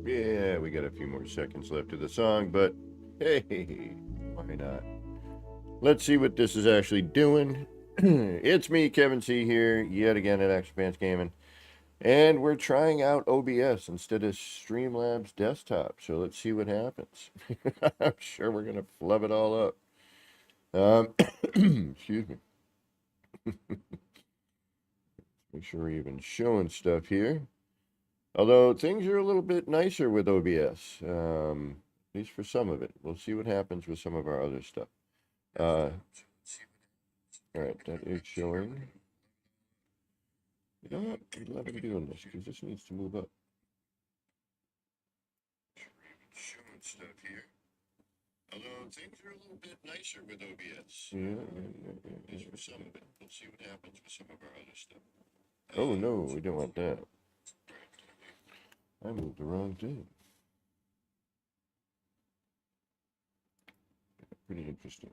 Yeah, we got a few more seconds left of the song, but hey, why not? Let's see what this is actually doing. It's me, Kevin C. here, yet again at Action Pants Gaming, and we're trying out OBS instead of Streamlabs Desktop. So let's see what happens. I'm sure we're gonna flub it all up. Excuse me. Make sure we're even showing stuff here. Although things are a little bit nicer with OBS, at least for some of it. We'll see what happens with some of our other stuff. All right, that is showing. You know what? I love him doing this because this needs to move up. Showing stuff here. Although things are a little bit nicer with OBS. Yeah. At least for some of it. We'll see what happens with some of our other stuff. Oh no, we don't want that. I moved the wrong thing. Pretty interesting.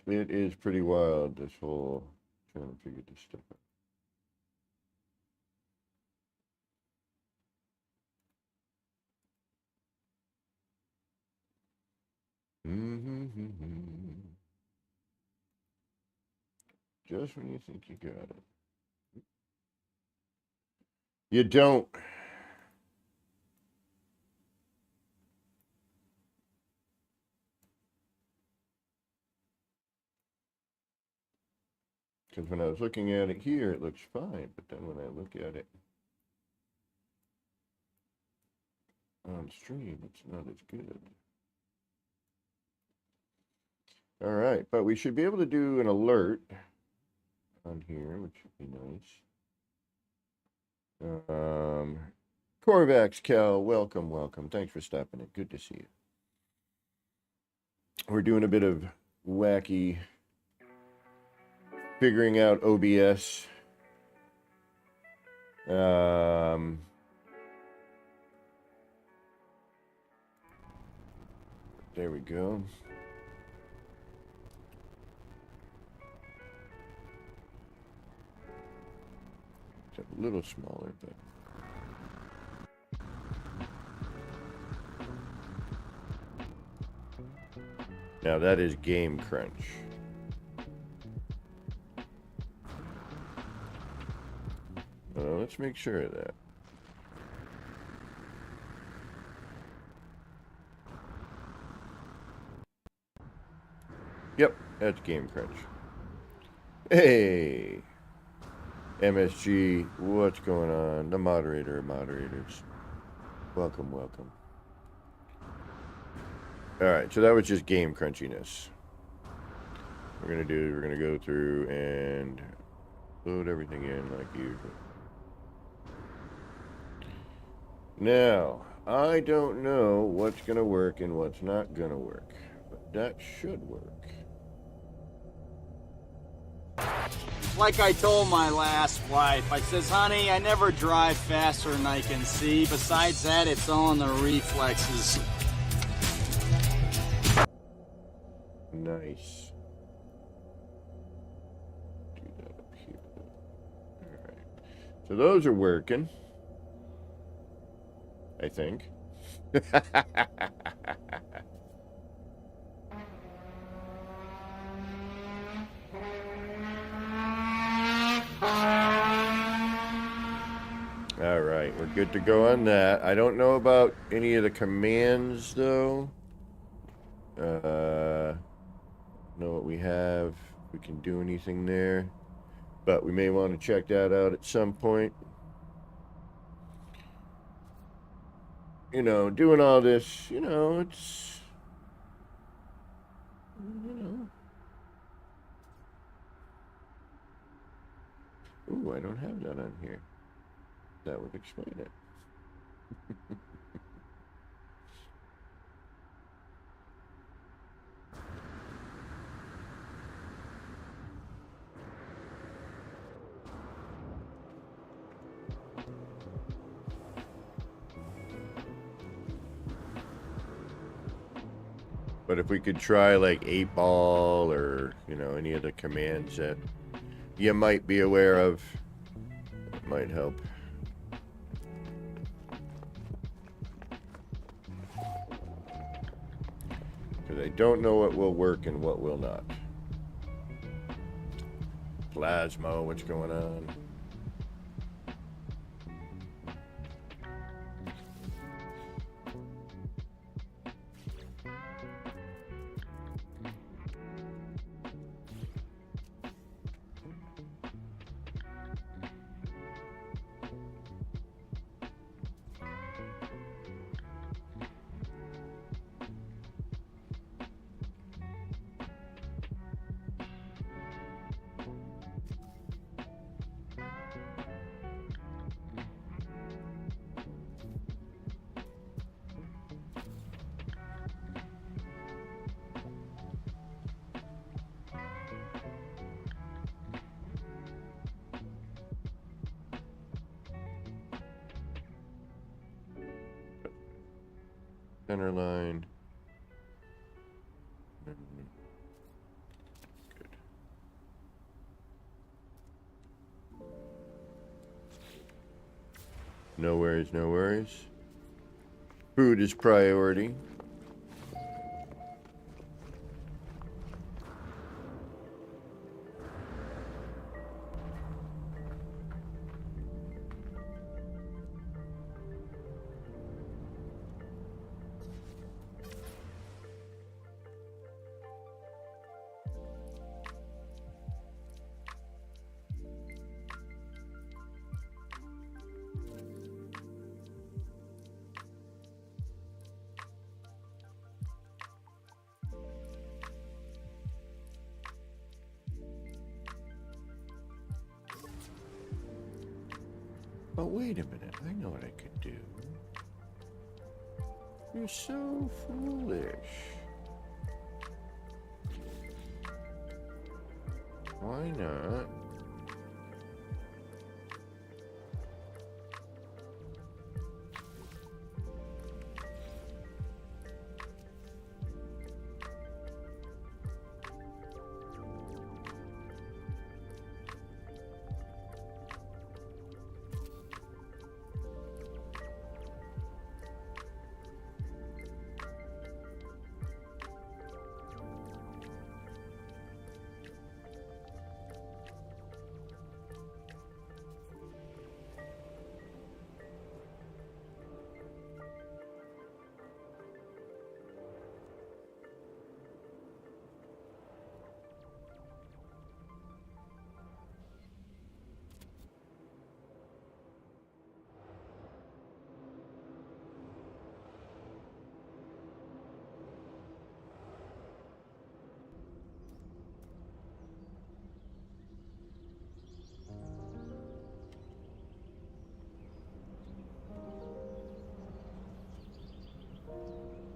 It is pretty wild, this whole trying to figure this stuff out. Just when you think you got it. You don't. Because when I was looking at it here, it looks fine. But then when I look at it on stream, it's not as good. All right, but we should be able to do an alert on here, which would be nice. Corvax Cal, welcome. Thanks for stopping in. Good to see you. We're doing a bit of wacky figuring out OBS. There we go. It's a little smaller, but now that is Game Crunch. Let's make sure of that. Yep, that's Game Crunch. Hey, MSG, what's going on? The moderators. Welcome. All right, so that was just game crunchiness. We're gonna go through and load everything in like usual. Now, I don't know what's gonna work and what's not gonna work. But that should work. Like I told my last wife, I says, honey, I never drive faster than I can see. Besides that, it's all in the reflexes. Nice. Do that up here. Alright. So those are working. I think. Alright, we're good to go on that. I don't know about any of the commands, though. Know what we have. If we can do anything there. But we may want to check that out at some point. You know, doing all this, you know, it's... You know... Ooh, I don't have that on here. That would explain it. But if we could try like 8-ball or, you know, any of the commands that you might be aware of, it might help. Because I don't know what will work and what will not. Plasma, what's going on? Center line. Good. No worries, no worries. Food is priority. Oh, wait a minute. I know what I could do. You're so foolish. Why not?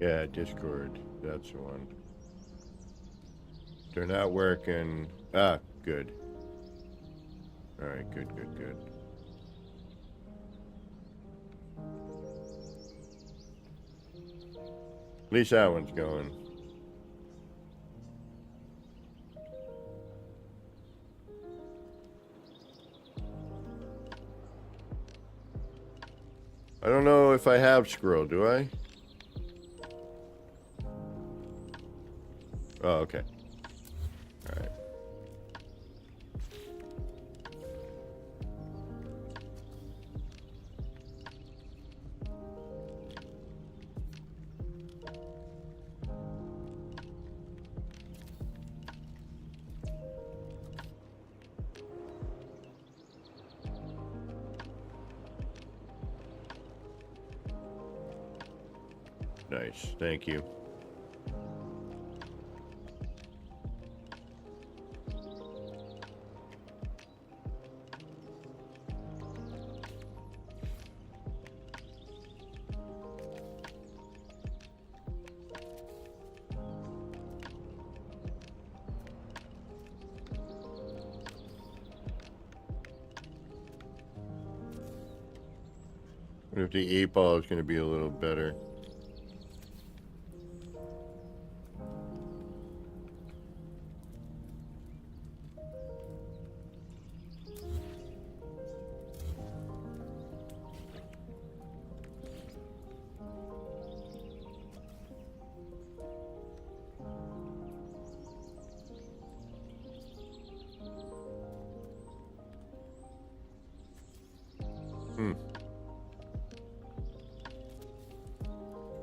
Yeah, Discord. That's the one. They're not working. Ah, good. Alright, good. At least that one's going. I don't know if I have scroll, do I? Oh, okay. Alright. Nice, thank you. What if the 8-ball is going to be a little better?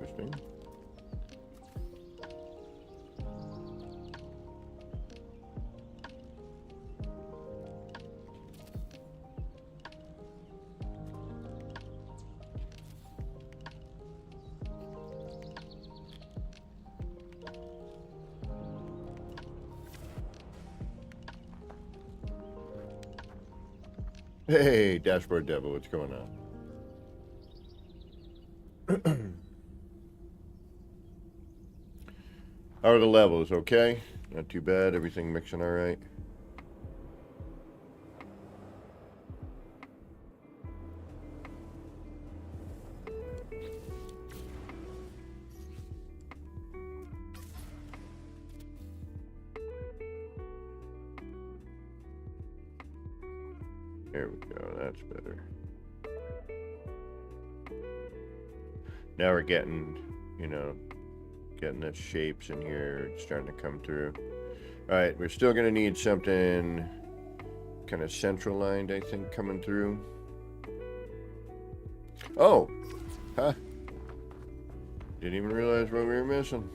Interesting. Hey, Dashboard Devil, what's going on? How are the levels? Okay? Not too bad. Everything mixing all right? There we go. That's better. Now we're getting, you know, getting the shapes in here. It's starting to come through. All right, we're still going to need something kind of central lined, I think, coming through. Oh! Huh. Didn't even realize what we were missing.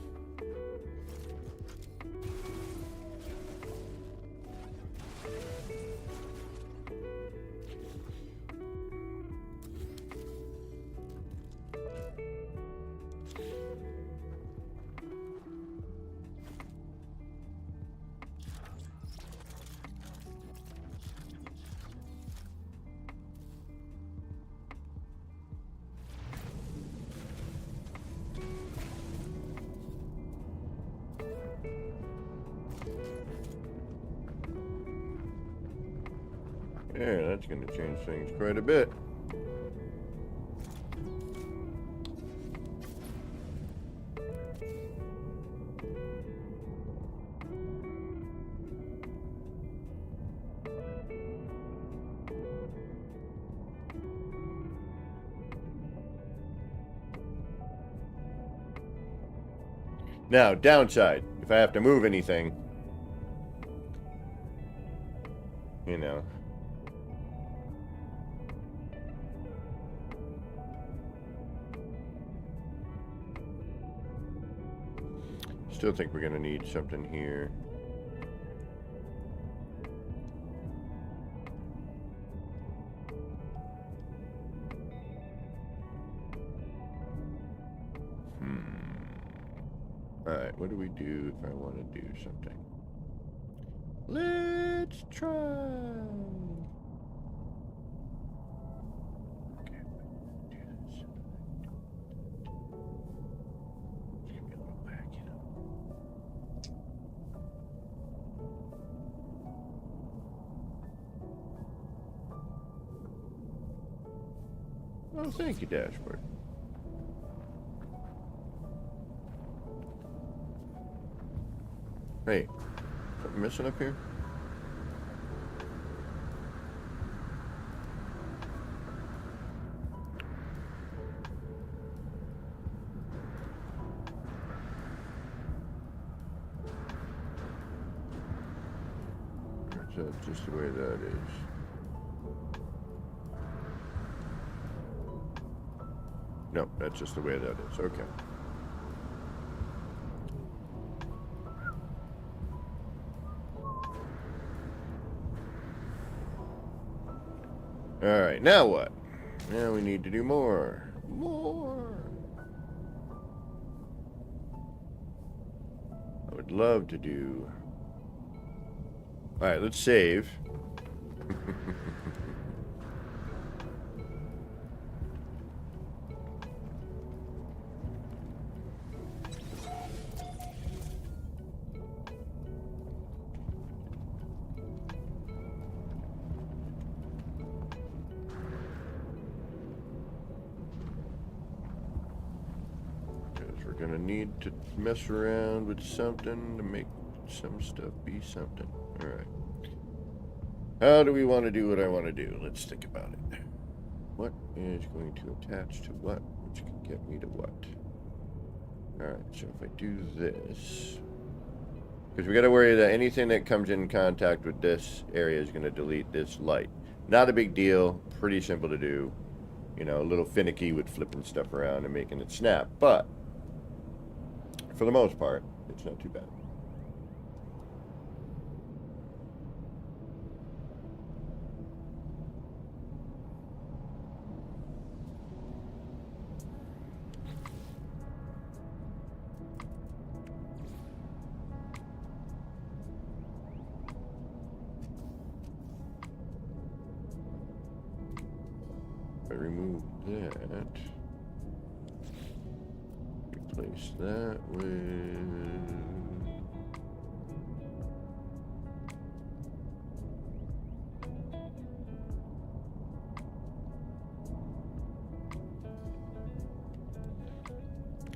Yeah, that's going to change things quite a bit. Now, downside, if I have to move anything, you know. Still think we're going to need something here. Alright, what do we do if I want to do something? Let's try. Okay, do this. It's gonna be a little wacky, you know. Oh, thank you, dashboard. Hey, something missing up here? That's just the way that is. No, that's just the way that is. Okay. All right, now what? Now we need to do more. More. I would love to do... All right, let's save. We're gonna need to mess around with something to make some stuff be something. All right. How do we want to do what I want to do? Let's think about it. What is going to attach to what, which can get me to what? All right, so if I do this, because we got to worry that anything that comes in contact with this area is going to delete this light. Not a big deal, pretty simple to do. You know, a little finicky with flipping stuff around and making it snap, but for the most part, it's not too bad. I remove that. Replace that with...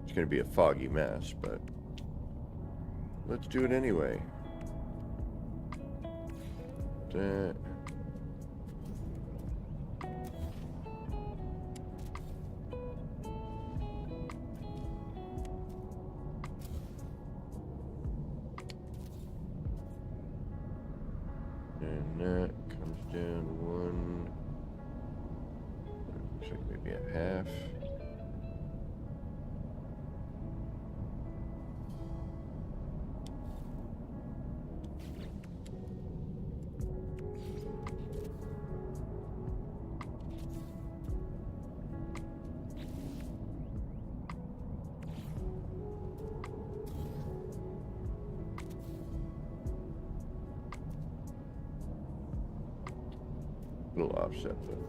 It's going to be a foggy mess, but let's do it anyway. That... And that comes down one, looks like maybe a half. Little offset though.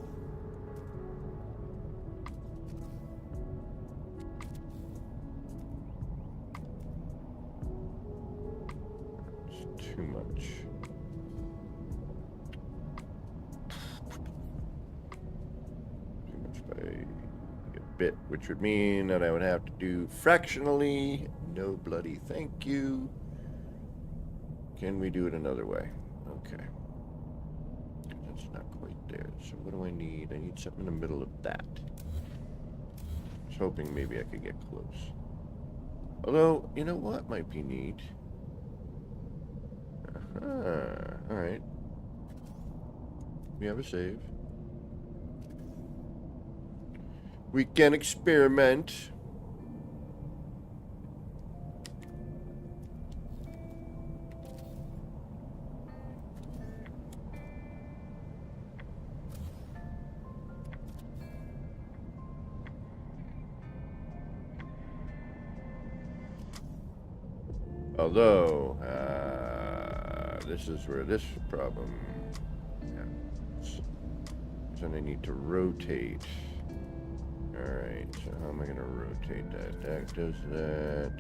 It's too much. Too much by a bit, which would mean that I would have to do fractionally. No bloody thank you. Can we do it another way? Okay. That's not quite there. So what do I need? I need something in the middle of that. I was hoping maybe I could get close. Although, you know what might be neat? Alright. We have a save. We can experiment. Although, this is where this problem happens. So I need to rotate. Alright, so how am I going to rotate that? That does that.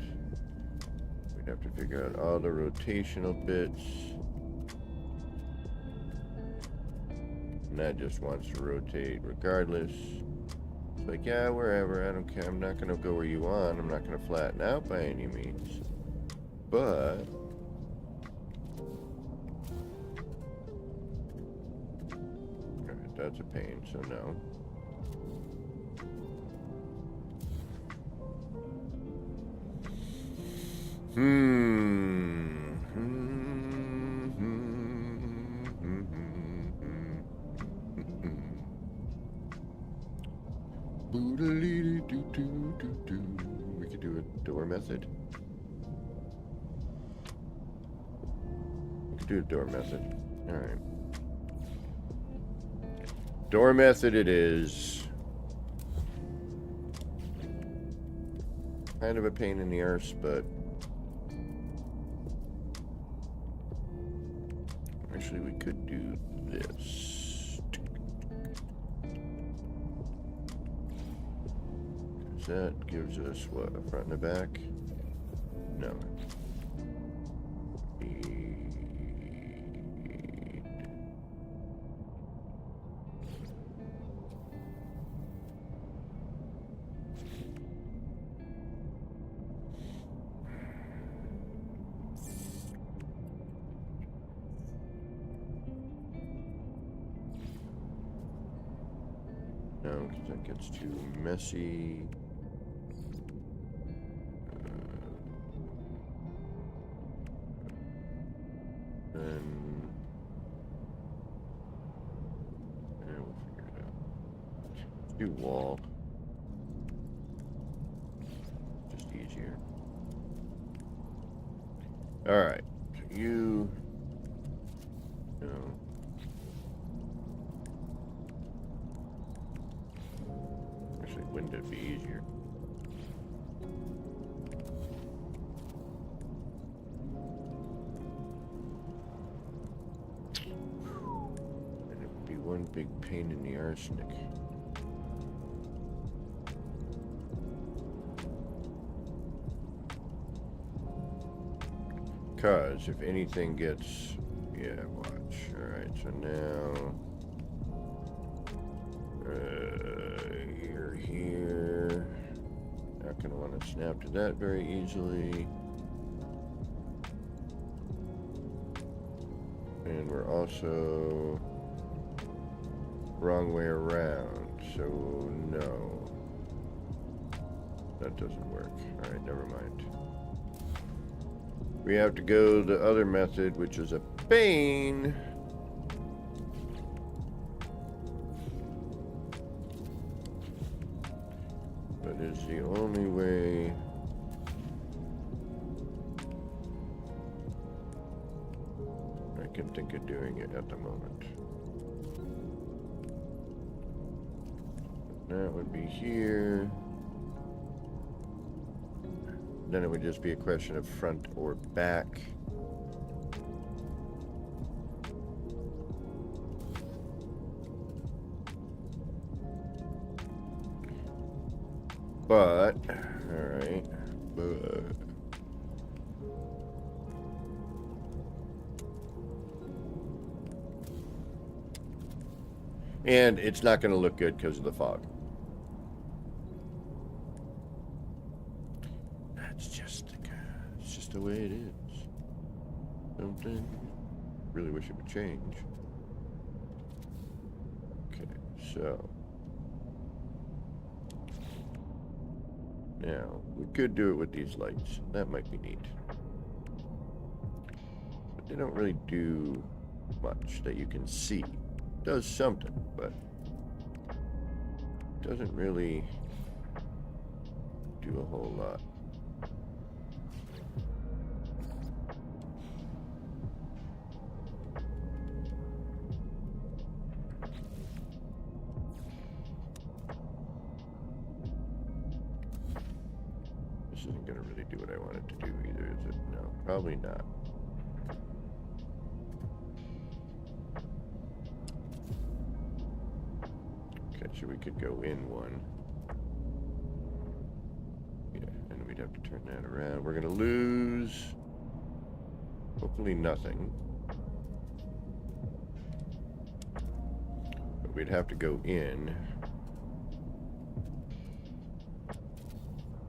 We'd have to figure out all the rotational bits. And that just wants to rotate regardless. It's like, yeah, wherever, I don't care. I'm not gonna go where you want. I'm not gonna flatten out by any means. But alright, that's a pain, so no. We could do a door method. We could do a door method. Alright. Door method it is. Kind of a pain in the arse, but actually we could do this. That gives us what, a front and a back? No. No, because that gets too messy. We'll figure it out. Let's do wall. Just easier. Alright. So you... No. Actually, wouldn't it be easier? One big pain in the arsenic. Cause if anything gets, yeah, watch. All right, so now you're here. Not gonna want to snap to that very easily. And we're also wrong way around, so no. That doesn't work. Alright, never mind. We have to go the other method, which is a pain. But is the only way I can think of doing it at the moment. That would be here. Then it would just be a question of front or back. But, alright, but... And it's not going to look good because of the fog. It's just the way it is. Something. Really wish it would change. Okay, so. Now, we could do it with these lights. That might be neat. But they don't really do much that you can see. It does something, but it doesn't really do a whole lot. This isn't going to really do what I want it to do either, is it? No, probably not. Okay, so we could go in one. Yeah, and we'd have to turn that around. We're going to lose, hopefully nothing. But we'd have to go in.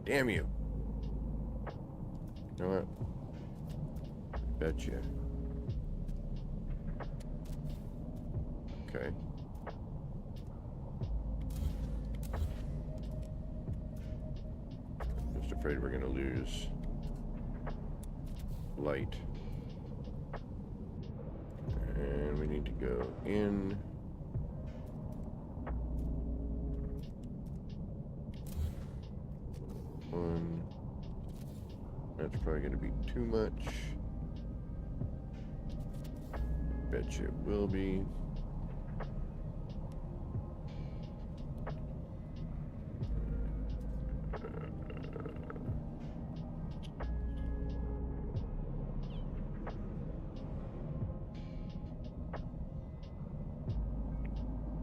Damn you. You know what? Betcha. Okay. Just afraid we're gonna lose light. And we need to go in. One. That's probably gonna be too much. Betcha it will be.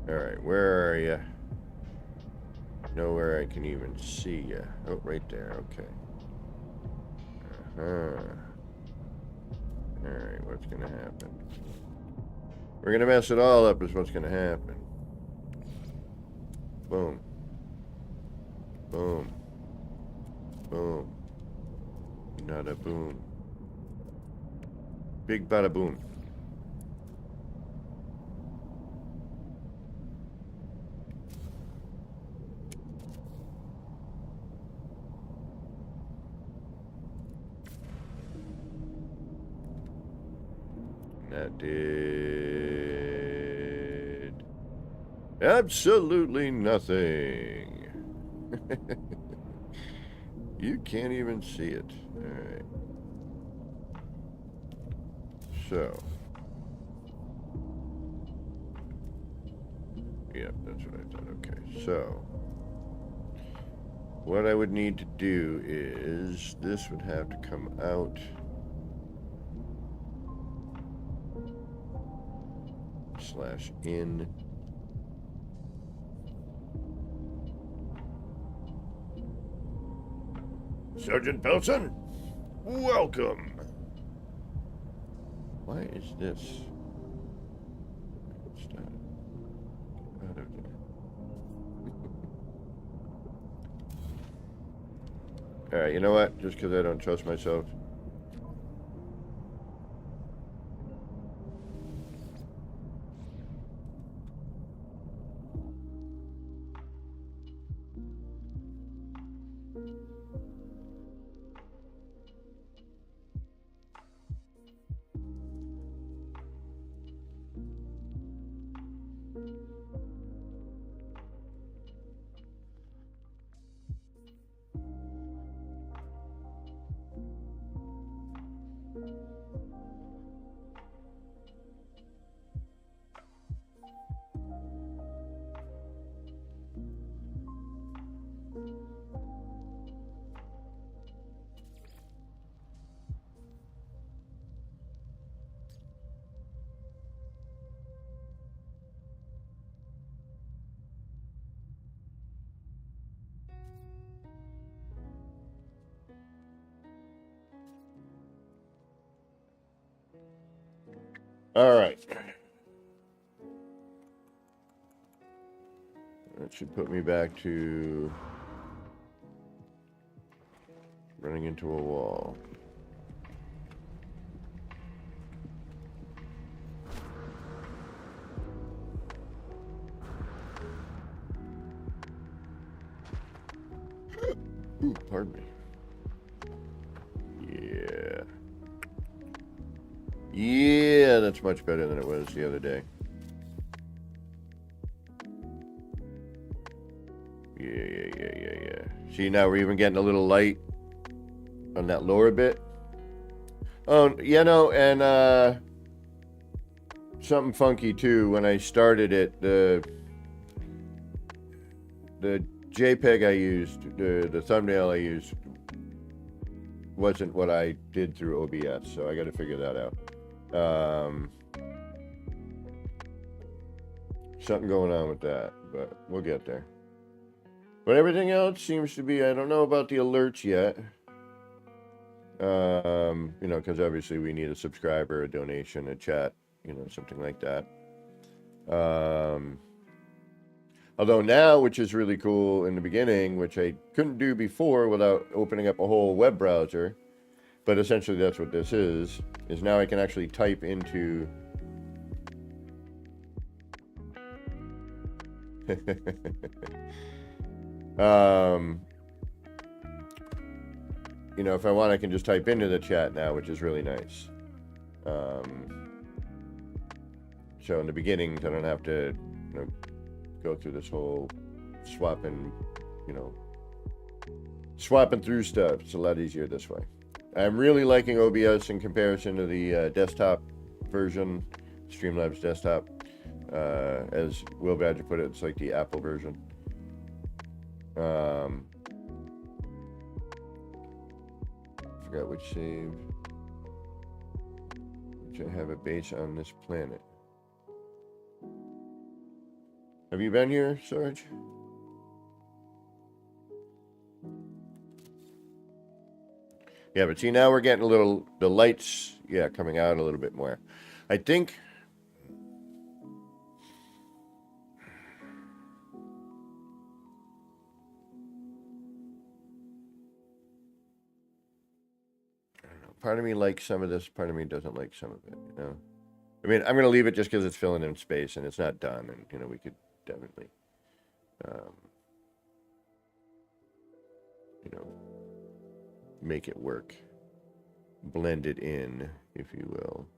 Alright, where are you? Nowhere I can even see you. Oh, right there, okay. Alright, what's gonna happen? We're gonna mess it all up is what's gonna happen. Boom. Boom. Boom. Not a boom. Big bada boom. That did absolutely nothing. You can't even see it. Alright. So. Yep, that's what I thought. Okay, so. What I would need to do is, this would have to come out. Slash in. Sergeant Pelson, welcome. Why is this? Stop. Out of there. All right, you know what? Just because I don't trust myself. All right. That should put me back to running into a wall. Ooh, pardon me. Yeah. Yeah, that's much better than it was the other day. Yeah. See, now we're even getting a little light on that lower bit. Oh, you know, and something funky too. When I started it, the JPEG I used, the thumbnail I used, wasn't what I did through OBS, so I got to figure that out. Something going on with that, but we'll get there. But everything else seems to be, I don't know about the alerts yet. You know, because obviously we need a subscriber, a donation, a chat, you know, something like that. Although now, which is really cool in the beginning, which I couldn't do before without opening up a whole web browser, but essentially that's what this is now I can actually type into you know, if I want, I can just type into the chat now, which is really nice. So in the beginnings, I don't have to, you know, go through this whole swapping, you know, swapping through stuff. It's a lot easier this way. I'm really liking OBS in comparison to the desktop version, Streamlabs desktop. As Will Badger put it, it's like the Apple version. Forgot which save. Which I have a base on this planet. Have you been here, Sarge? Yeah, but see, now we're getting a little, the lights, yeah, coming out a little bit more. I think, I don't know, part of me likes some of this, part of me doesn't like some of it, you know? I mean, I'm going to leave it just because it's filling in space and it's not done, and, you know, we could definitely, you know, make it work. Blend it in, if you will.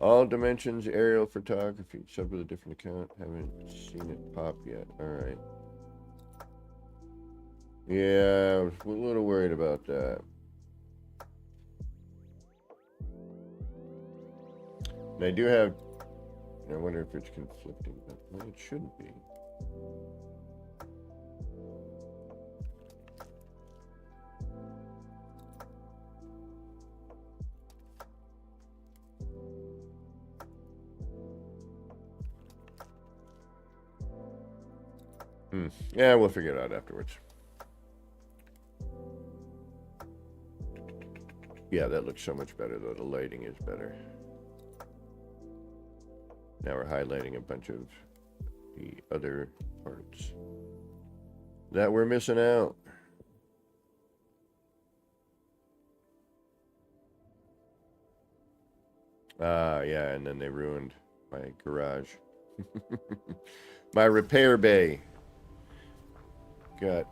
All dimensions aerial photography. Sub with a different account. Haven't seen it pop yet. Alright. Yeah, I was a little worried about that. And I do have, I wonder if it's conflicting, but well, it shouldn't be. Yeah, we'll figure it out afterwards. Yeah, that looks so much better, though. The lighting is better. Now we're highlighting a bunch of the other parts that we're missing out. Yeah, and then they ruined my garage. My repair bay got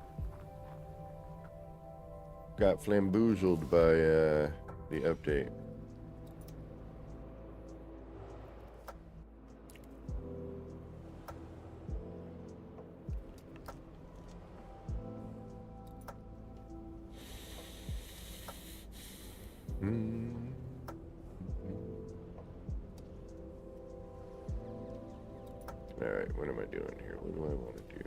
flamboozled by the update. Alright, what am I doing here? What do I want to do?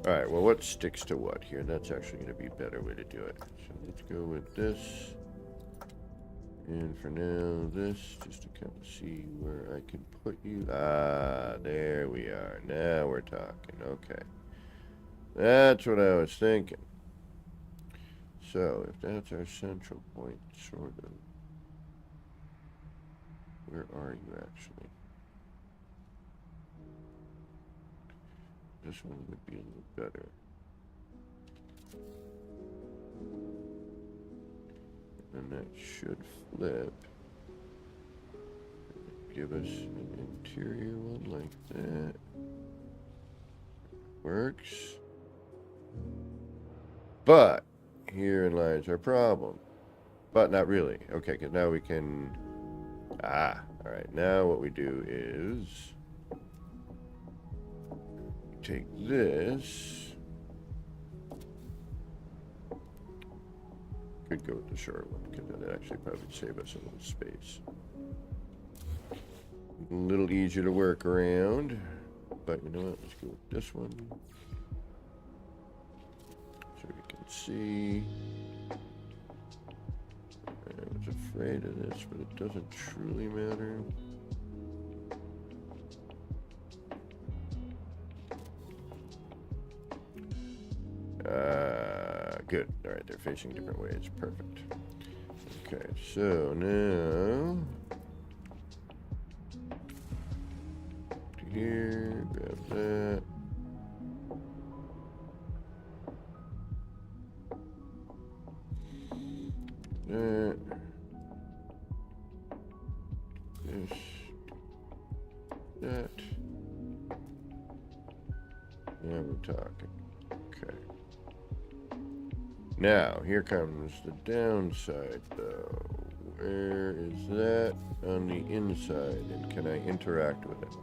Alright, well, what sticks to what here? That's actually going to be a better way to do it. So let's go with this. And for now, this, just to kind of see where I can put you. Ah, there we are. Now we're talking. Okay. That's what I was thinking. So, if that's our central point, sort of. Where are you actually? This one would be a little better. And that should flip. Give us an interior one like that. Works. But herein lies our problem. But not really. Okay, because now we can... alright. Now what we do is... take this. Could go with the short one because that'd actually probably save us a little space. A little easier to work around. But you know what? Let's go with this one. So we can see. I was afraid of this, but it doesn't truly matter. Good. All right, they're facing different ways. Perfect. Okay, so now here, grab that. That. This. That. Now we're talking. Okay. Now, here comes the downside, though. Where is that on the inside, and can I interact with it?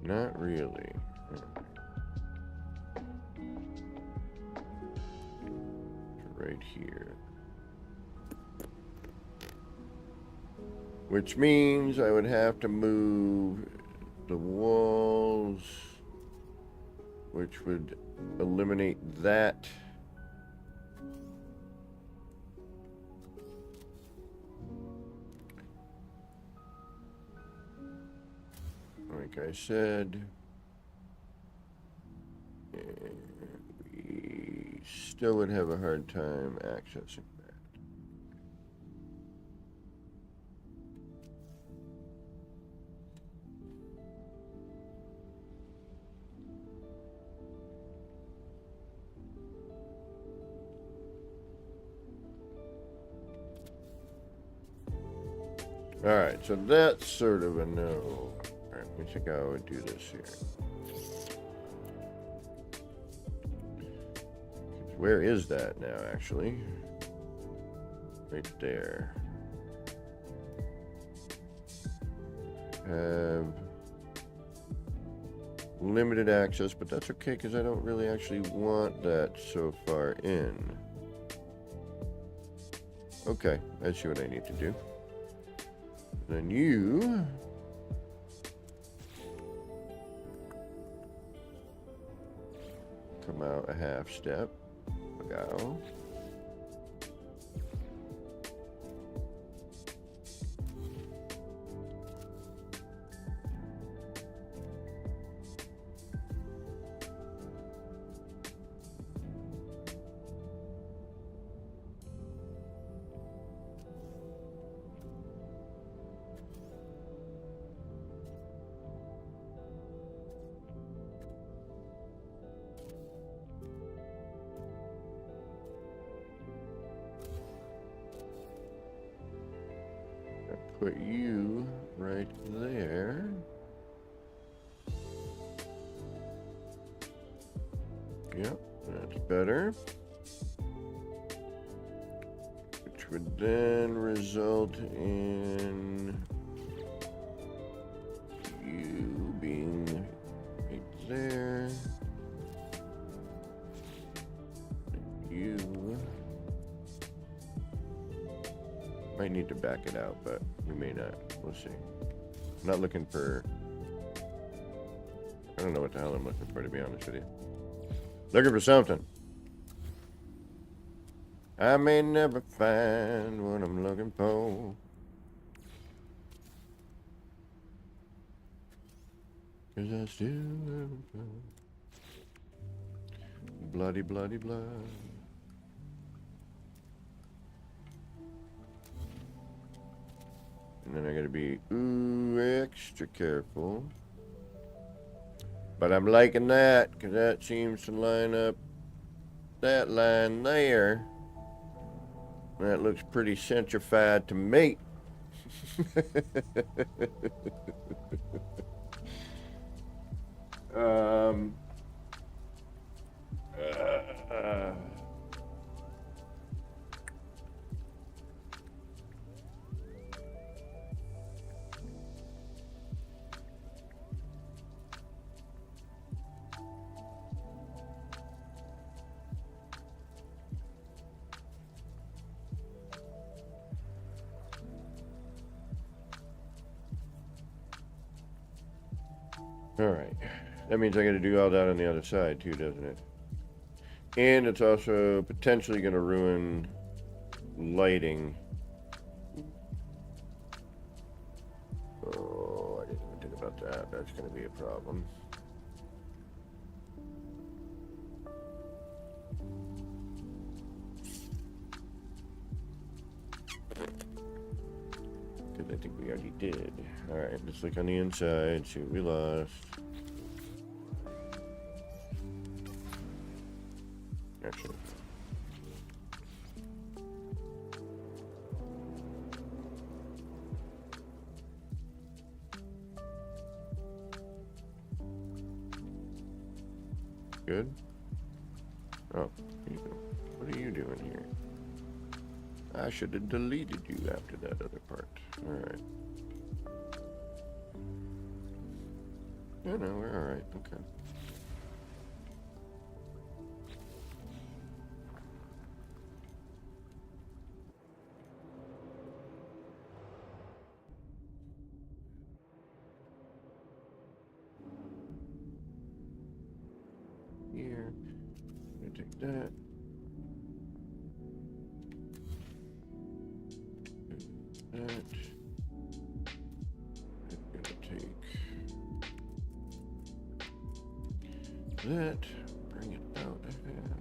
Not really. Right here. Which means I would have to move the walls, which would eliminate that. Like I said, we still would have a hard time accessing that. All right, so that's sort of a no. All right, let me think how I would do this here. Where is that now, actually? Right there. Have limited access, but that's okay because I don't really actually want that so far in. Okay, I see what I need to do. Then you come out a half step. Go. Put you right there. Yep, that's better. Which would then result in you being right there. You might need to back it out, but we may not. We'll see. I'm not looking for... I don't know what the hell I'm looking for, to be honest with you. Looking for something. I may never find what I'm looking for. 'Cause I still haven't found. Bloody, bloody, blood. And then I gotta be extra careful. But I'm liking that, because that seems to line up that line there. That looks pretty centrified to me. All right. That means I got to do all that on the other side too, doesn't it? And it's also potentially going to ruin lighting. Oh, I didn't even think about that. That's going to be a problem. Because I think we already did. Alright, let's look on the inside, see what we lost. Actually. Good? Oh, what are you doing here? I should have deleted you after that other part. Alright. Yeah, no, we're alright. Okay. Here. I'm gonna take that. That. I'm gonna take that. Bring it out a half.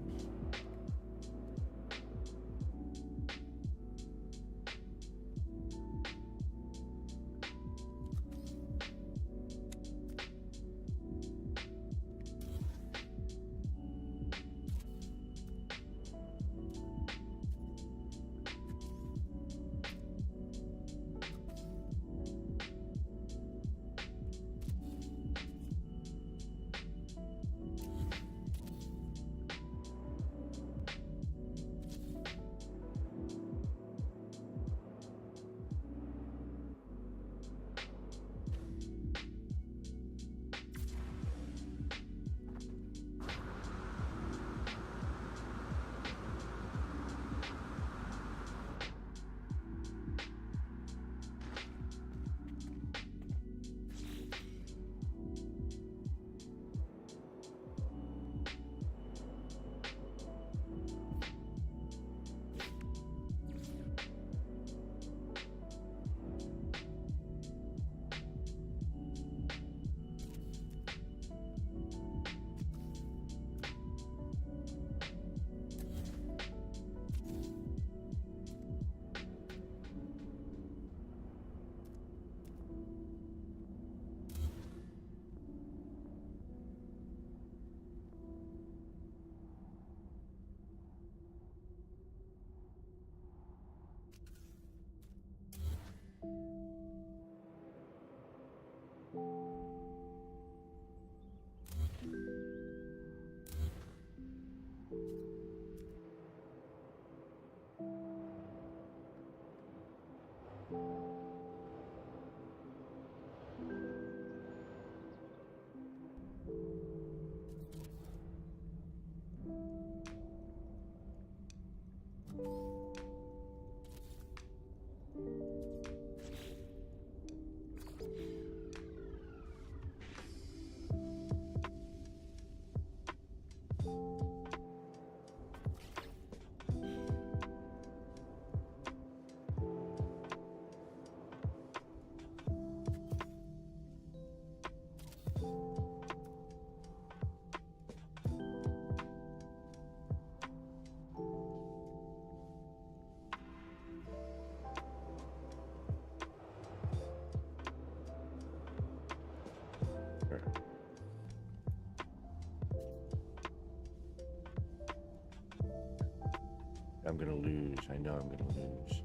I'm gonna lose. I know I'm gonna lose.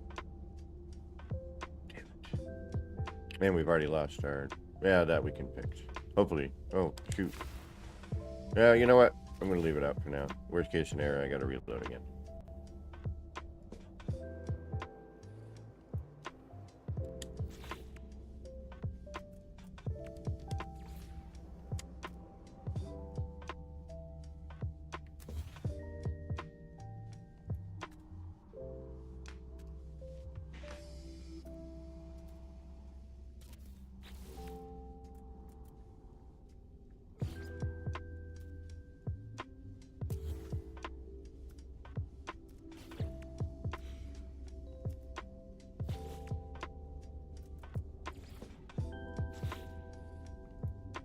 Damn it. Man, we've already lost our... Yeah, that we can fix. Hopefully. Oh, shoot. Yeah, you know what? I'm gonna leave it out for now. Worst case scenario, I gotta reload again.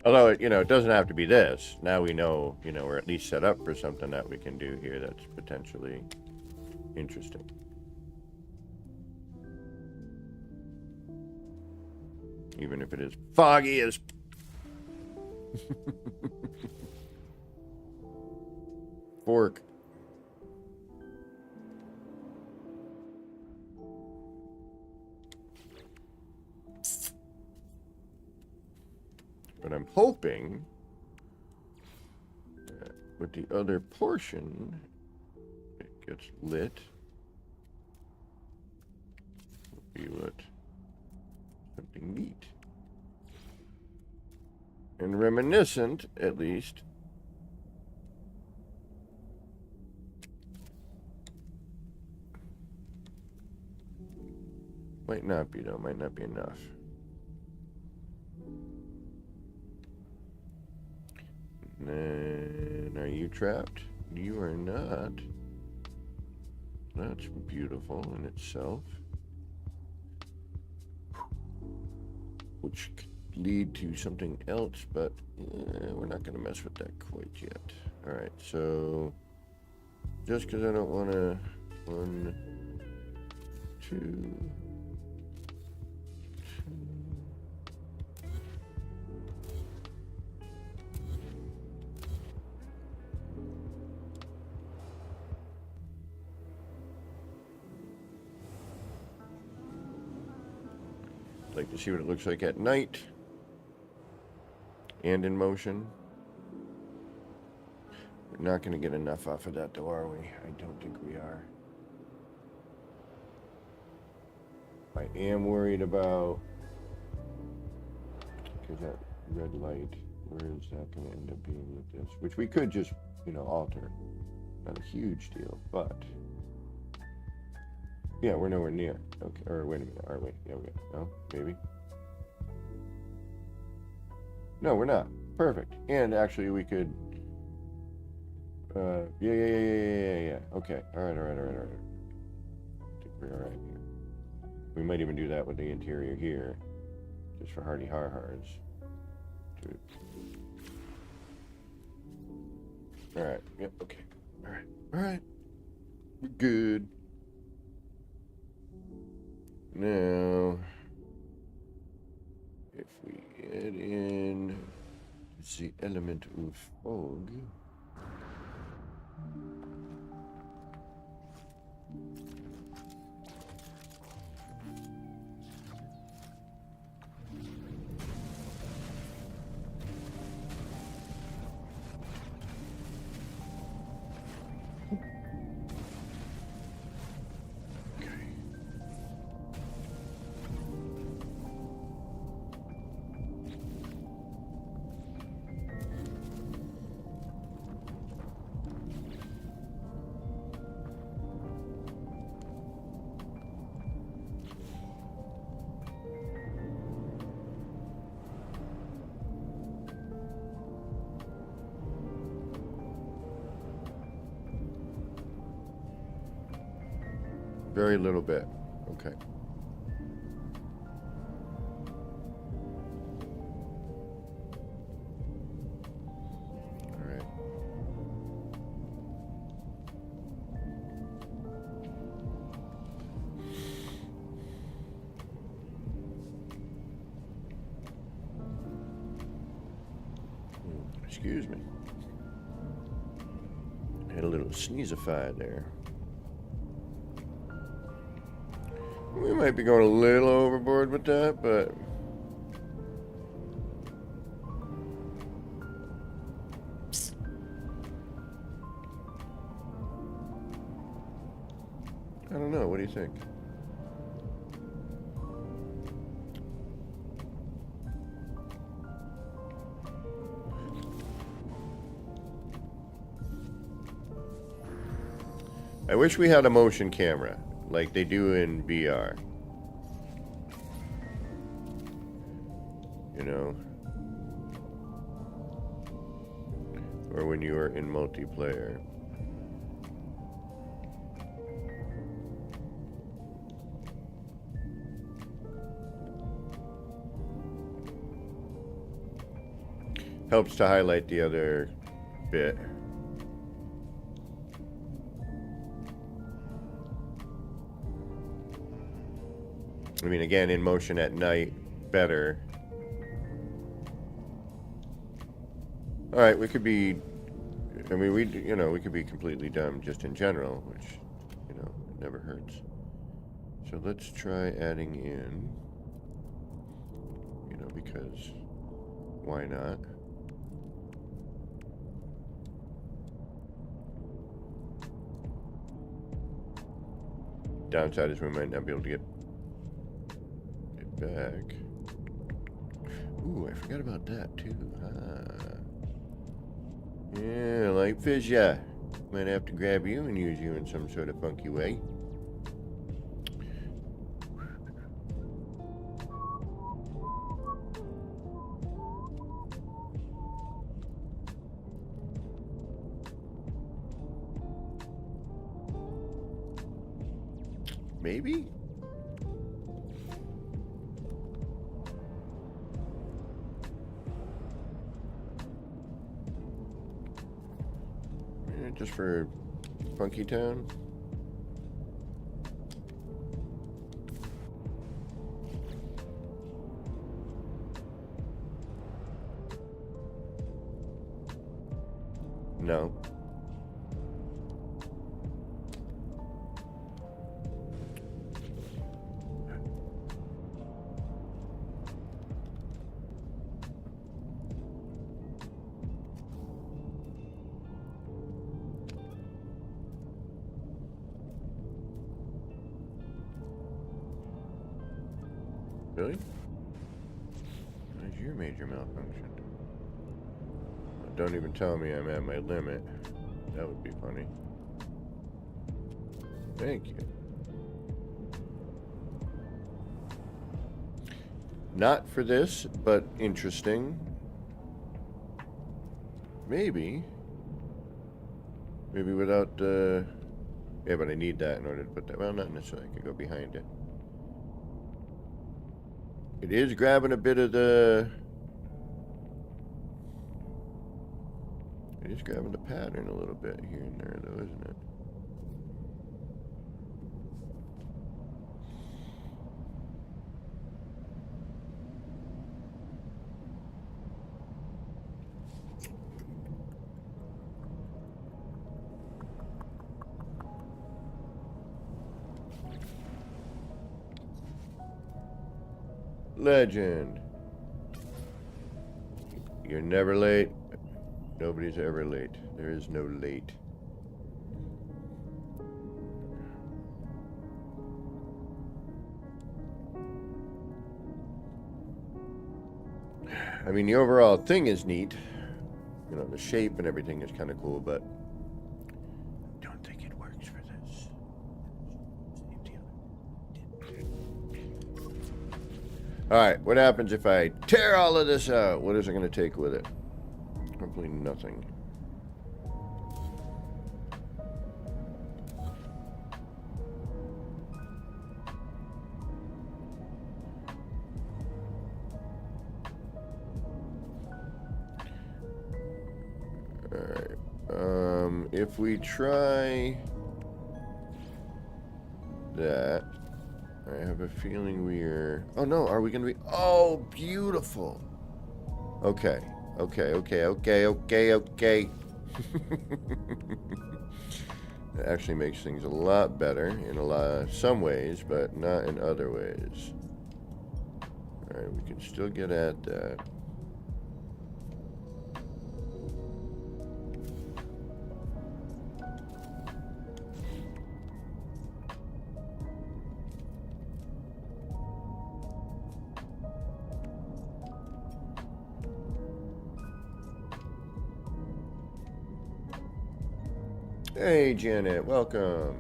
Although, it doesn't have to be this. Now we know, we're at least set up for something that we can do here that's potentially interesting. Even if it is foggy as... Fork. But I'm hoping that with the other portion, it gets lit. Will be what? Something neat. And reminiscent, at least. Might not be, though. Might not be enough. And then, are you trapped? You are not. That's beautiful in itself. Which could lead to something else, but we're not going to mess with that quite yet. Alright, so just because I don't want to... 1, 2... Like to see what it looks like at night and in motion. We're not going to get enough off of that, though, are we? I don't think we are. I am worried about, because that red light, where is that going to end up being with this? Which we could just, alter. Not a huge deal, but yeah, we're nowhere near. Okay, or wait a minute, are we? Yeah, we are. No, maybe. No, we're not. Perfect. And actually, we could. Yeah. Okay. All right. I think we're all right here. We might even do that with the interior here, just for hardy har-hars. All right. Yep. Okay. All right. We're good. Now, if we add in the element of fog, very little bit. Okay. All right. Excuse me. Had a little sneezified there. We might be going a little overboard with that, but I don't know. What do you think? I wish we had a motion camera like they do in VR. Or when you are in multiplayer. Helps to highlight the other bit. I mean, again, in motion at night, better. All right, we could be, I mean, we could be completely dumb just in general, which, it never hurts. So let's try adding in, because why not? Downside is we might not be able to get it back. Ooh, I forgot about that too. Yeah, like fish, yeah. Might have to grab you and use you in some sort of funky way. Maybe? Yeah, just for Funky Town? No. Really? Where's your major malfunction? Don't even tell me I'm at my limit. That would be funny. Thank you. Not for this, but interesting. Maybe. Maybe without, yeah, but I need that in order to put that, well, not necessarily, I could go behind it. It is grabbing a bit of the... It is grabbing the pattern a little bit here and there, though, isn't it? Legend. You're never late. Nobody's ever late. There is no late. I mean, the overall thing is neat. The shape and everything is kind of cool, but I don't think it works for this. Alright, what happens if I tear all of this out? What is it going to take with it? Probably nothing. Alright. If we try that, I have a feeling we're... Oh no, are we going to be... Oh, beautiful. Okay. Okay. It actually makes things a lot better in some ways, but not in other ways. Alright, we can still get at that. Hey, Janet, welcome.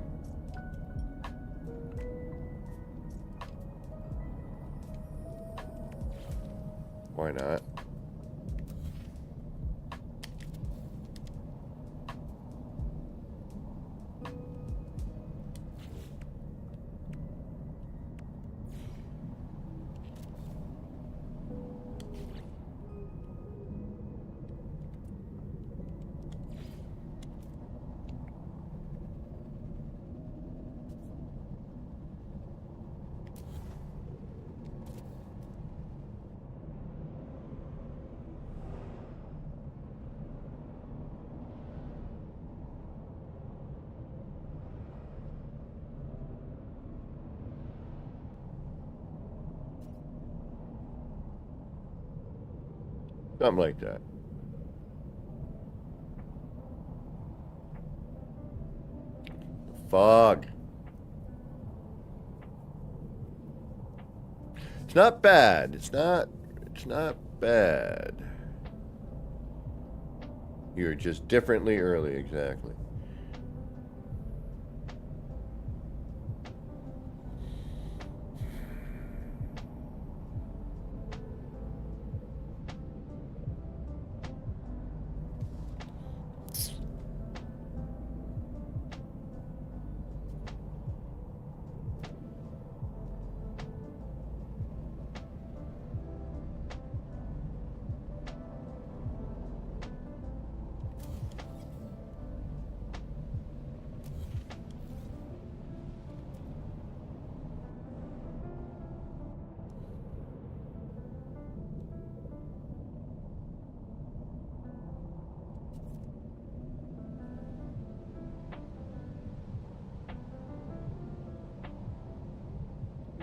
Why not? Something like that. Fog. It's not bad. It's not bad. You're just differently early, exactly.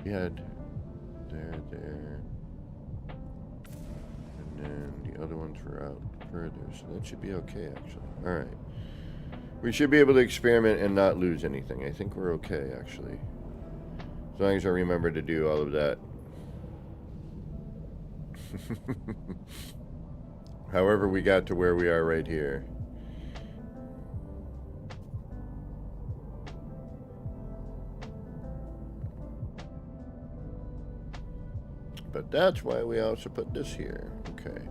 We had there, and then the other ones were out further, so that should be okay, actually. All right. We should be able to experiment and not lose anything. I think we're okay, actually. As long as I remember to do all of that. However we got to where we are right here. But that's why we also put this here. Okay.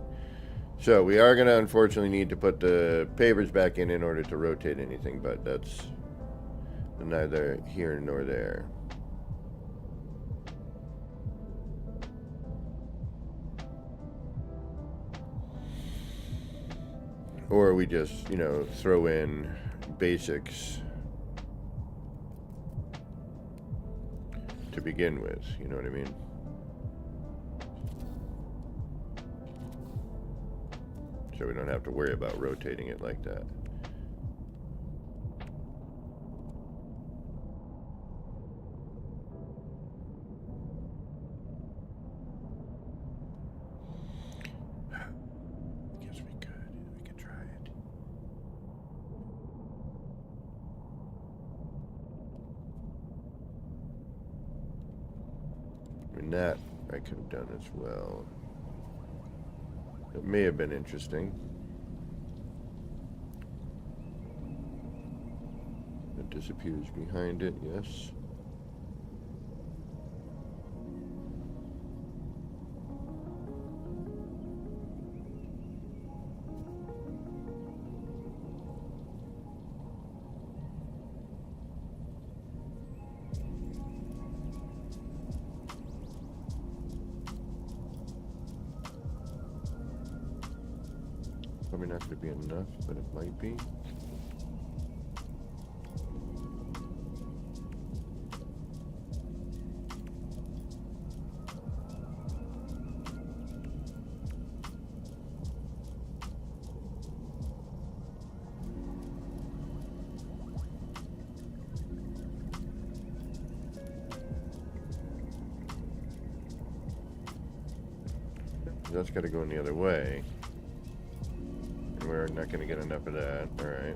So we are going to unfortunately need to put the pavers back in order to rotate anything, but that's neither here nor there. Or we just, you know, throw in basics to begin with, you know what I mean? So we don't have to worry about rotating it like that. I guess we could try it. I mean, that I could have done as well. It may have been interesting. It disappears behind it, yes. Probably not going to be enough, but it might be. That's got to go in the other way. And we're not going to get enough of that. All right.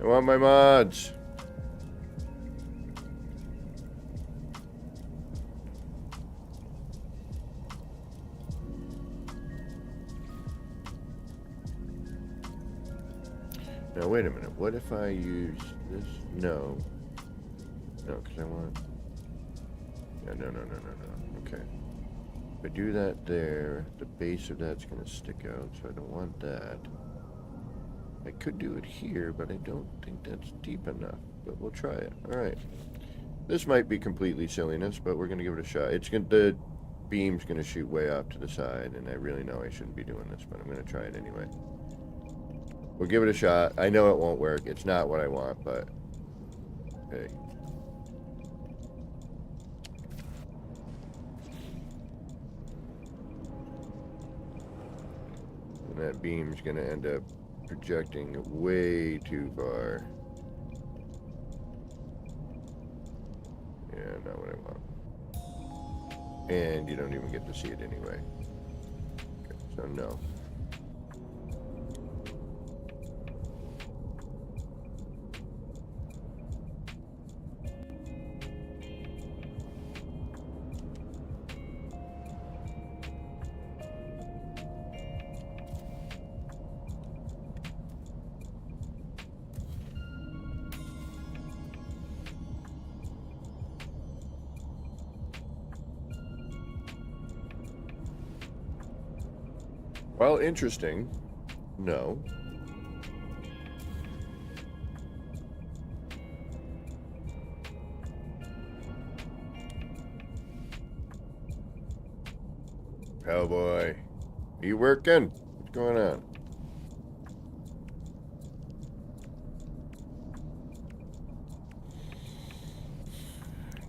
I want my mods. Now, wait a minute. What if I use this? No. No, because I want... Yeah, no. Okay. If I do that there, the base of that's going to stick out, so I don't want that. I could do it here, but I don't think that's deep enough. But we'll try it. Alright. This might be completely silliness, but we're going to give it a shot. It's going the beam's going to shoot way off to the side, and I really know I shouldn't be doing this, but I'm going to try it anyway. We'll give it a shot. I know it won't work. It's not what I want, but hey. And that beam's going to end up projecting way too far. Yeah, not what I want. And you don't even get to see it anyway. Okay, so no. Well, interesting. No. Cowboy. Are you working? What's going on?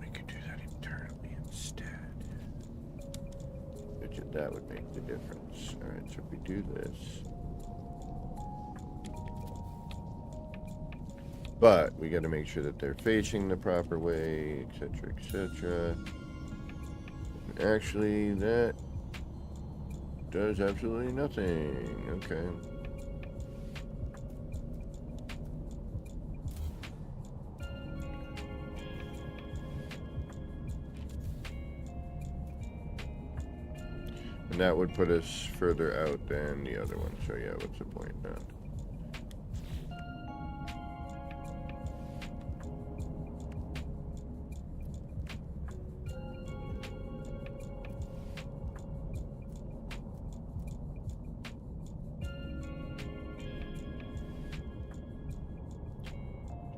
We could do that internally instead. That would make the difference. Alright, so if we do this. But we got to make sure that they're facing the proper way, etc., etc. Actually, that does absolutely nothing. Okay. And that would put us further out than the other one. So yeah, what's the point now?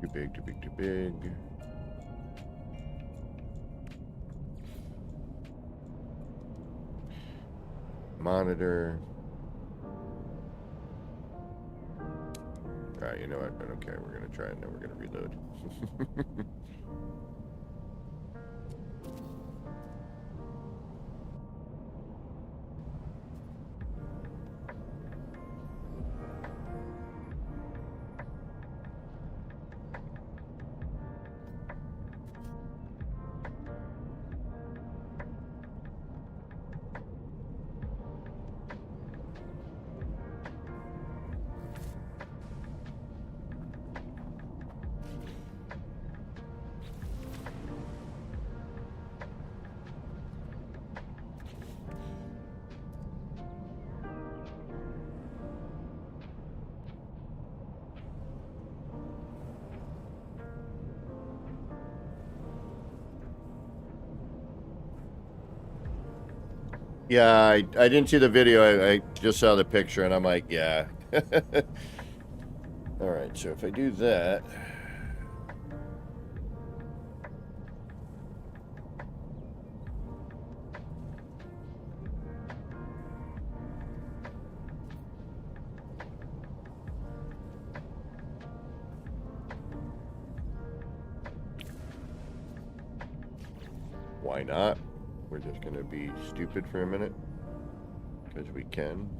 Too big, too big, too big. Monitor. Alright, you know what? I don't care. We're going to try it and then we're going to reload. Yeah, I didn't see the video. I just saw the picture, and I'm like, yeah. All right, so if I do that... Why not? We're just going to be stupid for a minute. Because we can.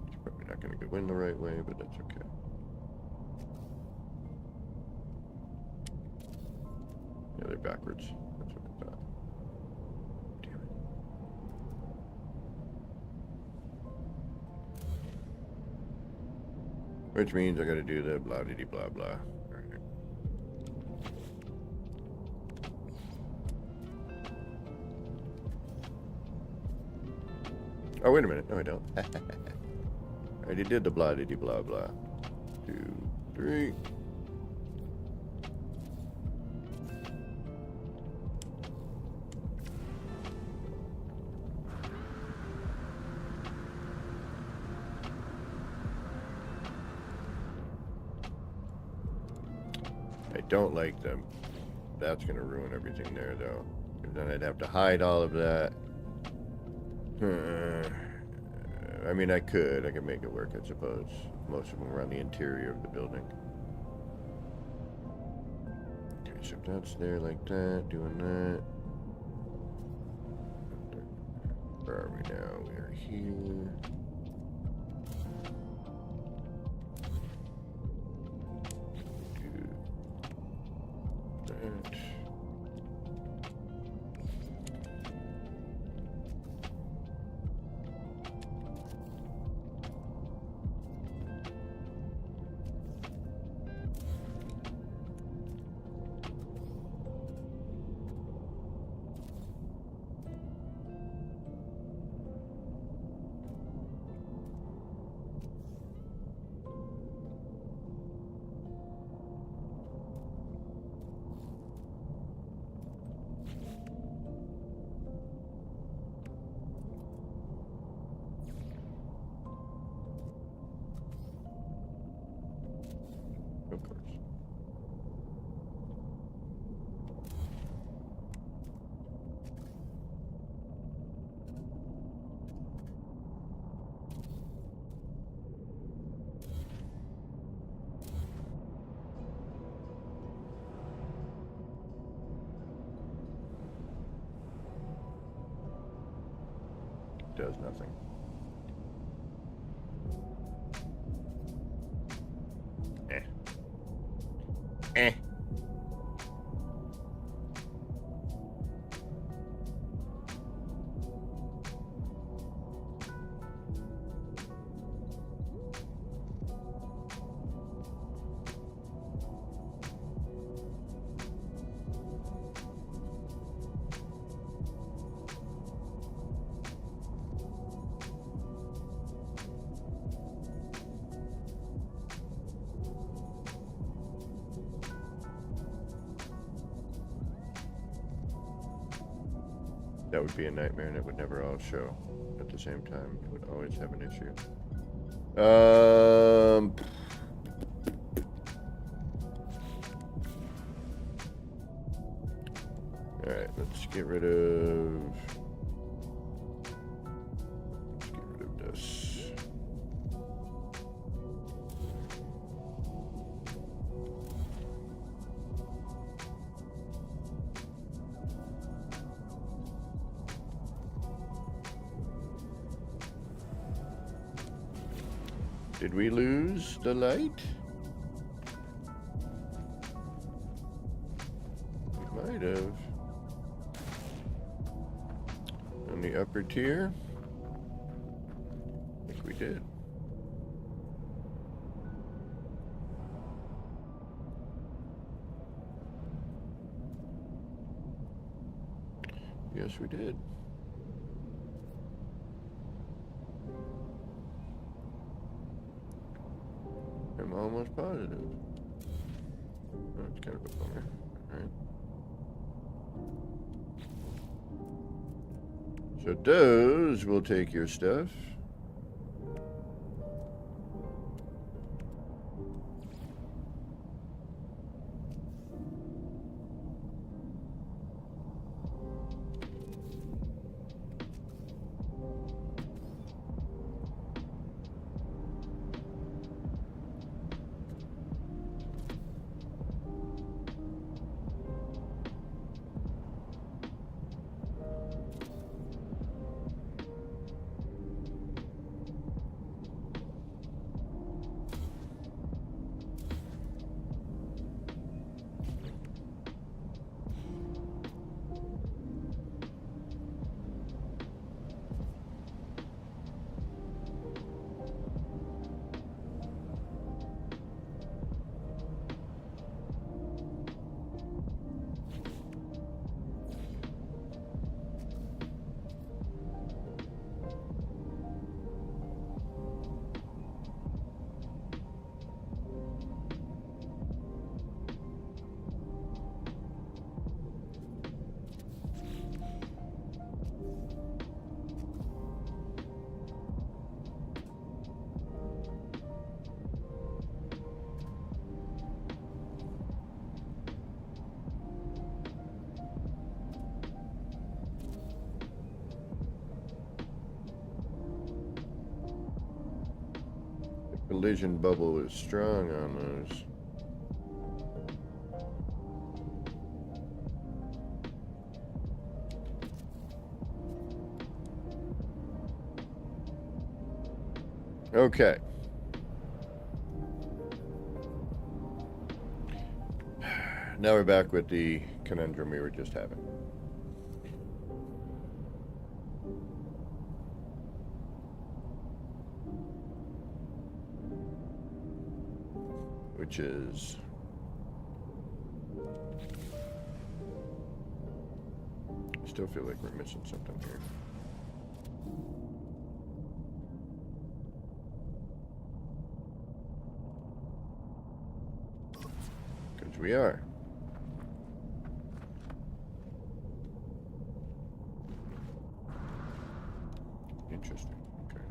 It's probably not going to go in the right way, but that's okay. Yeah, they're backwards. That's what I thought. Damn it. Which means I gotta do the blah diddy blah blah. Right. Oh, wait a minute. No, I don't. I already did the blah diddy blah blah. 2, 3. Don't like them. That's gonna ruin everything there, though. Then I'd have to hide all of that. I mean, I could make it work, I suppose. most of them were on the interior of the building. Okay, so if that's there like that, doing that. Where are we now? We are here. Do that. Of course. Does nothing. Eh. That would be a nightmare, and it would never all show at the same time. It would always have an issue. Alright, let's get rid of this. Did we lose the light? We might have. On the upper tier? I think we did. Yes, we did. I'm almost positive. Oh, it's kind of a bummer. Alright. So those will take your stuff. collision bubble is strong on those. Okay. Now we're back with the conundrum we were just having. Which is I still feel like we're missing something here. Because we are. Interesting. Okay.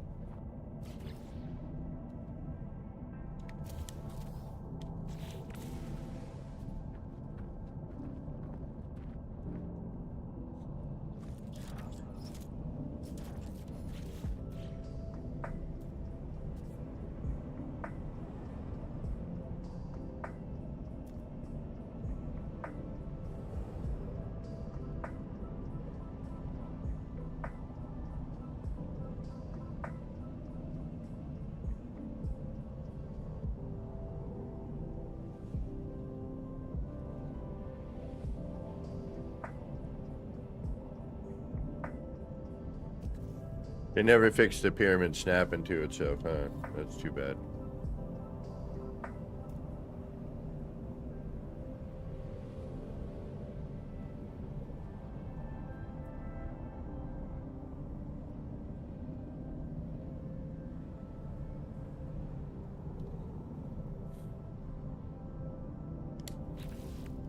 They never fixed the pyramid snapping to itself, huh? That's too bad.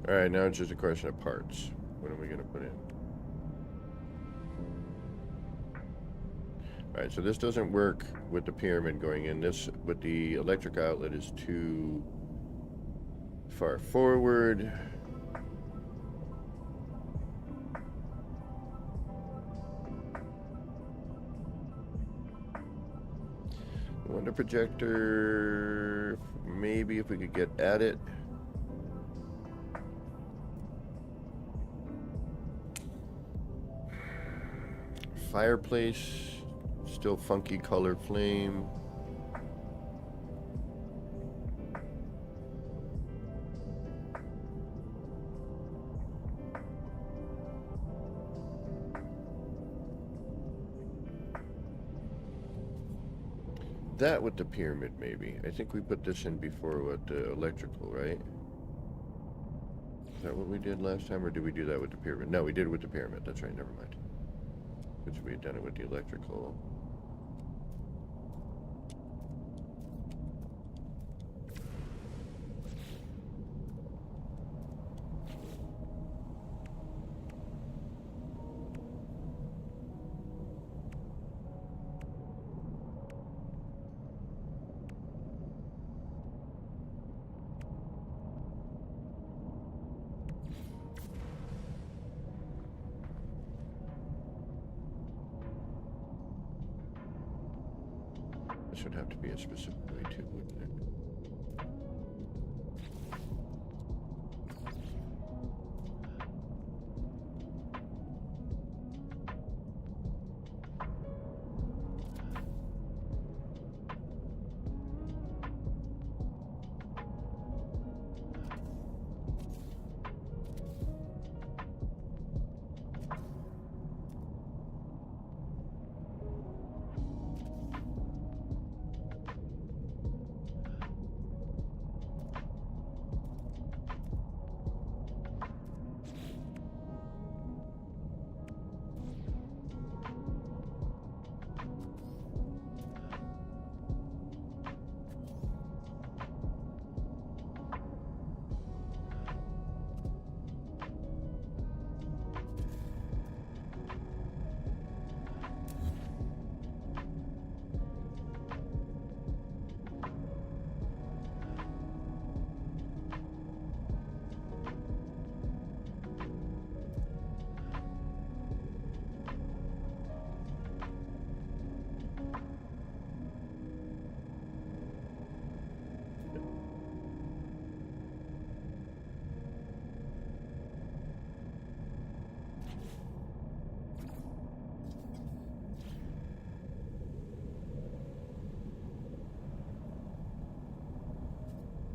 Alright, now it's just a question of parts. What are we going to put in? Alright, so this doesn't work with the pyramid going in. This, with the electric outlet, is too far forward. The window projector, maybe if we could get at it. Fireplace. Still funky color flame. That with the pyramid, maybe. I think we put this in before with the electrical, right? Is that what we did last time, or did we do that with the pyramid? No, we did it with the pyramid. That's right, never mind. Which we had done it with the electrical. This would have to be a specific way too, wouldn't it?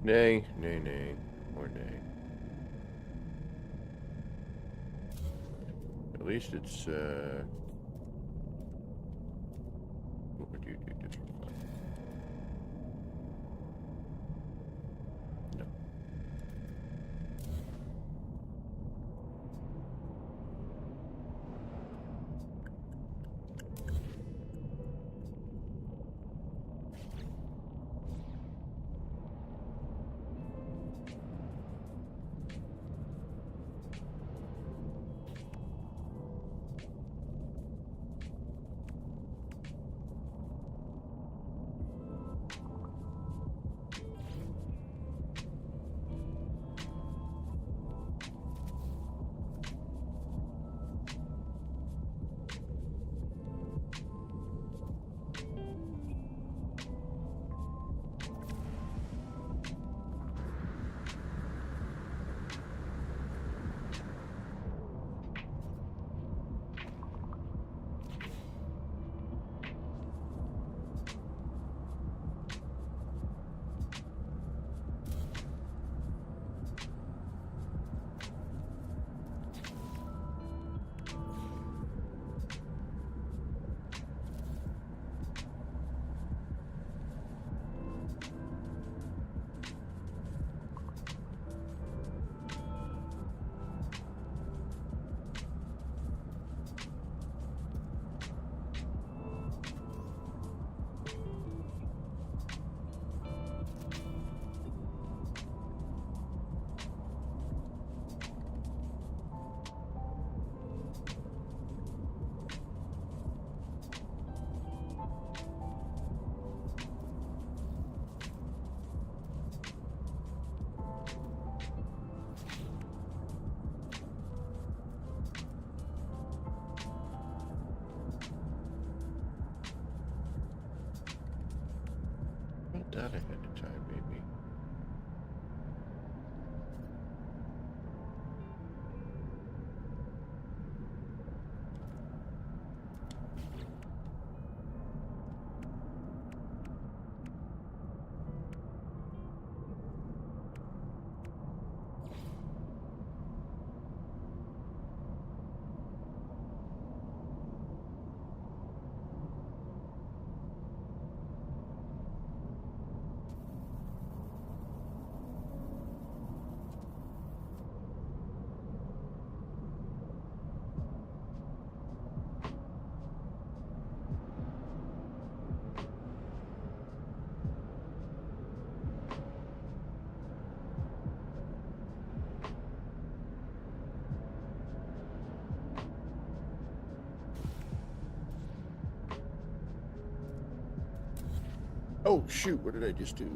Nay, nay, nay, or nay. At least it's, what would you do just for fun? No. About that ahead of time, maybe. Oh, shoot, what did I just do?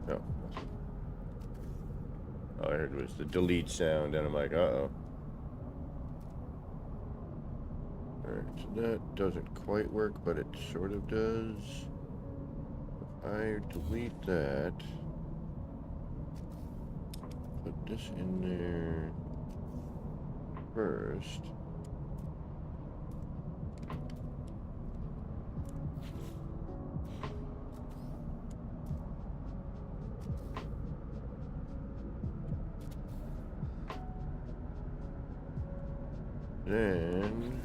No. All I heard was the delete sound, and I'm like, uh-oh. Alright, so that doesn't quite work, but it sort of does. If I delete that, put this in there first. Then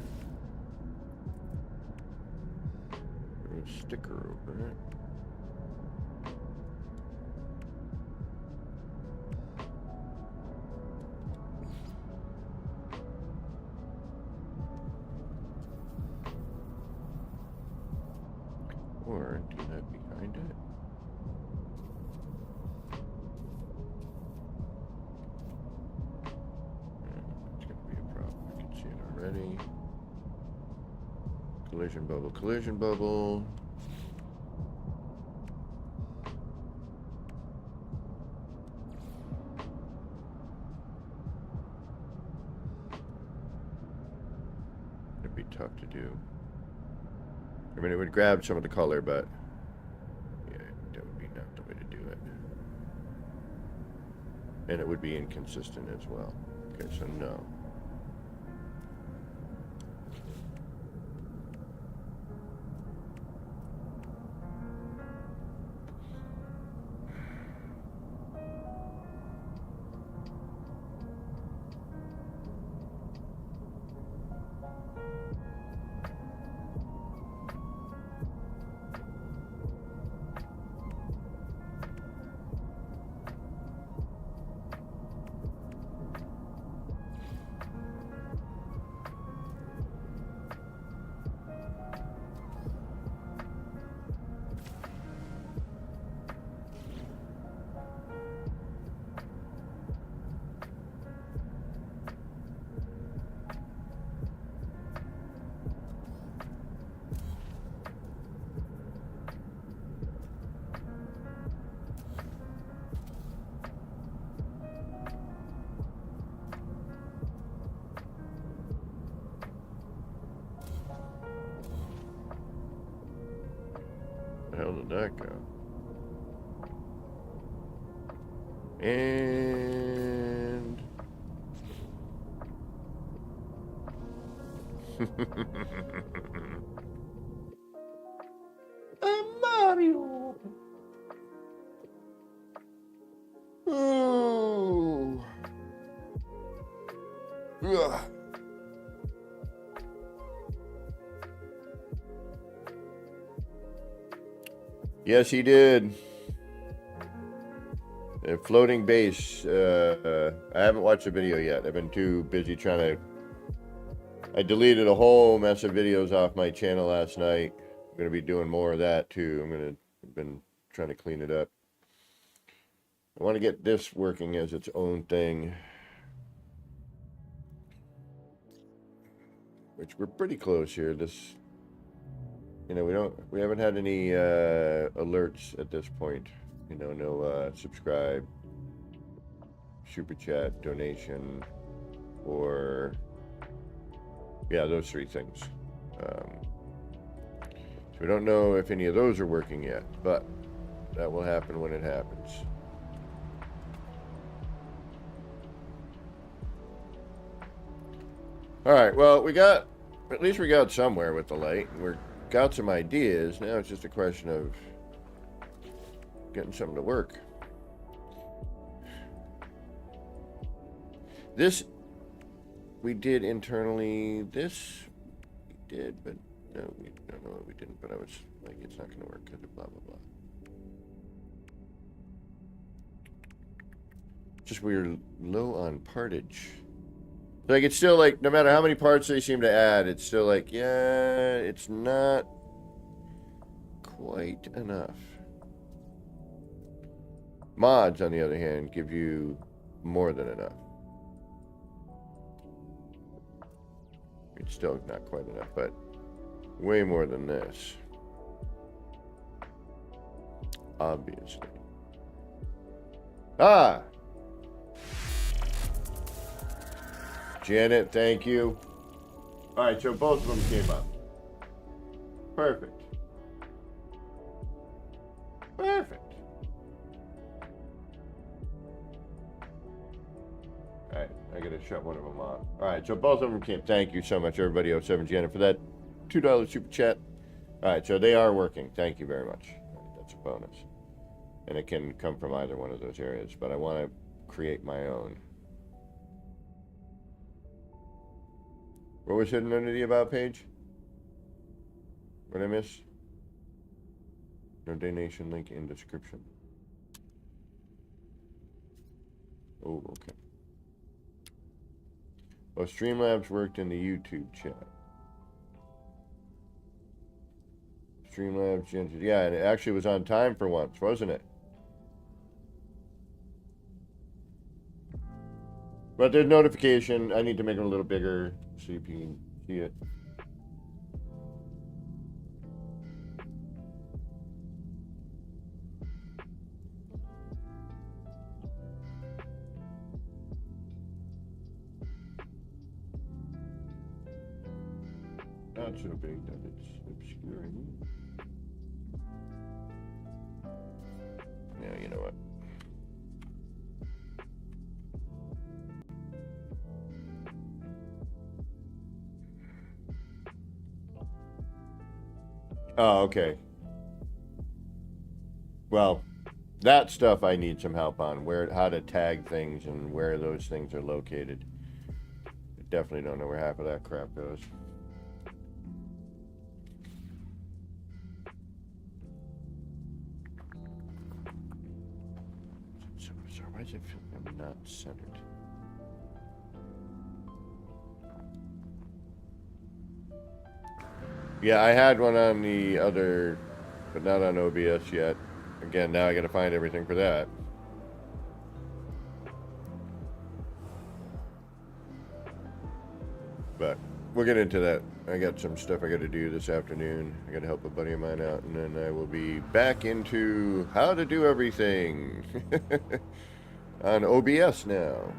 put a sticker over it. Or do that behind it. It's gonna be a problem. I can see it already. Collision bubble, collision bubble. It'd be tough to do. I mean, it would grab some of the color, but yeah, that would be not the way to do it. And it would be inconsistent as well. Okay, so no. that go? And a Mario. Oh. Ugh. Yes, he did. A floating base. I haven't watched the video yet. I've been too busy trying to. I deleted a whole mess of videos off my channel last night. I'm gonna be doing more of that too. I've been trying to clean it up. I want to get this working as its own thing, which we're pretty close here. This, you know, we haven't had any alerts at this point. You know, no subscribe, super chat, donation, or yeah, those three things. So we don't know if any of those are working yet, but that will happen when it happens. All right, well, at least we got somewhere with the light. We got some ideas. Now it's just a question of getting something to work. This we did internally. This we did, but no, we don't know what we didn't. But I was like, it's not going to work because of blah blah blah. Just we were low on partage. Like, it's still like, no matter how many parts they seem to add, it's still like, yeah, it's not quite enough. Mods, on the other hand, give you more than enough. It's still not quite enough, but way more than this. Obviously. Ah! Janet, thank you. All right, so both of them came up. Perfect. Perfect. All right, I gotta shut one of them off. All right, so both of them came. Thank you so much, everybody. 07 Janet, for that $2 super chat. All right, so they are working. Thank you very much. That's a bonus. And it can come from either one of those areas, but I want to create my own. What was hidden under the About page? What did I miss? No donation link in description. Oh, okay. Well, Streamlabs worked in the YouTube chat. Streamlabs, yeah, and it actually was on time for once, wasn't it? But there's notification. I need to make it a little bigger so you can see it. Not so big that it's obscuring. Yeah, you know what? Oh, okay. Well, that stuff I need some help on. How to tag things and where those things are located. I definitely don't know where half of that crap goes. So why does it feel like I'm not centered? Yeah, I had one on the other, but not on OBS yet. Again, now I gotta find everything for that. But we'll get into that. I got some stuff I gotta do this afternoon. I gotta help a buddy of mine out, and then I will be back into how to do everything on OBS now.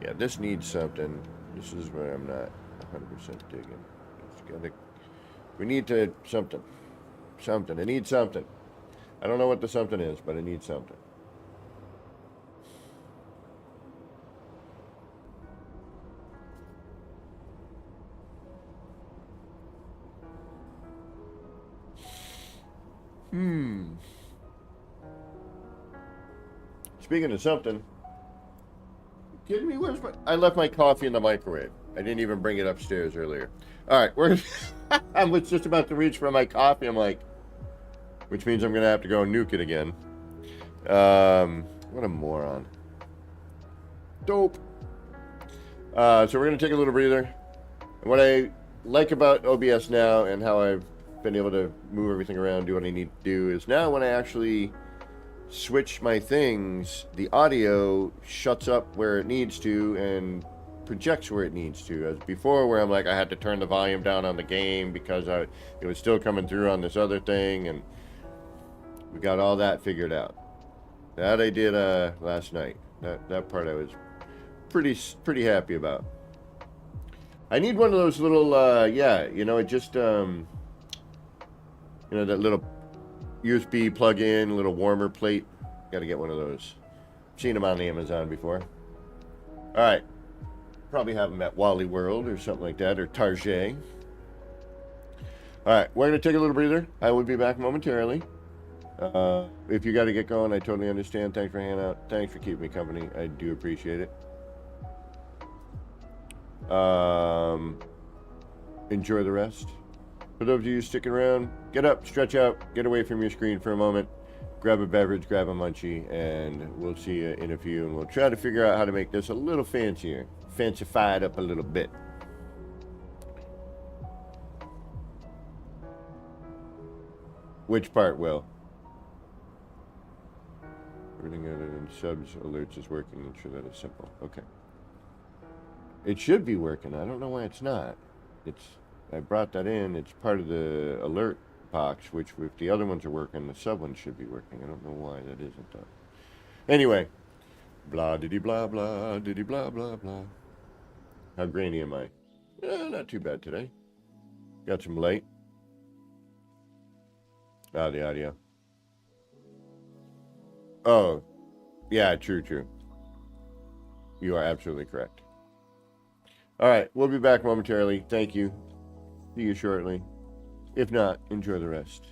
Yeah, this needs something. This is where I'm not 100% digging. It's gotta. We need to something. It needs something. I don't know what the something is, but I need something. Speaking of something, kidding me? Where's my? I left my coffee in the microwave. I didn't even bring it upstairs earlier. All right, where's? I was just about to reach for my coffee. I'm like, which means I'm gonna have to go nuke it again. What a moron. Dope. So we're gonna take a little breather. And what I like about OBS now and how I've been able to move everything around, do what I need to do, is now when I actually switch my things, the audio shuts up where it needs to and projects where it needs to. As before, where I'm like, I had to turn the volume down on the game because it was still coming through on this other thing, and we got all that figured out. That I did last night. That part I was pretty happy about. I need one of those little yeah, you know, it just you know, that little USB plug-in, little warmer plate. Got to get one of those. Seen them on Amazon before. All right, probably have them at Wally World or something like that, or Target. All right, we're gonna take a little breather. I will be back momentarily. If you got to get going, I totally understand. Thanks for hanging out. Thanks for keeping me company. I do appreciate it. Enjoy the rest. For those of you sticking around, get up, stretch out, get away from your screen for a moment, grab a beverage, grab a munchie, and we'll see you in a few, and we'll try to figure out how to make this a little fancier, fancified up a little bit. Which part, Will? Everything other than subs alerts is working. I'm sure that is simple. Okay. It should be working. I don't know why it's not. I brought that in. It's part of the alert box, which if the other ones are working, the sub ones should be working. I don't know why that isn't though. Anyway, blah diddy blah blah diddy blah blah blah. How grainy am I? Not too bad today. Got some light. The audio. Oh, yeah, true. You are absolutely correct. All right, we'll be back momentarily. Thank you. See you shortly. If not, enjoy the rest.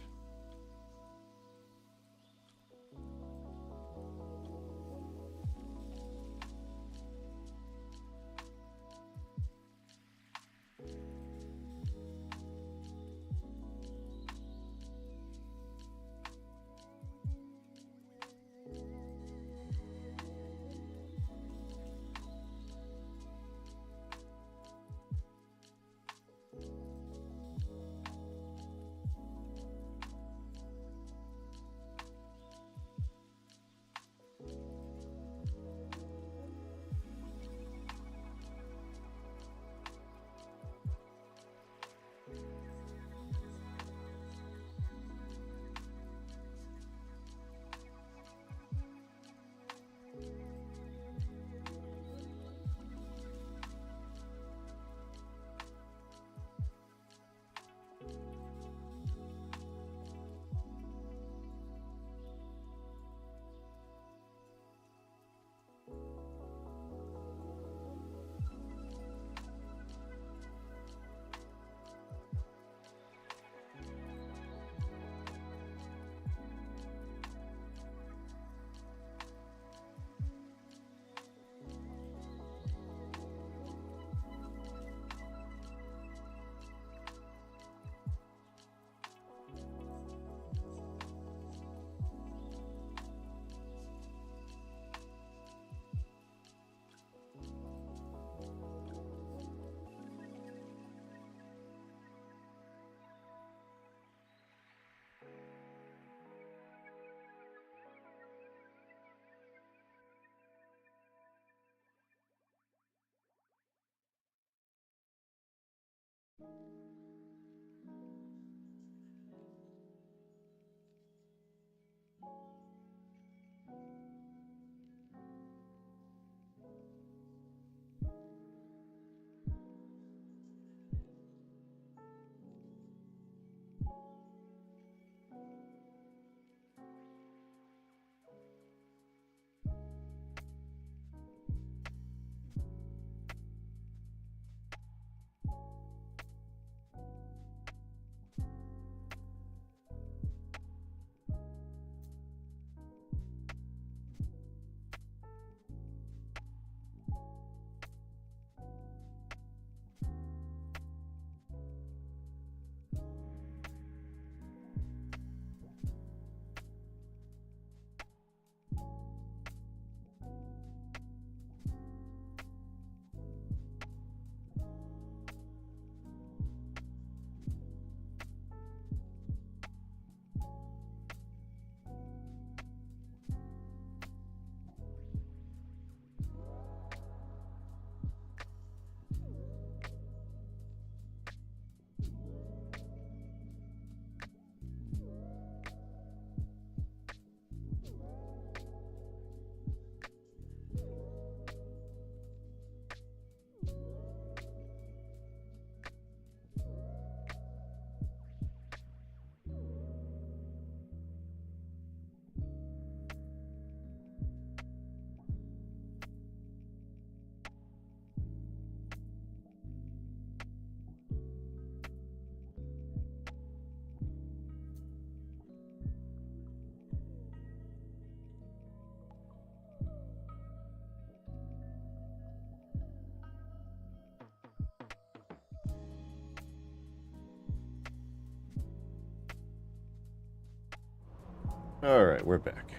All right, we're back.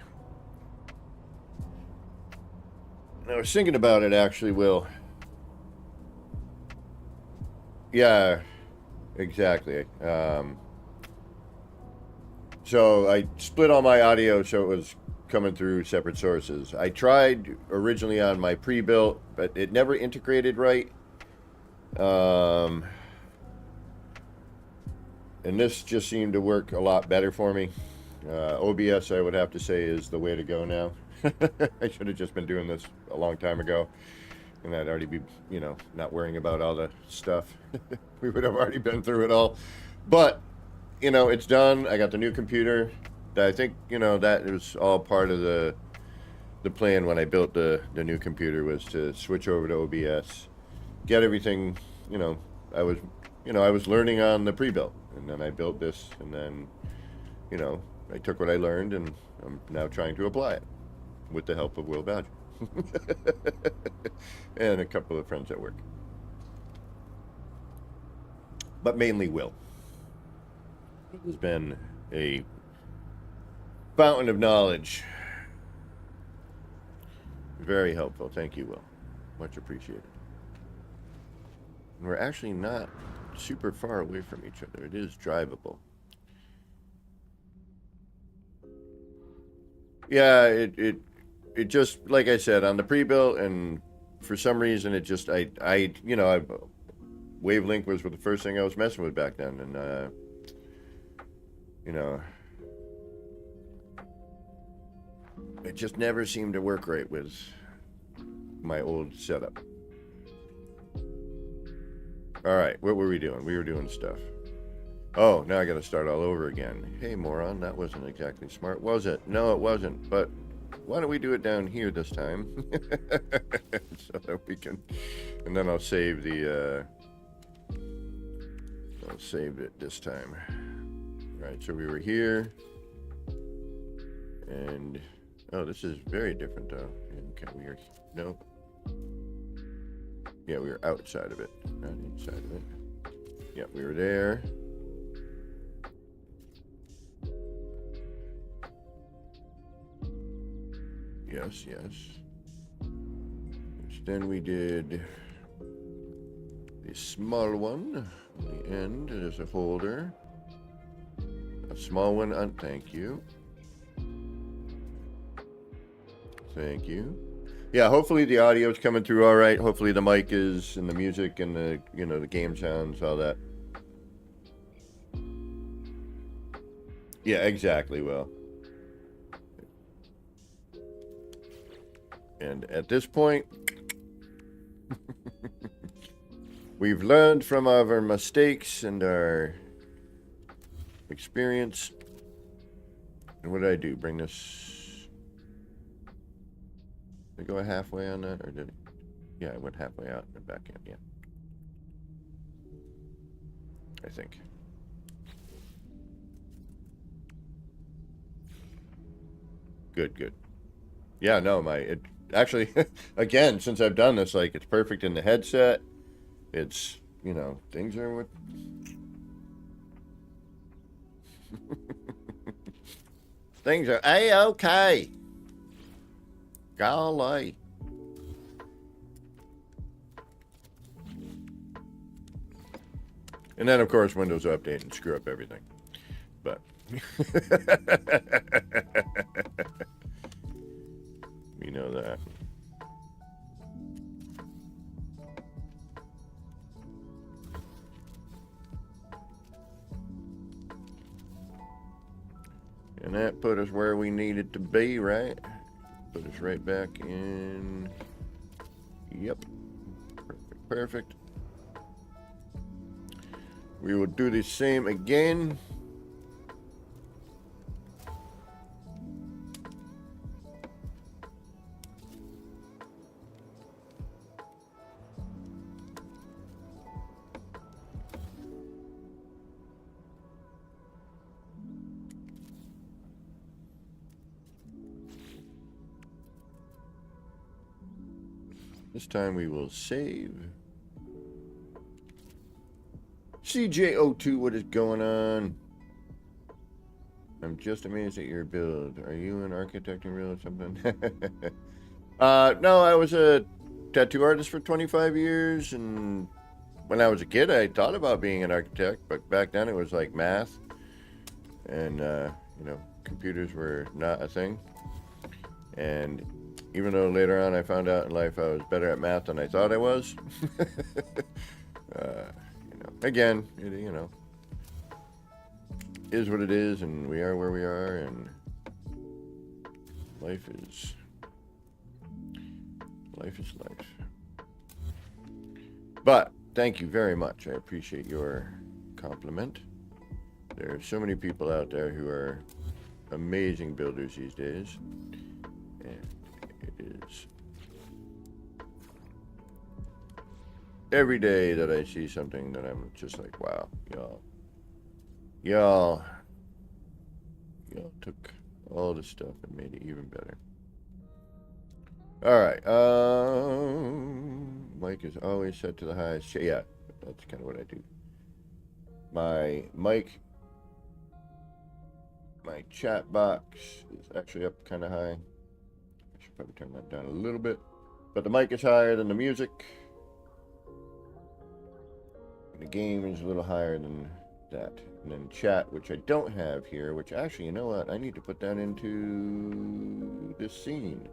I was thinking about it, actually, Will. Yeah, exactly. So I split all my audio so it was coming through separate sources. I tried originally on my pre-built, but it never integrated right. And this just seemed to work a lot better for me. OBS, I would have to say, is the way to go now. I should have just been doing this a long time ago, and I'd already be, not worrying about all the stuff. We would have already been through it all. But, it's done. I got the new computer. I think, that was all part of the plan when I built the new computer, was to switch over to OBS, get everything, I was learning on the pre-built, and then I built this, and then, I took what I learned, and I'm now trying to apply it with the help of Will Badger and a couple of friends at work, but mainly Will. It has been a fountain of knowledge. Very helpful. Thank you, Will. Much appreciated. And we're actually not super far away from each other. It is drivable. Yeah, it just, like I said, on the pre-built, and for some reason it just, Wavelength was the first thing I was messing with back then, and it just never seemed to work right with my old setup. All right, what were we doing? We were doing stuff. Oh, now I got to start all over again. Hey, moron, that wasn't exactly smart, was it? No, it wasn't. But why don't we do it down here this time? So that we can... And then I'll save the... I'll save it this time. All right, so we were here. And... Oh, this is very different, though. Okay, we are... Nope. Yeah, we were outside of it, not inside of it. Yeah, we were there. Yes, yes. Then we did the small one on the end. There's a holder. A small one on, thank you. Thank you. Yeah, hopefully the audio is coming through all right. Hopefully the mic is, and the music, and the, the game sounds, all that. Yeah, exactly, Will. And at this point, we've learned from our mistakes and our experience. And what did I do? Bring this... Did I go halfway on that, or did it? Yeah, I went halfway out and back in, yeah. I think. Good, good. Yeah, no, actually, again, since I've done this, like, it's perfect in the headset. It's, things are with... Things are A-okay. Golly. And then, of course, Windows Update and screw up everything. But... We know that. And that put us where we needed to be, right? Put us right back in. Yep. Perfect, perfect. We will do the same again. This time we will save. CJ02, what is going on? I'm just amazed at your build. Are you an architect in real or something? No, I was a tattoo artist for 25 years, and when I was a kid, I thought about being an architect, but back then it was like math, and, you know, computers were not a thing. And even though later on I found out in life I was better at math than I thought I was, you know, again, you know, is what it is, and we are where we are, and life is life. But thank you very much. I appreciate your compliment. There are so many people out there who are amazing builders these days, and it is every day that I see something that I'm just like, wow, y'all took all this stuff and made it even better. All right, mic is always set to the highest. Yeah, that's kind of what I do. My mic, my chat box is actually up kind of high. I should probably turn that down a little bit, but the mic is higher than the music. The game is a little higher than that. And then chat, which I don't have here, which actually, you know what? I need to put that into this scene.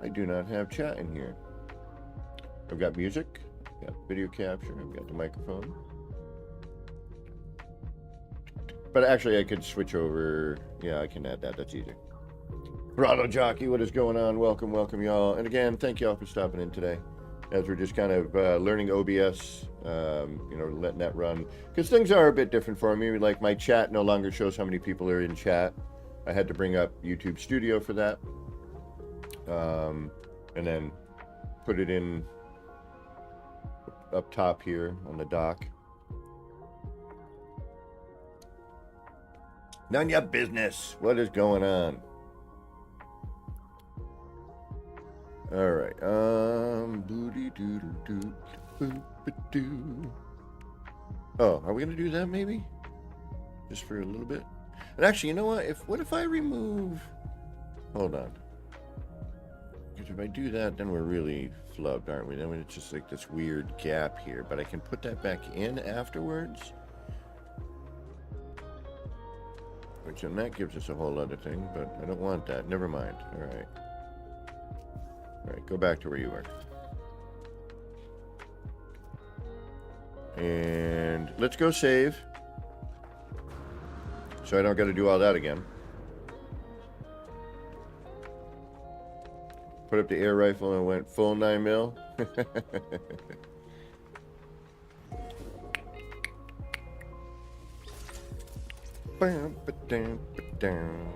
I do not have chat in here. I've got music, I've got video capture, I've got the microphone. But actually, I could switch over. Yeah, I can add that. That's easy. Throttle Jockey, what is going on? Welcome, y'all. And again, thank y'all for stopping in today, as we're just kind of learning OBS, you know, letting that run. Because things are a bit different for me. Like, my chat no longer shows how many people are in chat. I had to bring up YouTube Studio for that. And then put it in up top here on the dock. None of your business. What is going on? All right. Booty doo doo doo doo. Oh, are we gonna do that maybe? Just for a little bit. And actually, you know what? What if I remove? Hold on. Because if I do that, then we're really flubbed, aren't we? Then it's just like this weird gap here. But I can put that back in afterwards. Which then that gives us a whole other thing, but I don't want that. Never mind. All right. All right, go back to where you were. And let's go save. So I don't got to do all that again. Put up the air rifle and went full 9mm. Bam, ba-dam, ba-dam.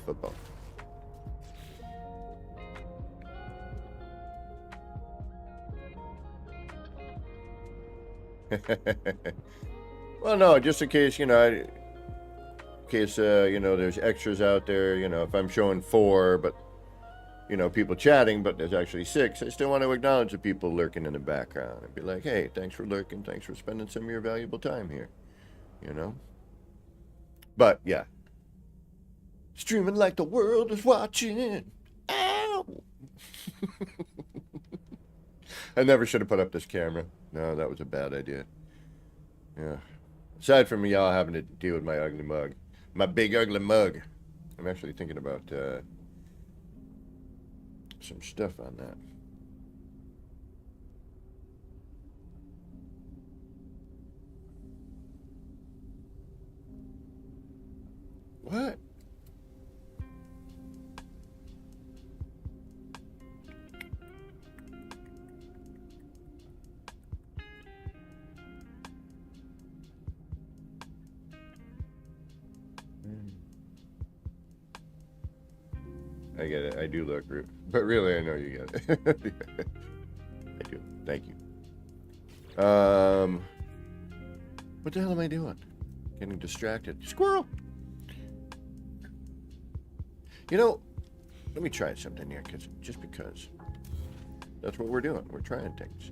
Football. Well, no, just in case, you know, you know, there's extras out there, you know, if I'm showing 4, but, you know, people chatting, but there's actually 6, I still want to acknowledge the people lurking in the background and be like, hey, thanks for lurking, thanks for spending some of your valuable time here, you know? But, yeah. Streaming like the world is watching. Ow! I never should have put up this camera. No, that was a bad idea. Yeah. Aside from y'all having to deal with my ugly mug. My big ugly mug. I'm actually thinking about some stuff on that. What? I get it. I do look rude. But really, I know you get it. I do. Thank you. What the hell am I doing? Getting distracted. Squirrel! You know, let me try something here, just because. That's what we're doing. We're trying things.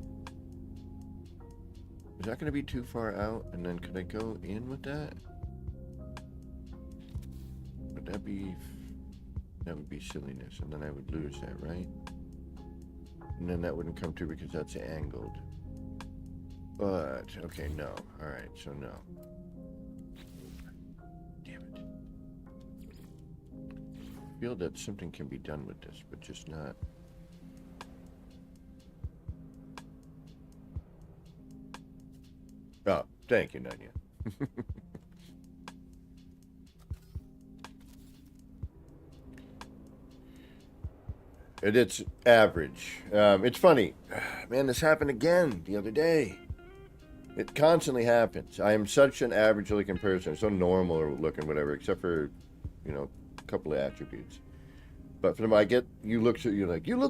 Is that going to be too far out? And then could I go in with that? Would that be... That would be silliness, and then I would lose that, right? And then that wouldn't come through because that's angled. But, okay, no. Alright, so no. Damn it. I feel that something can be done with this, but just not. Oh, thank you, Nanya. It's average. It's funny. Man, this happened again the other day. It constantly happens. I am such an average-looking person. So normal looking, whatever, except for, you know, a couple of attributes. But for them, you look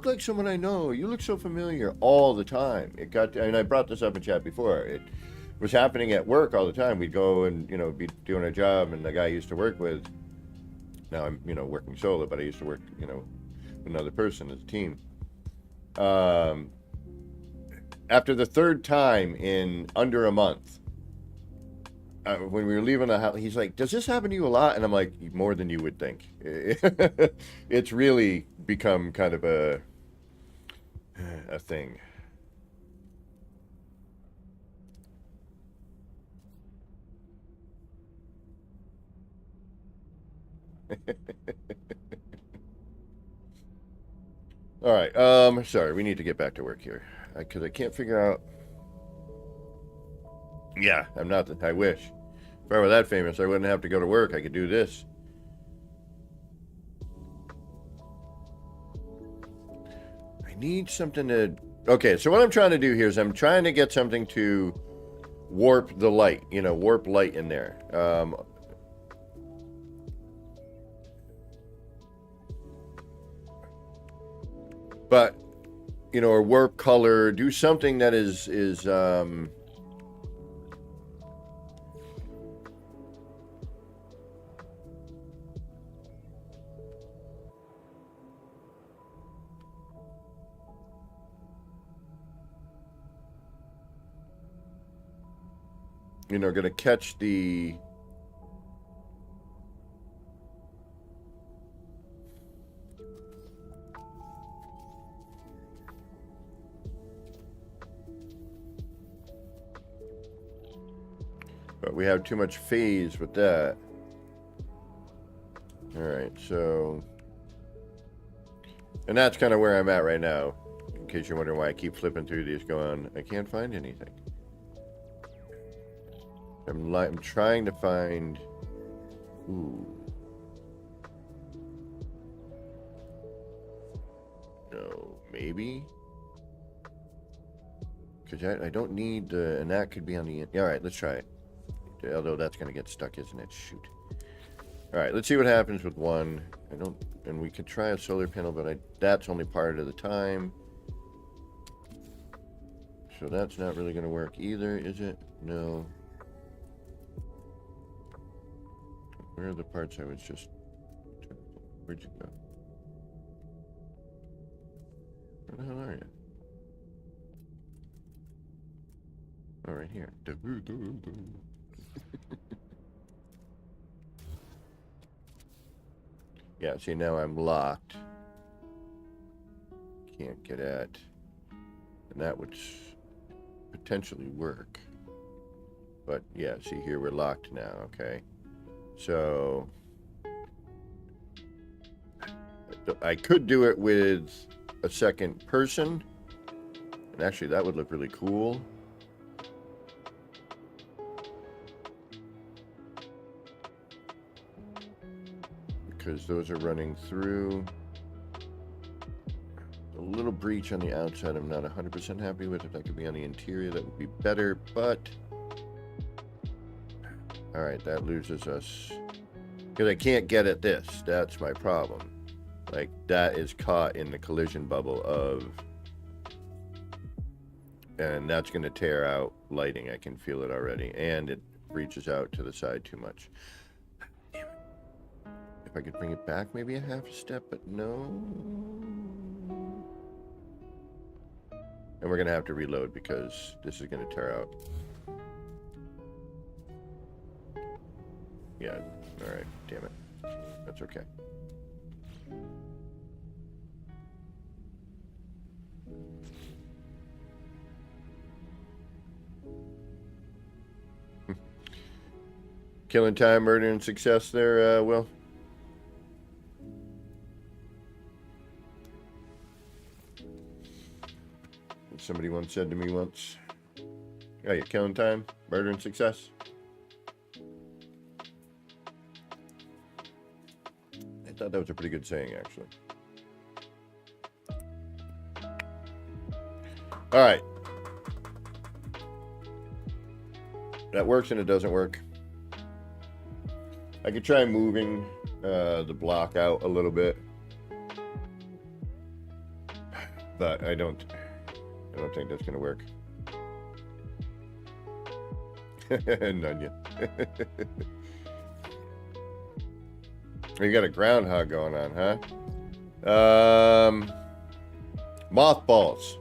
like someone I know. You look so familiar all the time. I brought this up in chat before. It was happening at work all the time. We'd go and, you know, be doing a job, and the guy I used to work with, now I'm, you know, working solo, but I used to work, you know, another person as a team. After the third time in under a month, when we were leaving the house, he's like, "Does this happen to you a lot?" And I'm like, "More than you would think." It's really become kind of a thing. All right. Sorry, we need to get back to work here because I can't figure out. Yeah, I'm not. I wish. If I were that famous, I wouldn't have to go to work. I could do this. I need something to. Okay, so what I'm trying to do here is I'm trying to get something to warp the light. You know, warp light in there. But, you know, or warp color, do something that is you know, going to catch the but we have too much phase with that. All right, so, and that's kind of where I'm at right now. In case you're wondering why I keep flipping through these, going, I can't find anything. I'm trying to find. Ooh. No, maybe. Because I don't need the, and that could be on the. All right, let's try it. Although that's gonna get stuck, isn't it? Shoot. All right, let's see what happens with one. And we could try a solar panel, but that's only part of the time. So that's not really gonna work either, is it? No. Where are the parts I was just... Where'd you go? Where the hell are you? Oh, right here. Yeah, see, now I'm locked. Can't get at... And that would potentially work. But, yeah, see, here we're locked now, okay? So... I could do it with a second person. And actually, that would look really cool. Because those are running through. A little breach on the outside I'm not 100% happy with. If that could be on the interior, that would be better, but... Alright, that loses us. Because I can't get at this. That's my problem. Like, that is caught in the collision bubble of... And that's going to tear out lighting. I can feel it already. And it reaches out to the side too much. Damn it. If I could bring it back maybe a half a step, but no. And we're going to have to reload because this is going to tear out Yeah. All right. Damn it. That's okay. Killing time, murder, and success there, Will? Somebody once said to me once, oh, you're killing time, murder, and success? I thought that was a pretty good saying, actually. All right. That works and it doesn't work. I could try moving the block out a little bit, but I don't think that's gonna work. None yet. You got a groundhog going on, huh? Mothballs.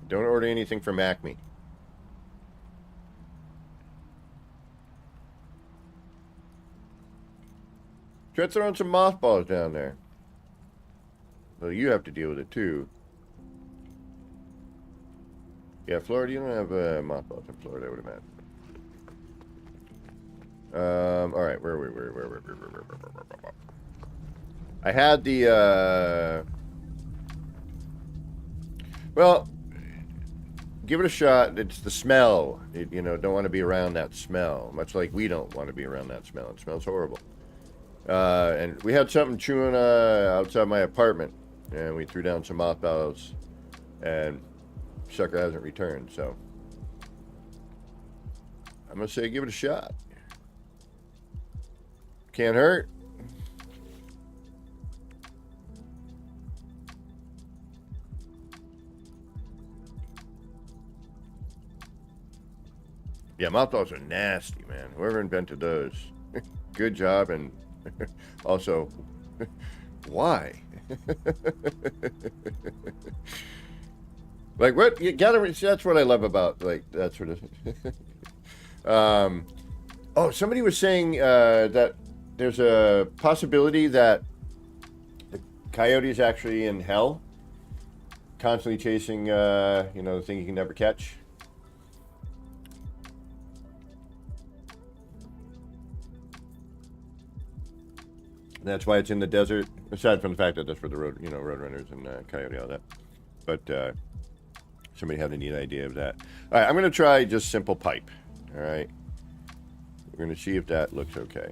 Don't order anything from Acme. Try throwing some mothballs down there. Well, you have to deal with it too. Yeah, Florida, you don't have mothballs in Florida, I would imagine. All right, where? I had the well, give it a shot. It's the smell. You know, don't want to be around that smell. Much like we don't want to be around that smell. It smells horrible. And we had something chewing outside my apartment, and we threw down some mothballs, and sucker hasn't returned. So I'm gonna say give it a shot. Can't hurt. Yeah, mothballs are nasty, man. Whoever invented those, good job. And also, why? Like, what? You gotta, that's what I love about, like, that sort of. Oh, somebody was saying that there's a possibility that the coyote is actually in hell, constantly chasing, the thing you can never catch. That's why it's in the desert. Aside from the fact that that's for the road, road runners and coyote, all that. But somebody had a neat idea of that. All right, I'm going to try just simple pipe. All right, we're going to see if that looks okay.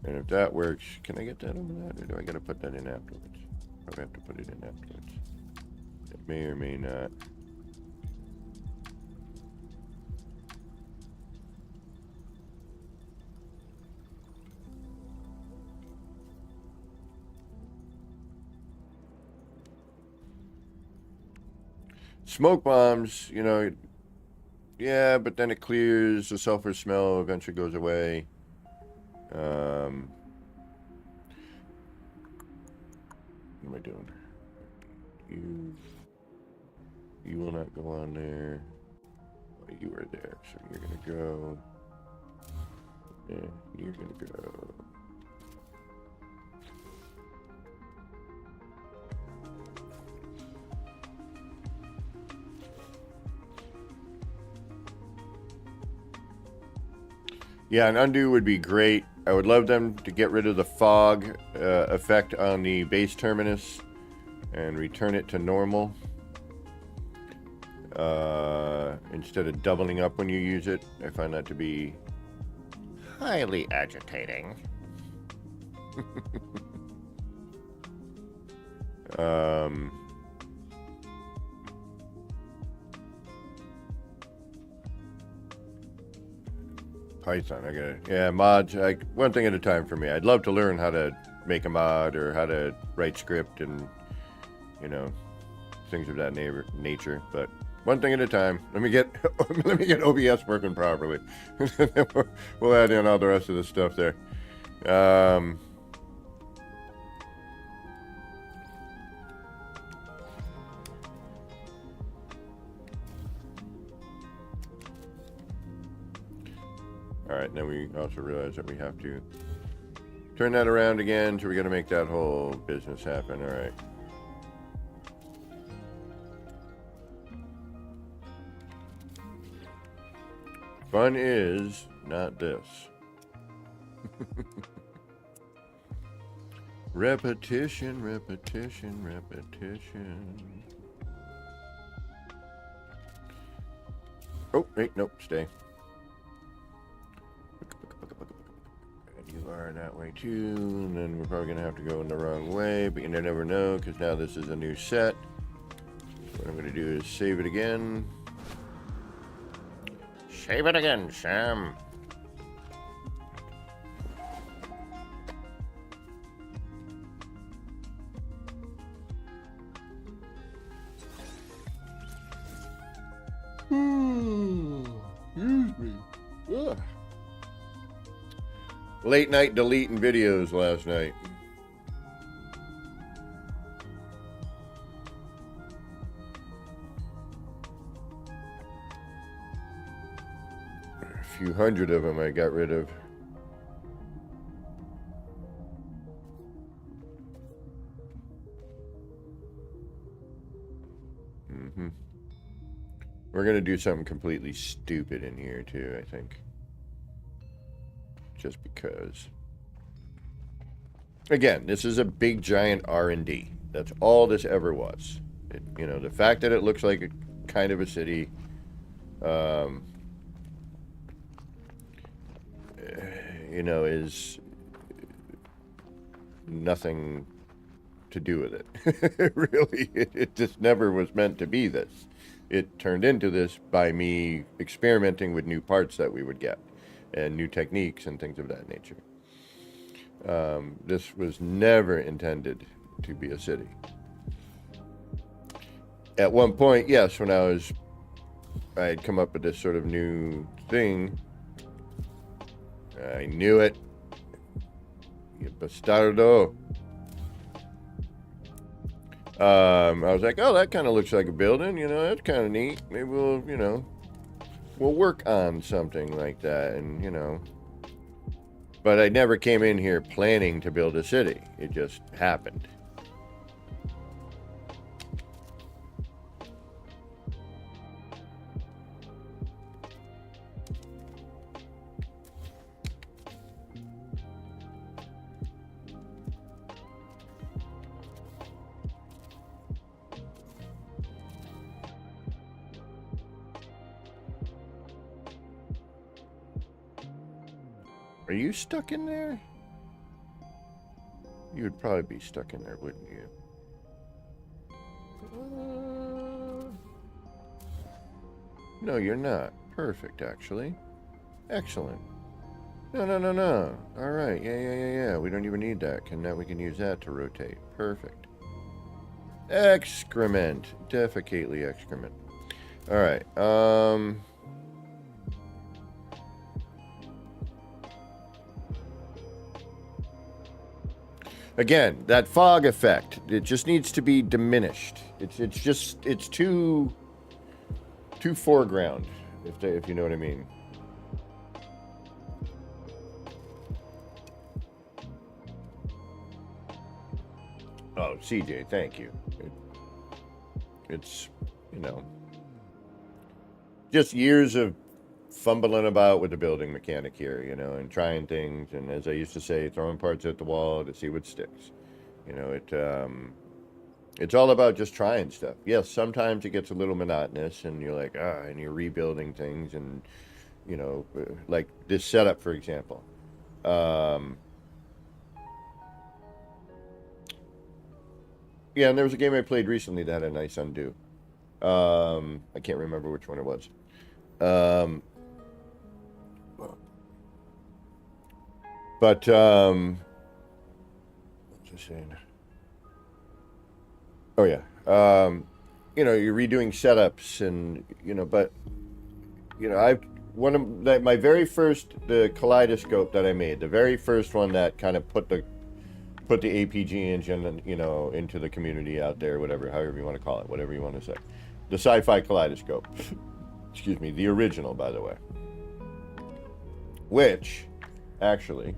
And if that works, can I get that over that, or do I got to put that in afterwards? Probably have to put it in afterwards. It may or may not. Smoke bombs, yeah, but then it clears, the sulfur smell eventually goes away. What am I doing? You will not go on there. Oh, you are there, so you're gonna go. Yeah, you're gonna go. Yeah, an undo would be great. I would love them to get rid of the fog effect on the base terminus and return it to normal. Instead of doubling up when you use it. I find that to be highly agitating. Python. Yeah, mods. One thing at a time for me. I'd love to learn how to make a mod or how to write script and, you know, things of that nature. But one thing at a time. Let me get OBS working properly. We'll add in all the rest of the stuff there. All right, then we also realize that we have to turn that around again, so we got to make that whole business happen. All right. Fun is not this. Repetition, repetition, repetition. Oh, wait, nope, stay. You are that way too, and then we're probably gonna have to go in the wrong way, but you never know, because now this is a new set. What I'm gonna do is save it again. Save it again, Sam. Excuse me. Ugh. Late night deleting videos last night. A few hundred of them I got rid of. We're gonna do something completely stupid in here too, I think. Just because. Again, this is a big giant R&D. That's all this ever was. You know, the fact that it looks like a kind of a city, you know, is nothing to do with it. Really, it just never was meant to be this. It turned into this by me experimenting with new parts that we would get and new techniques and things of that nature. This was never intended to be a city. At one point, yes, when I had come up with this sort of new thing, I knew it. Bastardo. I was like, oh, that kind of looks like a building, you know, that's kind of neat. Maybe we'll, you know, we'll work on something like that, and, you know. But I never came in here planning to build a city. It just happened. Are you stuck in there? You would probably be stuck in there, wouldn't you? No, you're not. Perfect, actually. Excellent. No. All right. Yeah. We don't even need that. We can use that to rotate. Perfect. Excrement. Defecately excrement. All right. Again, that fog effect, it just needs to be diminished. It's too foreground, if you know what I mean. Oh, CJ, thank you. It's, you know, just years of fumbling about with the building mechanic here, you know, and trying things, and as I used to say, throwing parts at the wall to see what sticks. You know, it's all about just trying stuff. Yes, sometimes it gets a little monotonous, and you're like, and you're rebuilding things, and, you know, like this setup, for example. Yeah, and there was a game I played recently that had a nice undo. I can't remember which one it was. But, what was I saying? Oh, yeah. You're redoing setups and, but, my very first, the kaleidoscope that I made, the very first one that kind of put the APG engine, into the community out there, whatever, however you want to call it, whatever you want to say. The sci-fi kaleidoscope. Excuse me, the original, by the way. Which, actually,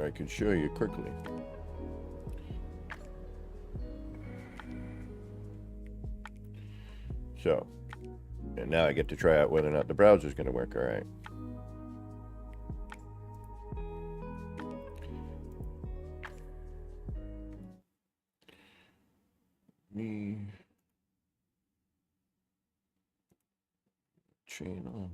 I can show you quickly. So, and now I get to try out whether or not the browser's going to work all right. Channel.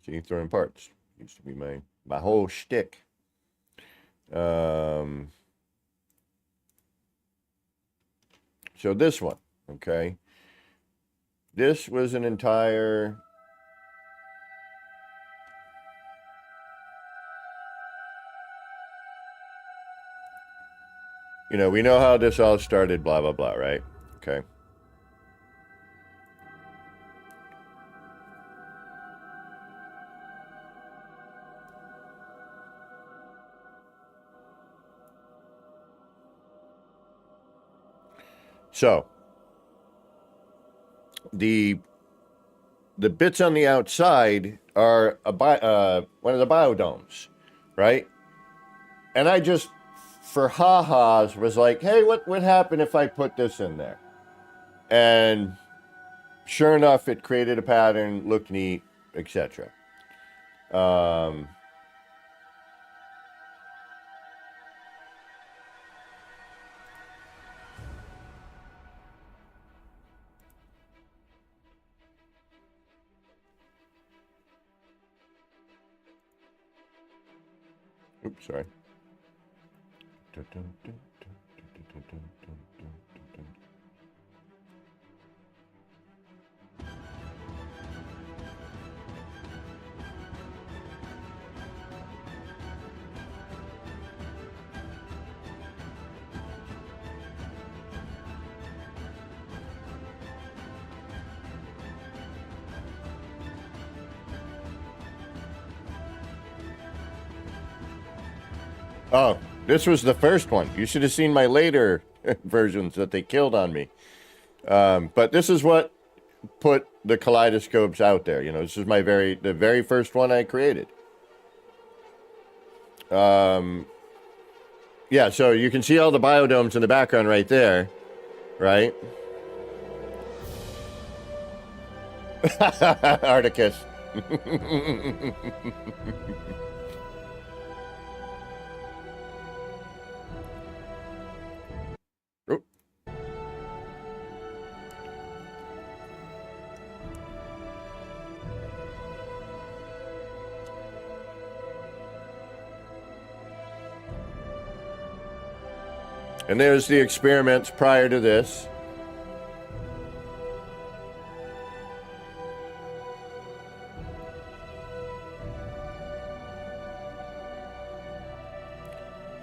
See, throwing parts used to be my whole shtick. So this one, okay. This was an entire. We know how this all started, blah, blah, blah, right? Okay. So, the bits on the outside are one of the biodomes, right? And I just, for ha-has, was like, hey, what would happen if I put this in there? And sure enough, it created a pattern, looked neat, etc. Oops, sorry. Oh, this was the first one. You should have seen my later versions that they killed on me. But this is what put the kaleidoscopes out there. This is the very first one I created. Yeah, so you can see all the biodomes in the background right there, right? Articus. Oh. And there's the experiments prior to this.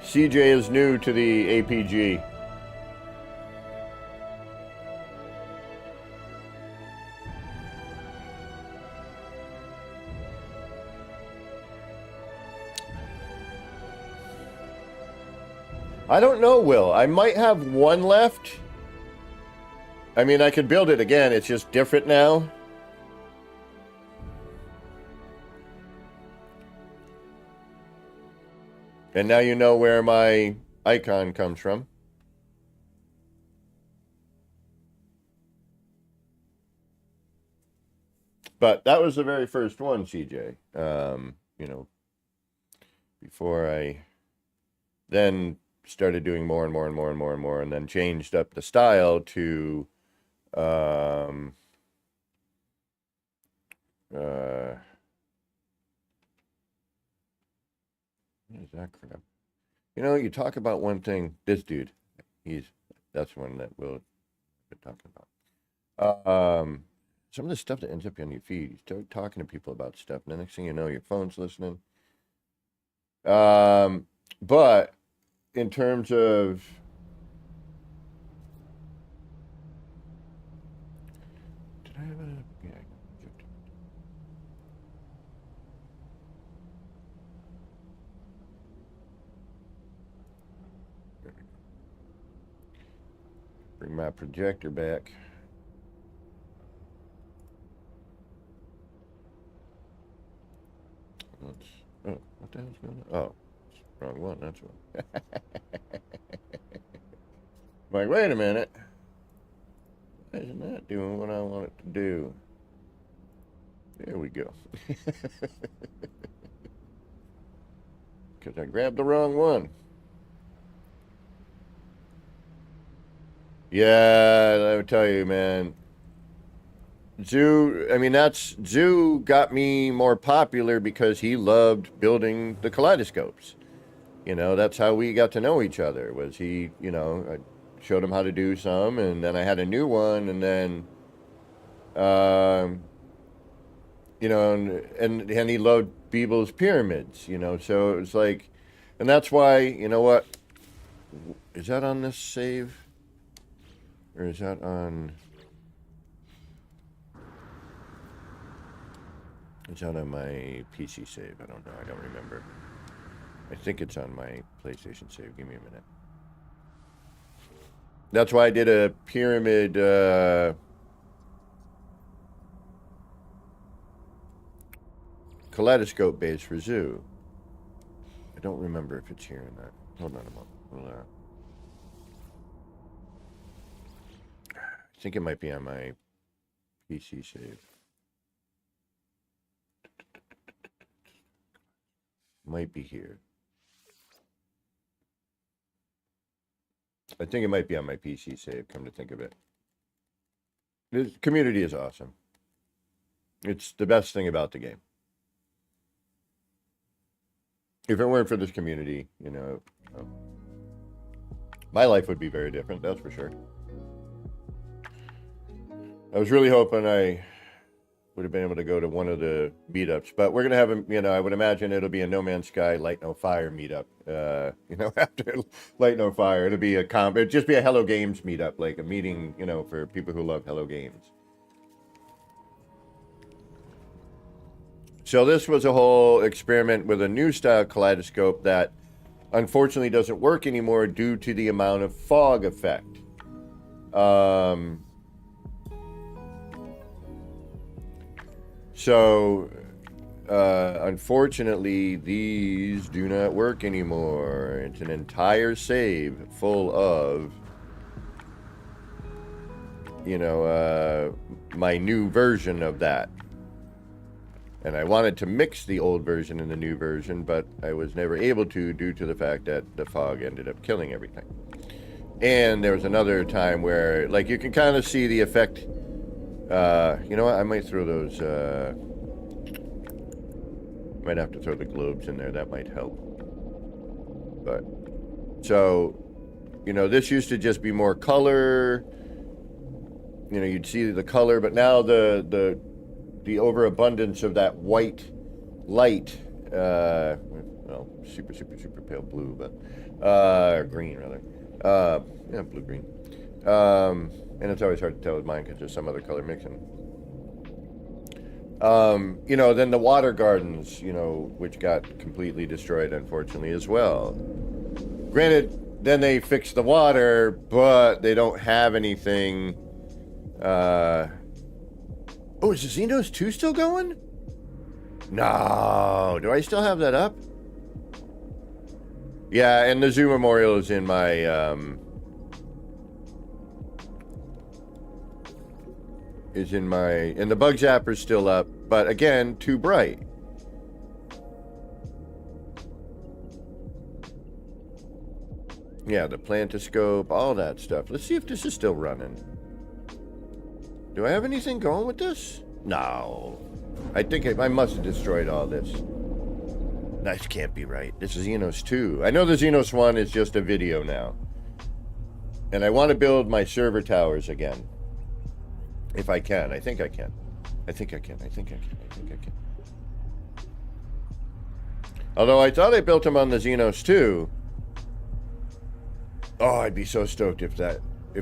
CJ is new to the APG. I don't know, Will. I might have one left. I mean, I could build it again. It's just different now. And now you know where my icon comes from. But that was the very first one, CJ. Before I then started doing more and more and more and more and more, and then changed up the style to what is that crap? You know, you talk about one thing. This dude, that's one that we'll be talking about. Some of the stuff that ends up on your feed. You start talking to people about stuff, and the next thing you know, your phone's listening. But in terms of did I have a yeah. Bring my projector back. Oh, what the hell's going on? Oh, wrong one. That's one. Like, wait a minute. Why isn't that doing what I want it to do? There we go. Because I grabbed the wrong one. Yeah, let me tell you, man. Zoo got me more popular because he loved building the kaleidoscopes. You know, that's how we got to know each other, was he, you know, I showed him how to do some, and then I had a new one, and then, you know, and he loved Beeble's pyramids, you know, so it was like, and that's why, you know what, is that on this save? Or is that on... It's out on my PC save. I don't know. I don't remember. I think it's on my PlayStation save. Give me a minute. That's why I did a pyramid kaleidoscope base for Zoo. I don't remember if it's here or not. Hold on a moment. I think it might be on my PC save. Might be here. I think it might be on my PC save, come to think of it. The community is awesome. It's the best thing about the game. If it weren't for this community, you know, my life would be very different, that's for sure. I was really hoping I would have been able to go to one of the meetups, but we're going to have a, you know, I would imagine it'll be a No Man's Sky Light No Fire meetup. You know, after Light No Fire, it'll be it'll just be a Hello Games meetup, like a meeting, you know, for people who love Hello Games. So this was a whole experiment with a new style kaleidoscope that unfortunately doesn't work anymore due to the amount of fog effect. So, unfortunately, these do not work anymore. It's an entire save full of, you know, my new version of that. And I wanted to mix the old version and the new version, but I was never able to due to the fact that the fog ended up killing everything. And there was another time where, like, you can kind of see the effect. You know what? I might throw those, might have to throw the globes in there. That might help. But, so, you know, this used to just be more color. You know, you'd see the color, but now the overabundance of that white light, well, super pale blue, but, green rather. Yeah, blue-green. And it's always hard to tell with mine because there's some other color mixing. You know, then the water gardens, you know, which got completely destroyed, unfortunately, as well. Granted, then they fixed the water, but they don't have anything. Oh, is the Xenos 2 still going? No. Do I still have that up? Yeah, and the Zoo Memorial is in my, and the bug zapper's still up, but again, too bright. Yeah, the plantoscope, all that stuff. Let's see if this is still running. Do I have anything going with this? No. I think I must have destroyed all this. That can't be right. This is Xenos 2. I know the Xenos 1 is just a video now. And I want to build my server towers again. If I can. I think I can. I think I can. I think I can. I think I can. Although I thought I built them on the Xenos 2. Oh, I'd be so stoked if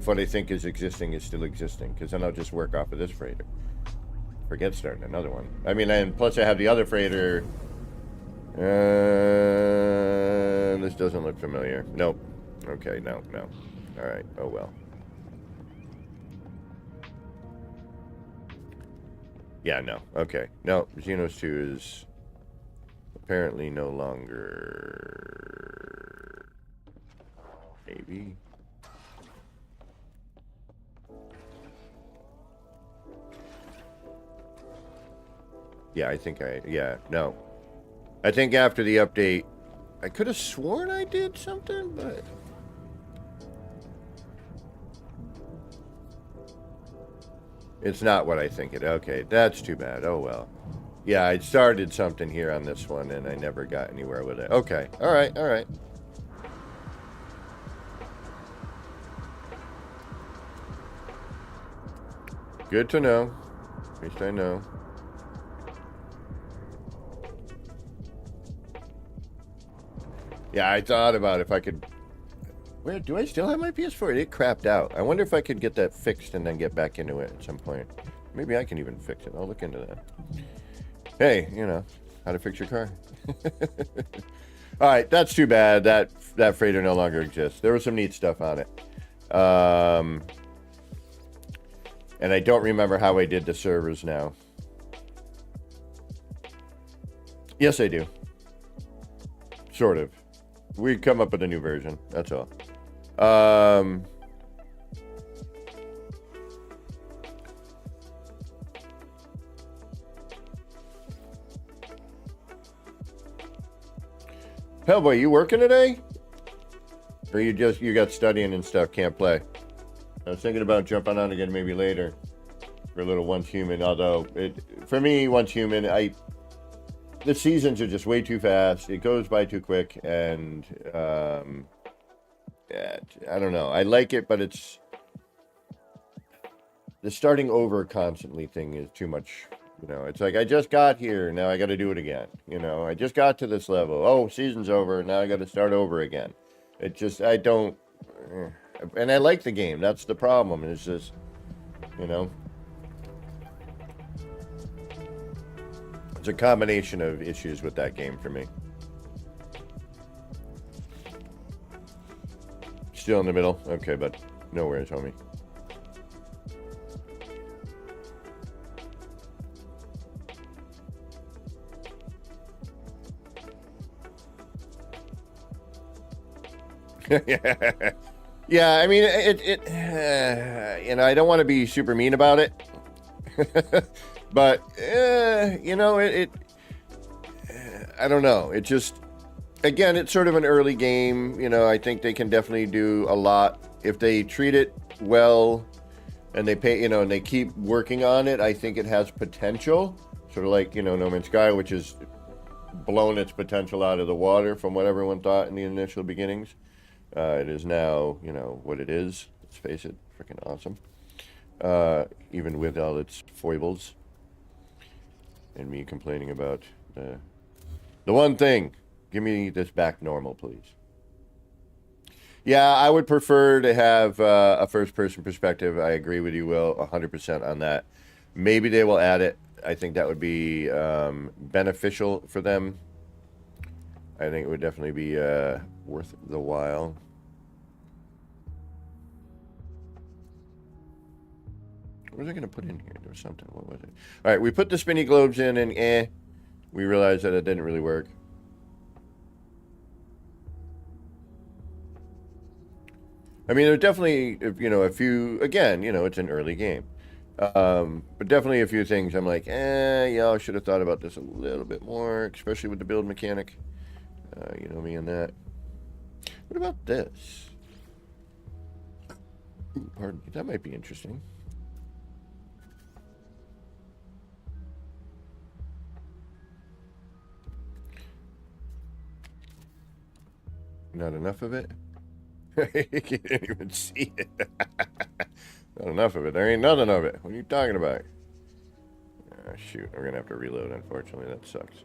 what I think is existing is still existing. Because then I'll just work off of this freighter. Forget starting another one. I mean, and plus I have the other freighter. This doesn't look familiar. Nope. Okay, no. Alright, oh well. Yeah, no. Okay. No, Xenos 2 is apparently no longer... Maybe? Yeah, I think no. I think after the update, I could have sworn I did something, but... It's not what I think it... Okay, that's too bad. Oh, well. Yeah, I started something here on this one, and I never got anywhere with it. Okay, alright. Good to know. At least I know. Yeah, I thought about if I could... Where do I still have my PS4? It crapped out. I wonder if I could get that fixed and then get back into it at some point. Maybe I can even fix it. I'll look into that. Hey, you know, how to fix your car. All right, that's too bad. That freighter no longer exists. There was some neat stuff on it. And I don't remember how I did the servers now. Yes, I do. Sort of. We come up with a new version. That's all. Hellboy, you working today? Or you got studying and stuff, can't play? I was thinking about jumping on again maybe later for a little Once Human, although for me, Once Human, the seasons are just way too fast. It goes by too quick, and yeah, I don't know. I like it, but it's the starting over constantly thing is too much. You know, it's like I just got here, now I got to do it again. You know, I just got to this level. Oh, season's over, now I got to start over again. It just I don't, and I like the game. That's the problem. It's just, you know. It's a combination of issues with that game for me. Still in the middle? Okay, but no worries, homie. Yeah, I mean, you know, I don't want to be super mean about it. But, you know, I don't know. It just, again, it's sort of an early game. You know, I think they can definitely do a lot. If they treat it well and they pay, you know, and they keep working on it, I think it has potential. Sort of like, you know, No Man's Sky, which has blown its potential out of the water from what everyone thought in the initial beginnings. It is now, you know, what it is. Let's face it, freaking awesome. Even with all its foibles. And me complaining about the one thing. Give me this back normal, please. Yeah, I would prefer to have a first-person perspective. I agree with you, Will, 100% on that. Maybe they will add it. I think that would be beneficial for them. I think it would definitely be worth the while. What was I going to put in here? There was something. What was it? All right, we put the spinny globes in, and we realized that it didn't really work. I mean, there's definitely, you know, a few, again, you know, it's an early game. But definitely a few things I'm like, y'all should have thought about this a little bit more, especially with the build mechanic. You know me and that. What about this? Ooh, pardon me, that might be interesting. Not enough of it? You can't even see it. Not enough of it. There ain't nothing of it. What are you talking about? Shoot, we're gonna have to reload, unfortunately. That sucks.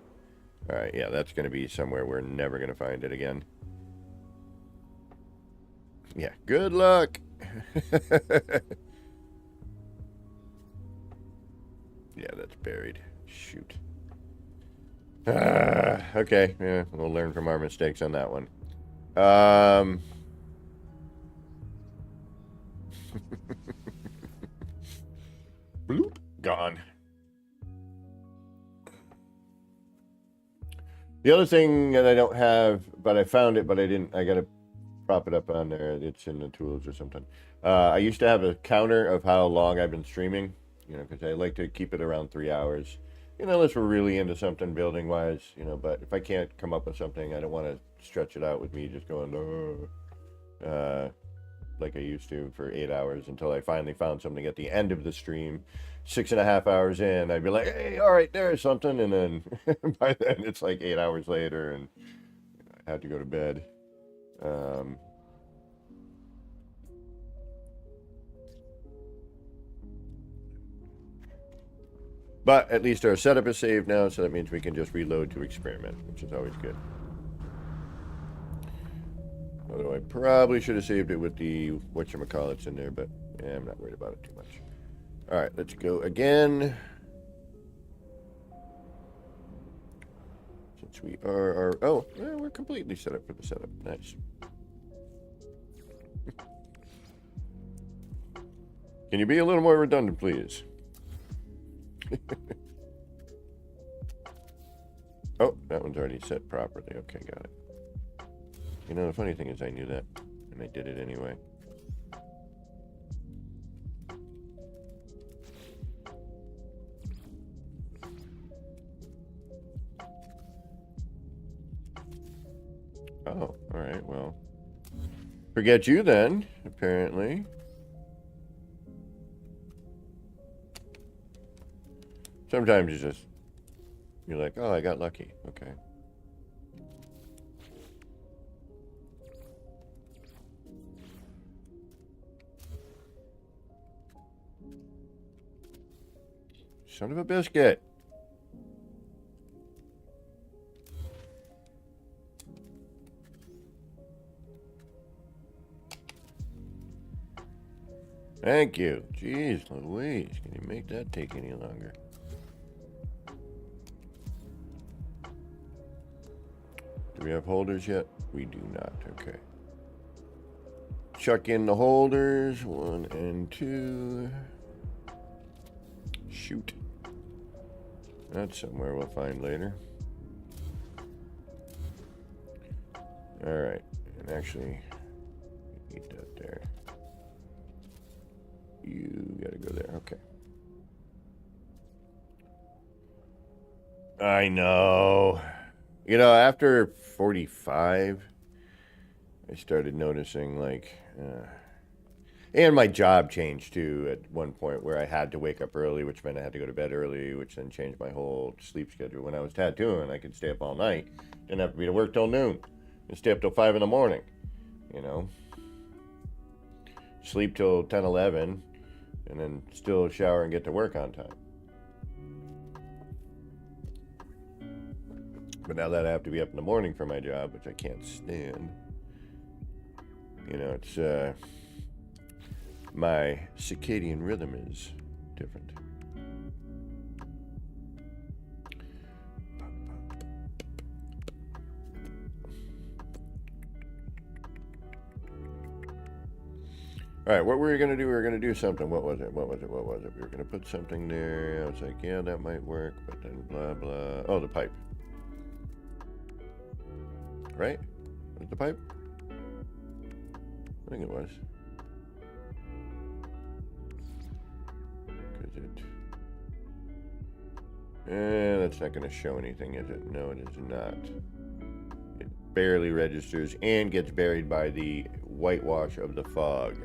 Alright, yeah, that's gonna be somewhere we're never gonna find it again. Yeah, good luck! Yeah, that's buried. Shoot. Okay, yeah, we'll learn from our mistakes on that one. Bloop, gone. The other thing that I don't have, but I found it, but I didn't, I gotta prop it up on there. It's in the tools or something. I used to have a counter of how long I've been streaming, you know, because I like to keep it around 3 hours, you know, unless we're really into something building wise, you know, but if I can't come up with something, I don't want to stretch it out with me just going, like I used to for 8 hours until I finally found something at the end of the stream. 6.5 hours in, I'd be like, hey, all right, there's something. And then by then it's like 8 hours later and I had to go to bed. But at least our setup is saved now, so that means we can just reload to experiment, which is always good. Although I probably should have saved it with the whatchamacallits in there, but yeah, I'm not worried about it too much. Alright, let's go again. Since we are oh, yeah, we're completely set up for the setup. Nice. Can you be a little more redundant, please? Oh, that one's already set properly. Okay, got it. You know, the funny thing is I knew that, and I did it anyway. Oh, alright, well. Forget you then, apparently. Sometimes it's just, you're like, oh, I got lucky. Okay. Son of a biscuit. Thank you. Jeez Louise, can you make that take any longer? Do we have holders yet? We do not. Okay. Chuck in the holders. 1 and 2. Shoot. That's somewhere we'll find later. Alright. And actually, need that there. You gotta go there. Okay. I know. You know, after 45, I started noticing, like, and my job changed too at one point where I had to wake up early, which meant I had to go to bed early, which then changed my whole sleep schedule. When I was tattooing, I could stay up all night. Didn't have to be to work till noon. And stay up till 5 in the morning, you know. Sleep till 10, 11, and then still shower and get to work on time. But now that I have to be up in the morning for my job, which I can't stand, you know, it's, my circadian rhythm is different. All right, what were we going to do? We were going to do something. What was it? We were going to put something there. I was like, yeah, that might work, but then blah, blah. Oh, the pipe. Right? Was it the pipe? I think it was. That's not going to show anything, is it? No, it is not. It barely registers and gets buried by the whitewash of the fog.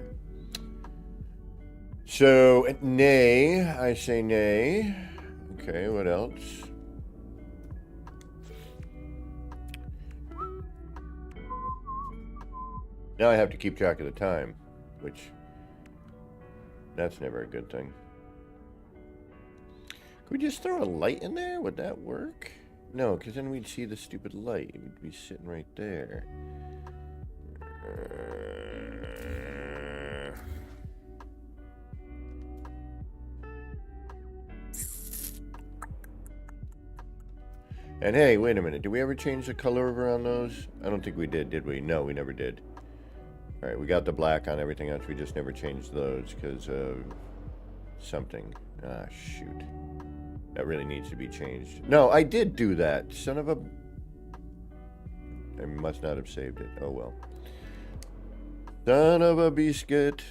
So, nay. I say nay. Okay, what else? Now I have to keep track of the time, which that's never a good thing. Could we just throw a light in there? Would that work? No, because then we'd see the stupid light. It would be sitting right there. And hey, wait a minute. Did we ever change the color around those? I don't think we did we? No, we never did. Alright, we got the black on everything else. We just never changed those because of something. Ah, shoot. That really needs to be changed. No, I did do that. Son of a... I must not have saved it. Oh, well. Son of a biscuit.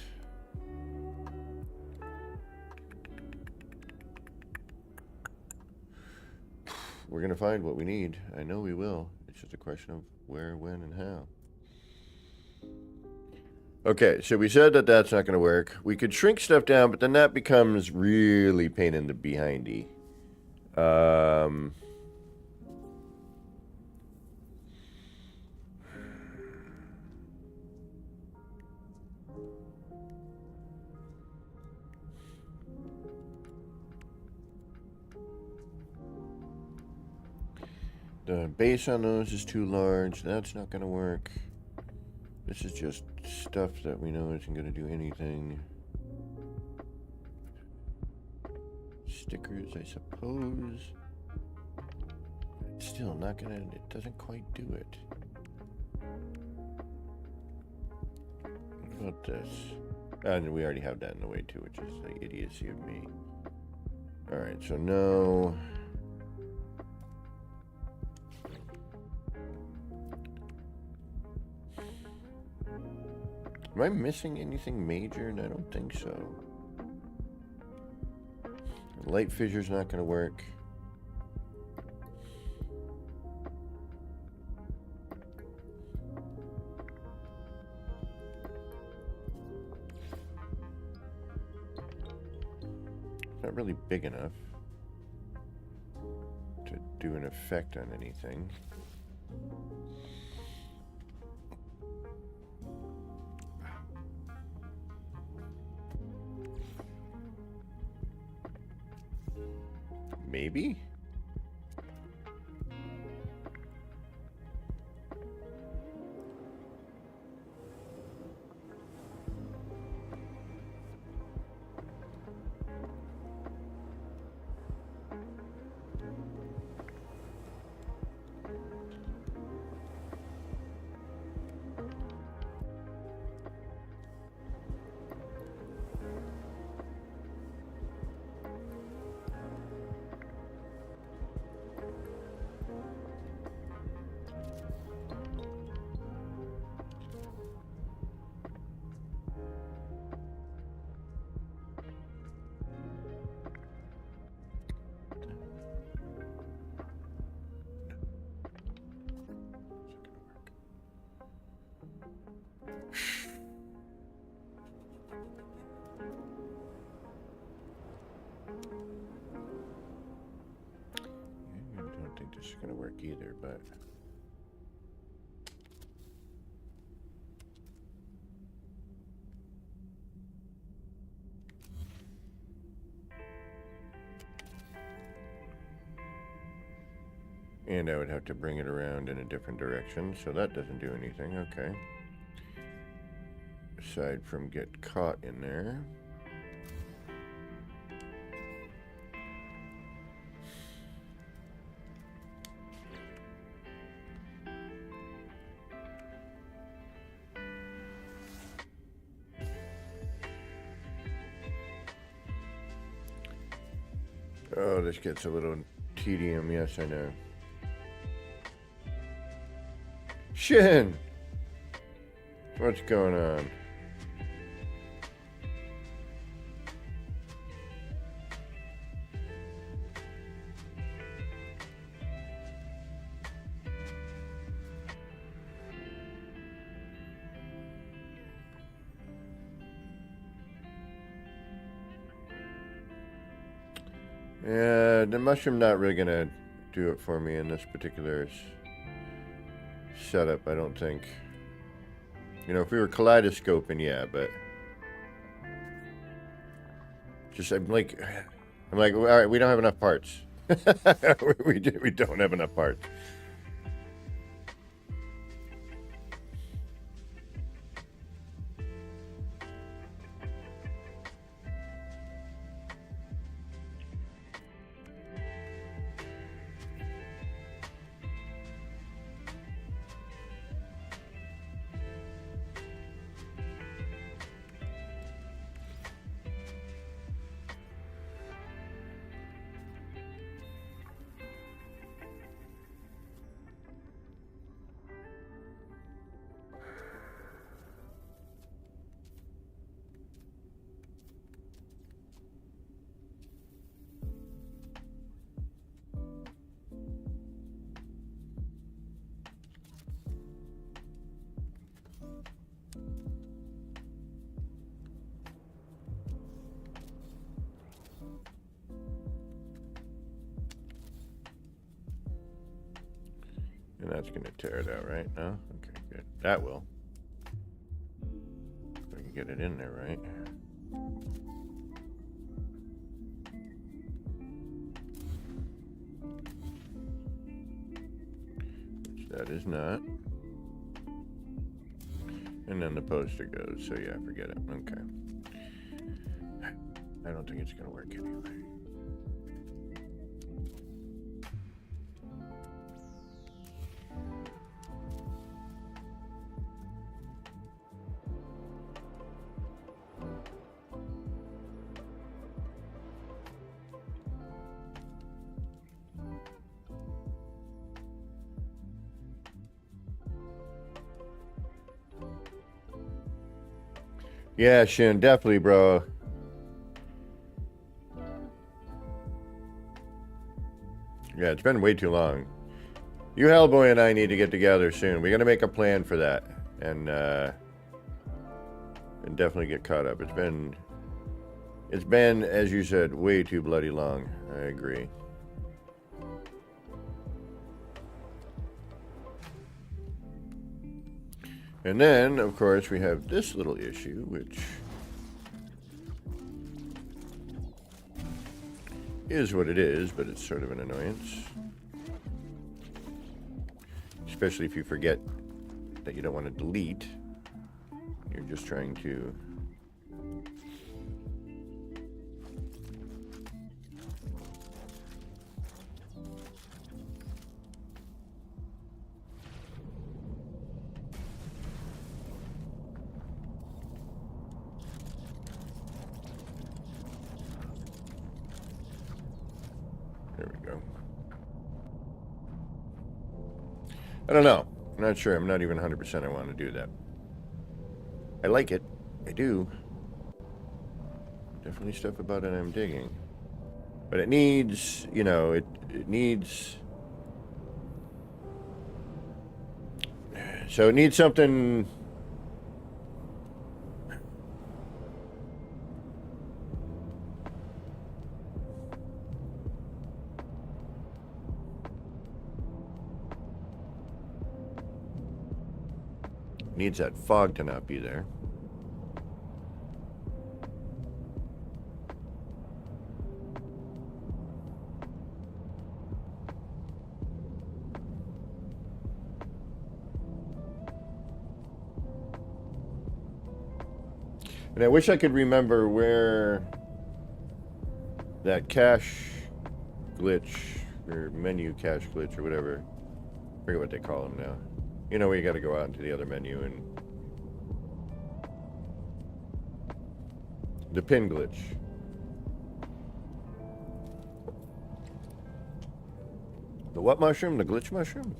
We're going to find what we need. I know we will. It's just a question of where, when, and how. Okay, so we said that that's not going to work. We could shrink stuff down, but then that becomes really pain in the behindy. The base on those is too large. That's not going to work. This is just stuff that we know isn't going to do anything. Stickers, I suppose. Still not going to... It doesn't quite do it. What about this? And we already have that in the way too, which is the idiocy of me. Alright, so no... Am I missing anything major? And I don't think so. The light fissure's not going to work. It's not really big enough to do an effect on anything. Maybe? This is going to work either, but and I would have to bring it around in a different direction, so that doesn't do anything. Okay. Aside from get caught in there. Oh, this gets a little tedium. Yes, I know. Shin! What's going on? Yeah, the mushroom not really gonna do it for me in this particular setup, I don't think. You know, if we were kaleidoscoping, yeah, but just I'm like, all right, we don't have enough parts. we don't have enough parts. And that's going to tear it out, right? No? Okay, good. That will. If I can get it in there, right? Which that is not. And then the poster goes, so yeah, forget it. Okay. I don't think it's going to work anyway. Yeah, Shin, definitely, bro. Yeah, it's been way too long. You, Hellboy, and I need to get together soon. We got to make a plan for that, and definitely get caught up. It's been, as you said, way too bloody long. I agree. And then, of course, we have this little issue, which is what it is, but it's sort of an annoyance. Especially if you forget that you don't want to delete. You're just trying to... There we go. I don't know. I'm not sure. I'm not even 100% I want to do that. I like it. I do. Definitely stuff about it I'm digging. But it needs, you know, it needs... So it needs something... Needs that fog to not be there. And I wish I could remember where that cache glitch or menu cache glitch or whatever. I forget what they call them now. You know where you got to go out into the other menu and the pin glitch. The what mushroom? The glitch mushroom?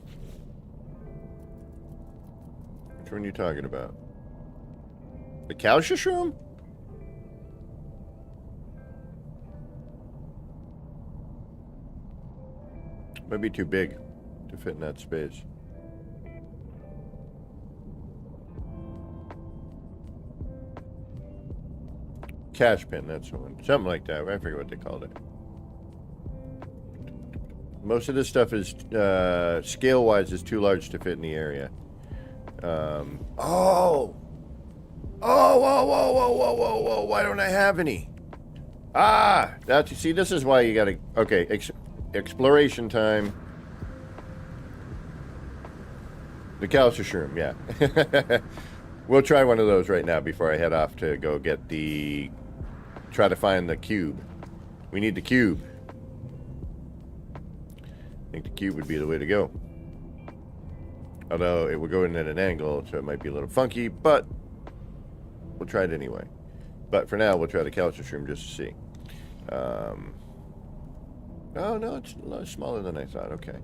Which one are you talking about? The Calcia shroom? Might be too big to fit in that space. Cash pin, that's the one. Something like that. I forget what they called it. Most of this stuff is, scale-wise, is too large to fit in the area. Oh! Oh, whoa, whoa, whoa, whoa, whoa, whoa. Why don't I have any? Ah! That's, you see, this is why you gotta... Okay, exploration time. The Calcium Shroom, yeah. We'll try one of those right now before I head off to go get the... Try to find the cube. We need the cube. I think the cube would be the way to go. Although it would go in at an angle, so it might be a little funky, but we'll try it anyway. But for now, we'll try the Calcium Shroom just to see. Oh, no, it's a lot smaller than I thought. Okay.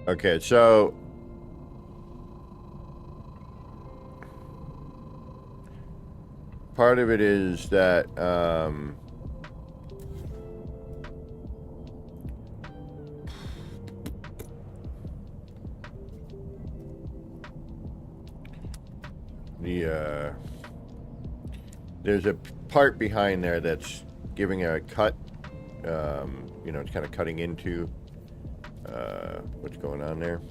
Okay, so part of it is that there's a part behind there that's giving a cut, you know, it's kind of cutting into what's going on there.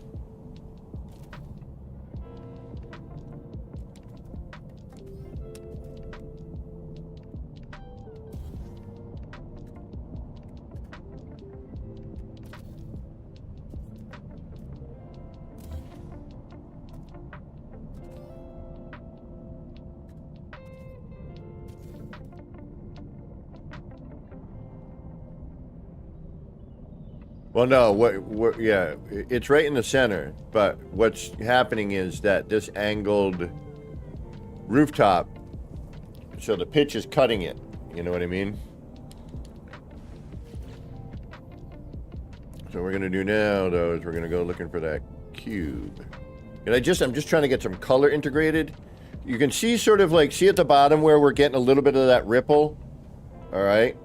Well, no, yeah, it's right in the center, but what's happening is that this angled rooftop, so the pitch is cutting it, you know what I mean? So what we're gonna do now, though, is we're gonna go looking for that cube. And I'm just trying to get some color integrated. You can see sort of like, see at the bottom where we're getting a little bit of that ripple, all right?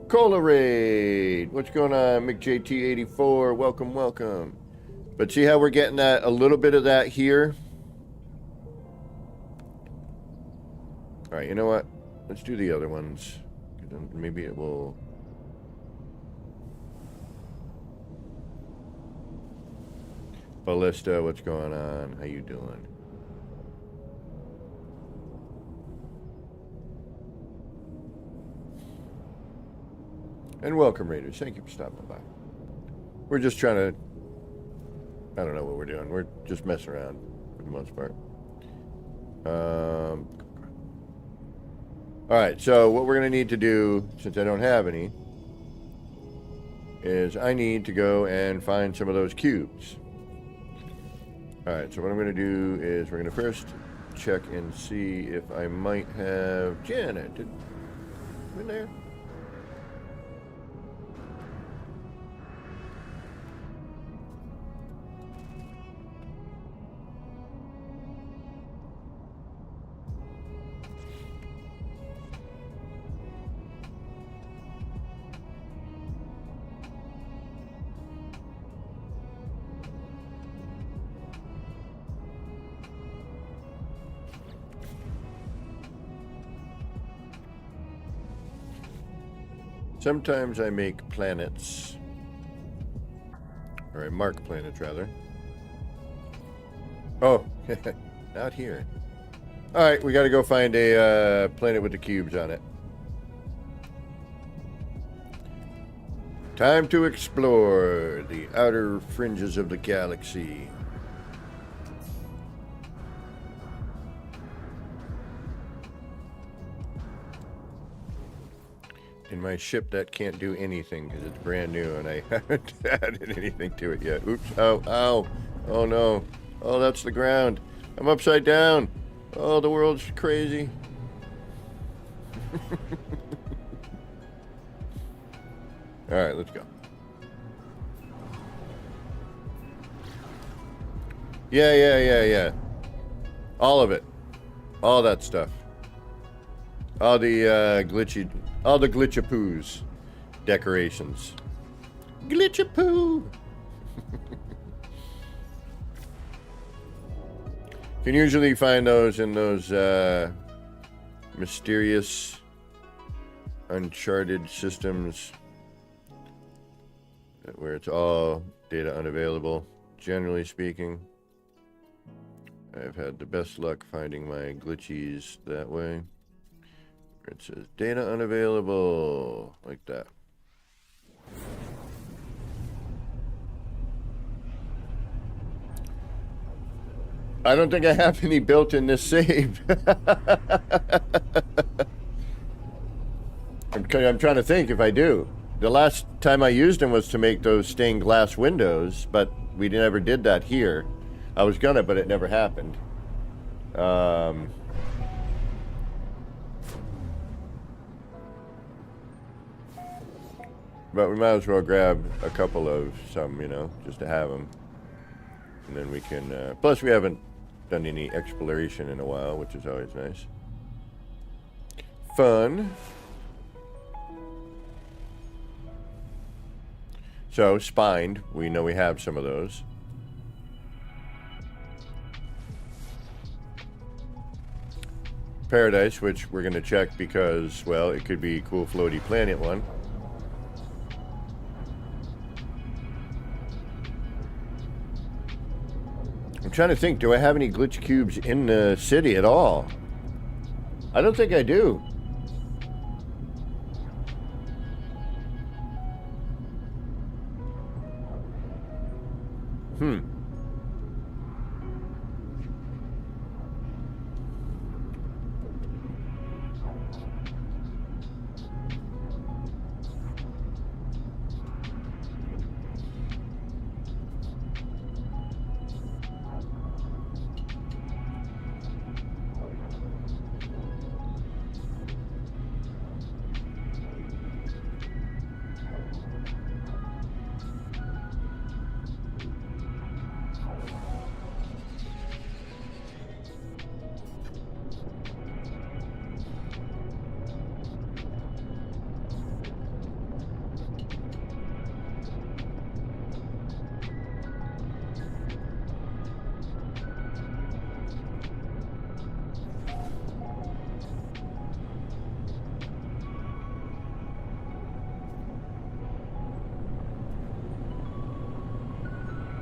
Cola Raid! What's going on, McJT84? Welcome, welcome. But see how we're getting that, a little bit of that here? Alright, you know what? Let's do the other ones. Maybe it will... Ballista, what's going on? How you doing? And welcome, Raiders. Thank you for stopping by. We're just trying to... I don't know what we're doing. We're just messing around for the most part. Alright, so what we're going to need to do, since I don't have any, is I need to go and find some of those cubes. Alright, so what I'm going to do is we're going to first check and see if I might have... Janet, did... in there? Sometimes I make planets, or I mark planets rather. Oh, not here. All right, we got to go find a planet with the cubes on it. Time to explore the outer fringes of the galaxy. In my ship that can't do anything because it's brand new and I haven't added anything to it yet. Oops. Oh, ow. Oh no. Oh, that's the ground. I'm upside down. Oh, the world's crazy. All right, let's go. Yeah. All of it. All that stuff. All the glitchapoos decorations. Glitchapoo. Can usually find those in those mysterious uncharted systems where it's all data unavailable. Generally speaking, I've had the best luck finding my glitchies that way. It says data unavailable, like that. I don't think I have any built in this save. I'm trying to think if I do. The last time I used them was to make those stained glass windows, but we never did that here. I was gonna, but it never happened. But we might as well grab a couple of some, you know, just to have them. And then we can, plus we haven't done any exploration in a while, which is always nice. Fun. So, spined, we know we have some of those. Paradise, which we're going to check because, well, it could be cool floaty planet one. I'm trying to think, do I have any glitch cubes in the city at all? I don't think I do.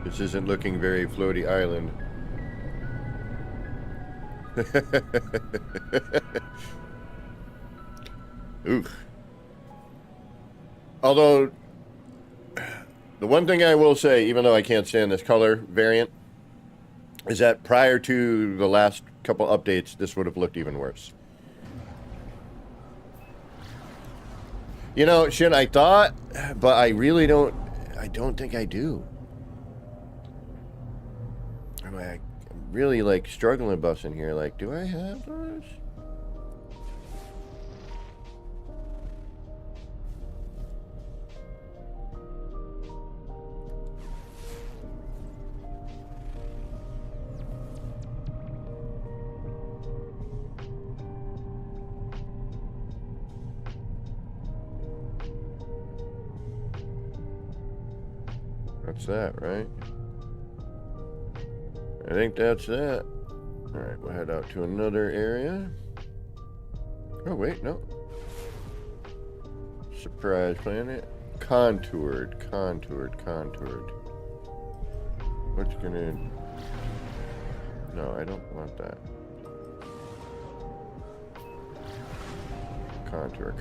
This isn't looking very floaty island. Oof. Although, the one thing I will say, even though I can't stand this color variant, is that prior to the last couple updates, this would have looked even worse. You know, shit, I thought, but I really don't, I don't think I do. I'm really, like, struggling busting here. Like, do I have those? That's that, right? I think that's that. Alright, we'll head out to another area. Oh, wait, no. Surprise planet. Contoured. What's gonna... No, I don't want that. Contoured.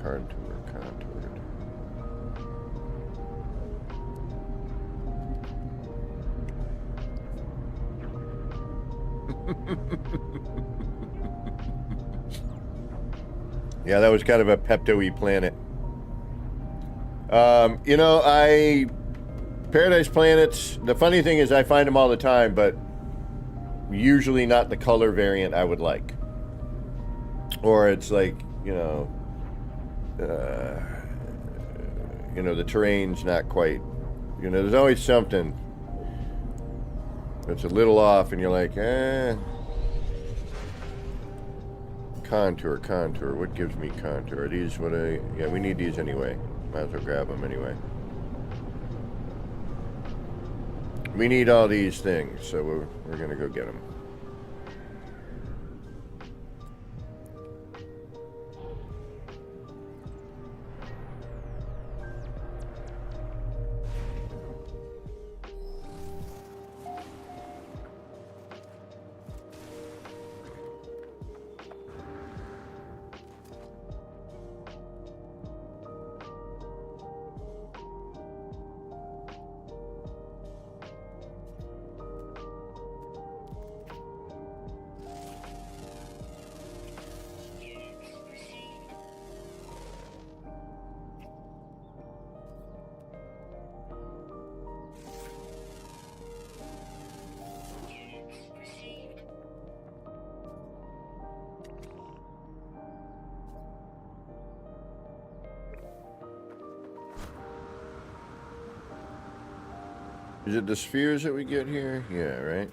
Yeah, that was kind of a Pepto-y planet. You know, Paradise planets, the funny thing is I find them all the time, but usually not the color variant I would like. Or it's like, you know, you know, the terrain's not quite, you know, there's always something that's a little off, and you're like, contour. What gives me contour? Are these what I... Yeah, we need these anyway. Might as well grab them anyway. We need all these things, so we're gonna go get them. Is it the spheres that we get here? Yeah, right?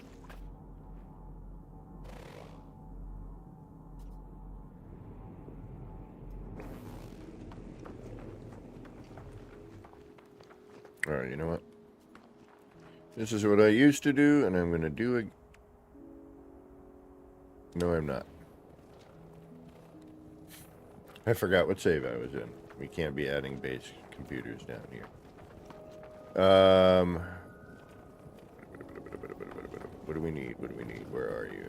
Alright, you know what? This is what I used to do, and I'm going to do it. No, I'm not. I forgot what save I was in. We can't be adding base computers down here. What do we need? What do we need? Where are you?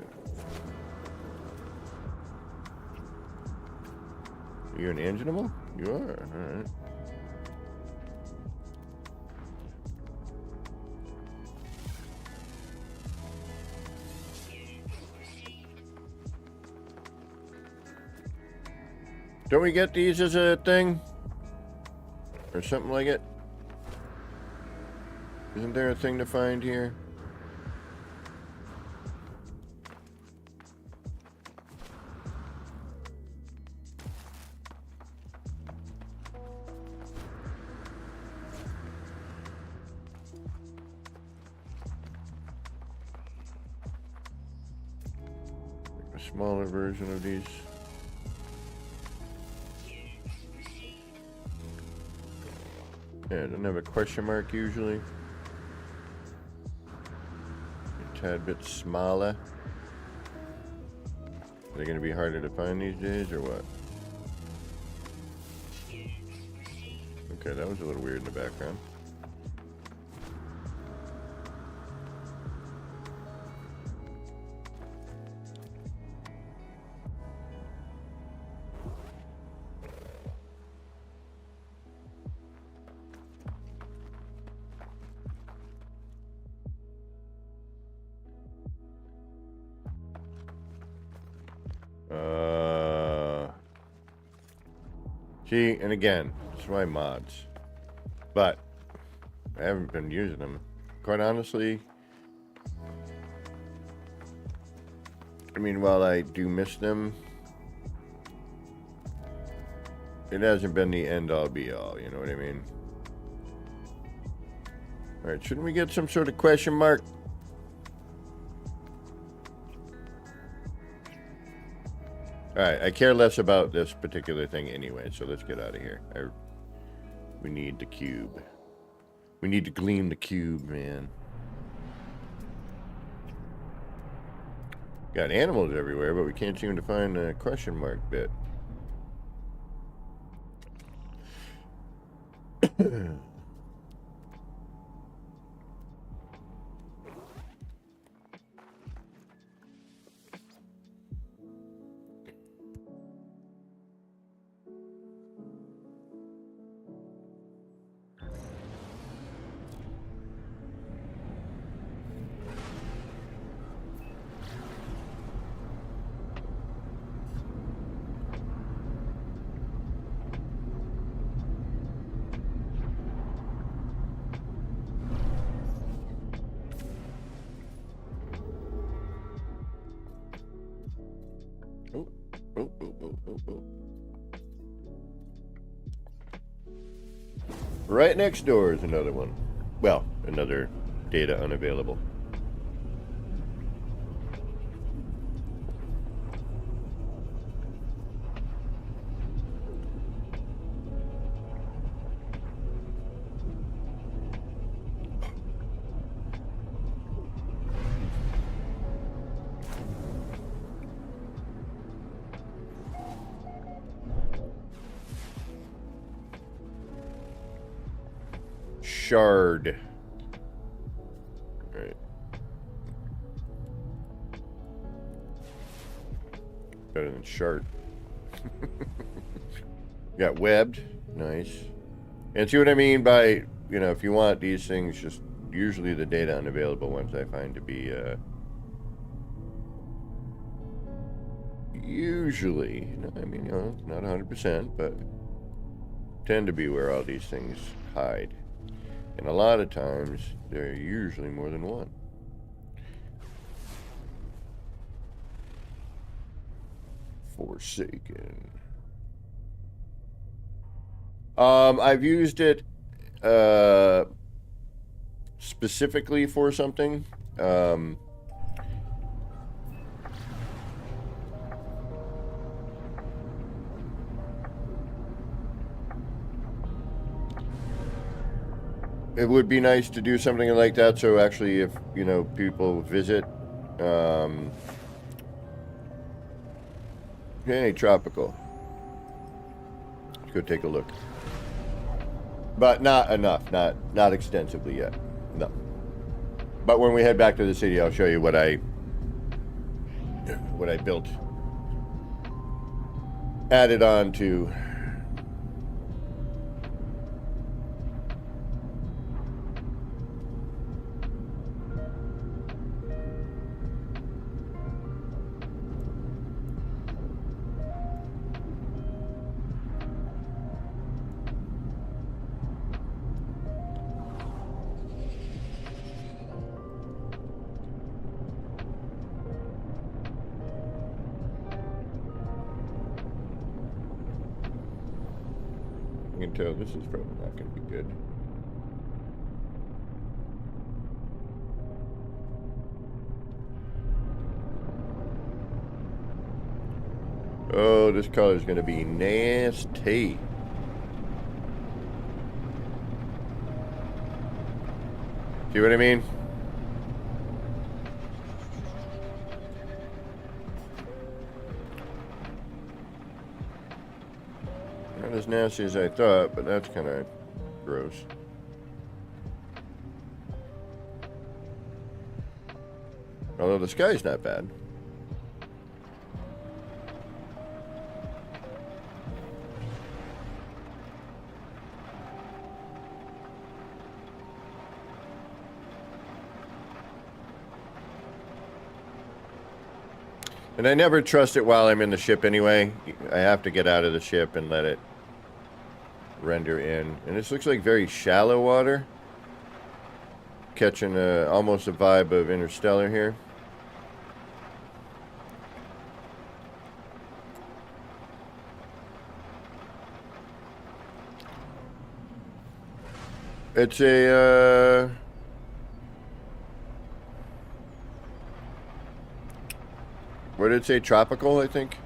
Are you an engineable? You are. Alright. Don't we get these as a thing? Or something like it? Isn't there a thing to find here? A smaller version of these. Yeah, it doesn't have a question mark usually. A tad bit smaller. Are they going to be harder to find these days or what? Okay, that was a little weird in the background. See, and again, that's why mods. But I haven't been using them. Quite honestly, I mean, while I do miss them, it hasn't been the end-all be-all, you know what I mean? Alright, shouldn't we get some sort of question mark? Alright, I care less about this particular thing anyway, so let's get out of here. We need the cube. We need to gleam the cube, man. Got animals everywhere, but we can't seem to find the question mark bit. Right next door is another one. Well, another data unavailable. Shard. All right. Better than shard. Got webbed. Nice. And see what I mean by, you know, if you want these things, just usually the data unavailable ones I find to be, usually, I mean, you know, not 100%, but tend to be where all these things hide. And a lot of times, they're usually more than one. Forsaken. I've used it specifically for something. It would be nice to do something like that, so actually if, you know, people visit, hey, tropical. Let's go take a look. But not enough, not extensively yet, no. But when we head back to the city, I'll show you what I built, added on to. I can tell this is probably not going to be good. Oh, this color is going to be nasty. See what I mean? Not as nasty as I thought, but that's kind of gross. Although the sky's not bad. And I never trust it while I'm in the ship anyway. I have to get out of the ship and let it render in. And this looks like very shallow water. Catching almost a vibe of Interstellar here. It's a what did it say? Tropical, I think.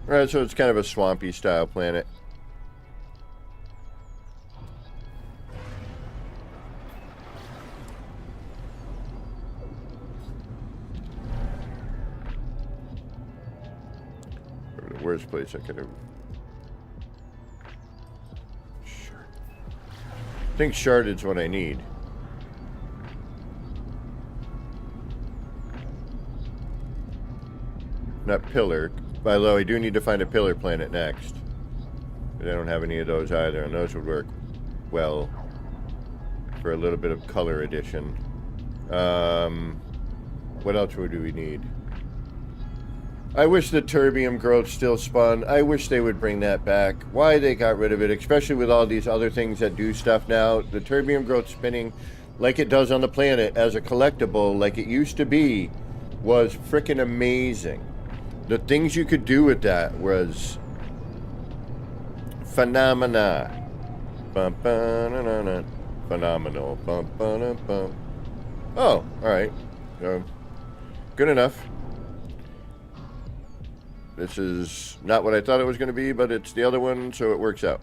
Alright, so it's kind of a swampy style planet. The worst place I could have. I think sharded's what I need. Not pillar. Although I do need to find a pillar planet next. But I don't have any of those either, and those would work well for a little bit of color addition. What else do we need? I wish the terbium growth still spun. I wish they would bring that back. Why they got rid of it, especially with all these other things that do stuff now. The terbium growth spinning like it does on the planet as a collectible, like it used to be, was freaking amazing. The things you could do with that was phenomena. Bum, ba-na-na-na. Phenomenal. Bum, ba-na-bum. Oh, alright. Good enough. This is not what I thought it was going to be, but it's the other one, so it works out.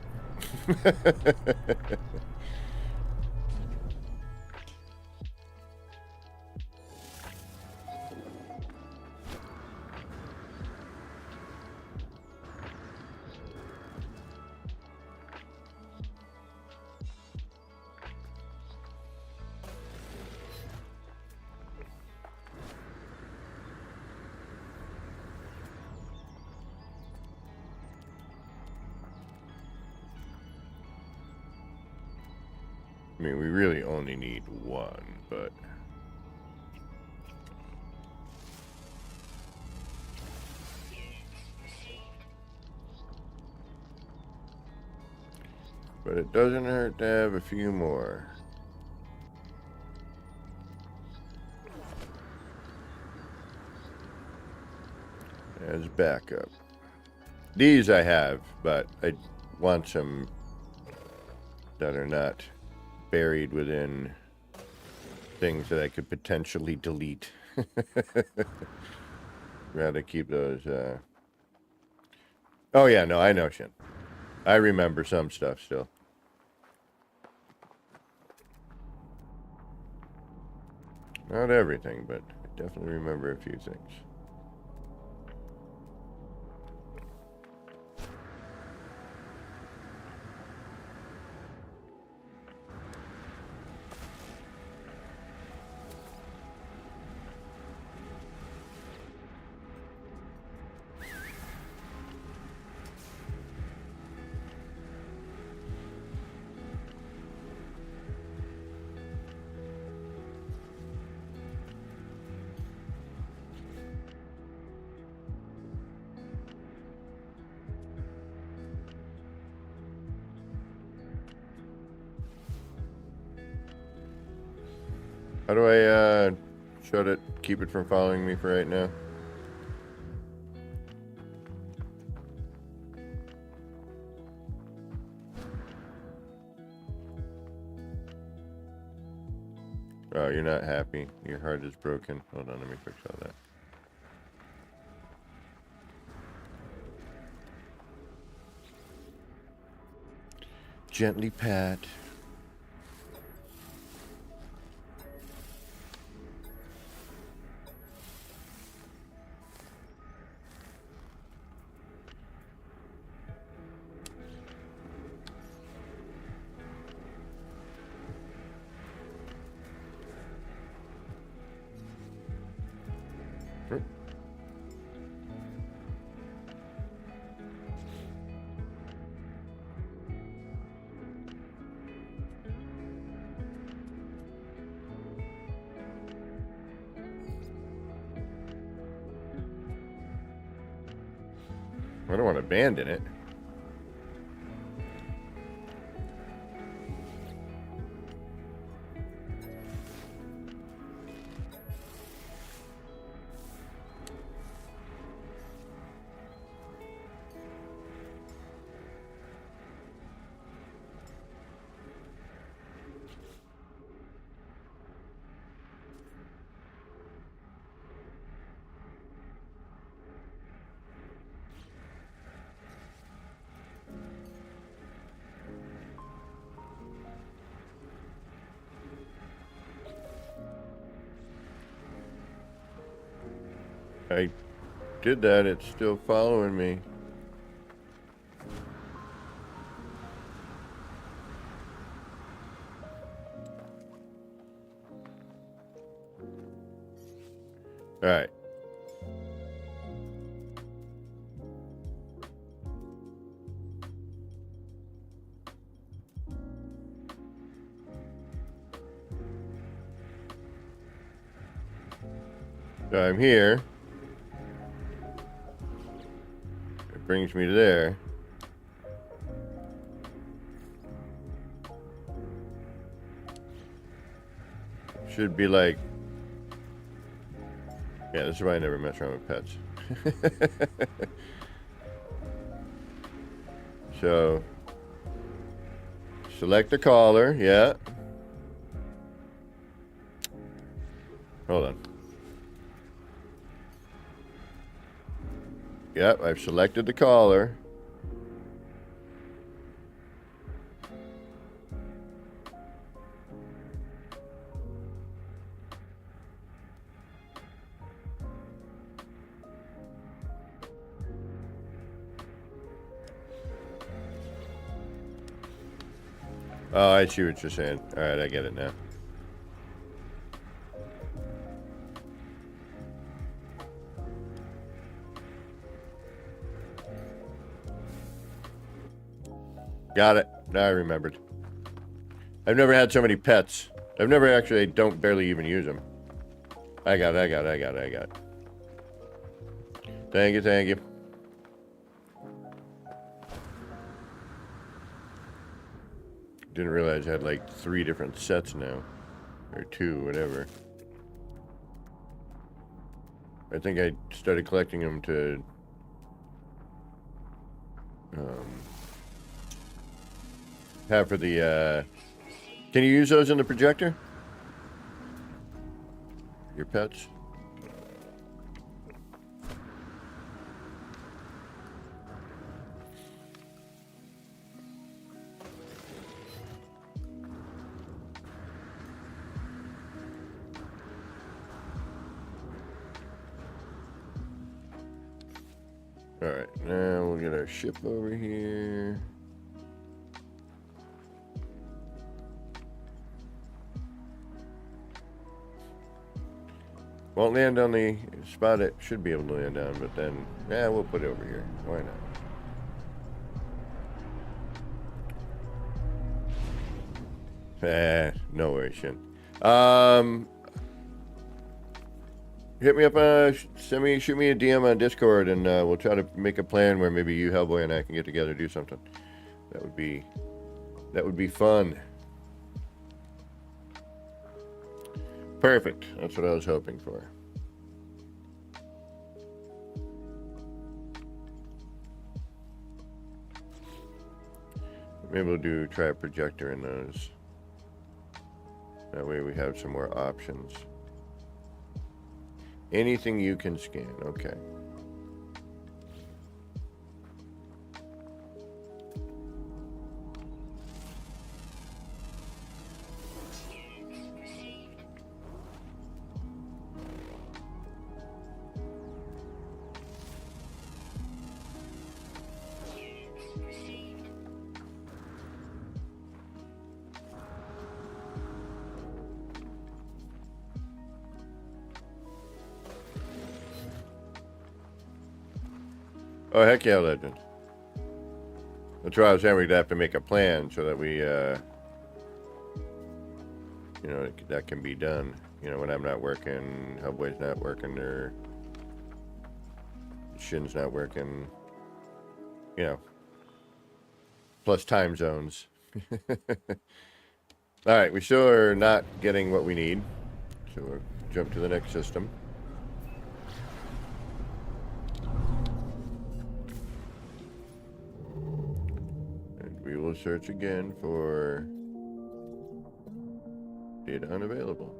I mean, we really only need one, but... But it doesn't hurt to have a few more. As backup. These I have, but I want some that are not buried within things that I could potentially delete. Rather keep those, Oh yeah, no, I know shit. I remember some stuff still. Not everything, but I definitely remember a few things. How do I, shut it, keep it from following me for right now? Oh, you're not happy. Your heart is broken. Hold on, let me fix all that. Gently pat. I don't want to abandon it. I did that, it's still following me. Alright. So I'm here. It brings me to there. Should be like... Yeah, this is why I never mess around with pets. So, select the collar, yeah. Hold on. Yep, I've selected the collar. Oh, I see what you're saying. Alright, I get it now. Got it. Now I remembered. I've never had so many pets. I've never actually, I don't barely even use them. I got it. Thank you. Didn't realize I had like 3 different sets now. Or 2, whatever. I think I started collecting them to... have for the, Can you use those in the projector? Your pets? Alright, now we'll get our ship over here. Won't land on the spot it should be able to land on, but then, yeah, we'll put it over here. Why not? No worries, Shin. Hit me up, shoot me a DM on Discord, and we'll try to make a plan where maybe you, Hellboy, and I can get together and do something. That would be fun. Perfect. That's what I was hoping for. Maybe we'll try a projector in those. That way we have some more options. Anything you can scan. Okay. Oh, heck yeah, Legend. That's why I was saying we'd have to make a plan so that we, you know, that can be done. You know, when I'm not working, Hellboy's not working, or Shin's not working. You know, plus time zones. Alright, we still are not getting what we need. So we'll jump to the next system. We will search again for data unavailable.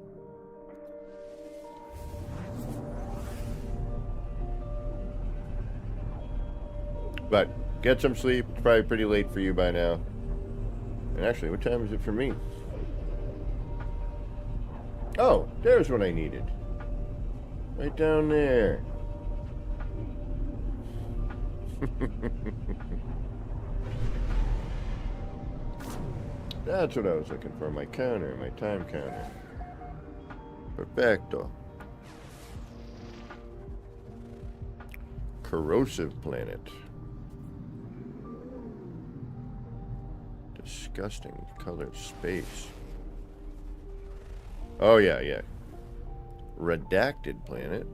But get some sleep. It's probably pretty late for you by now. And actually, what time is it for me? Oh, there's what I needed. Right down there. That's what I was looking for, my counter, my time counter. Perfecto. Corrosive planet. Disgusting colored space. Oh, yeah, yeah. Redacted planet.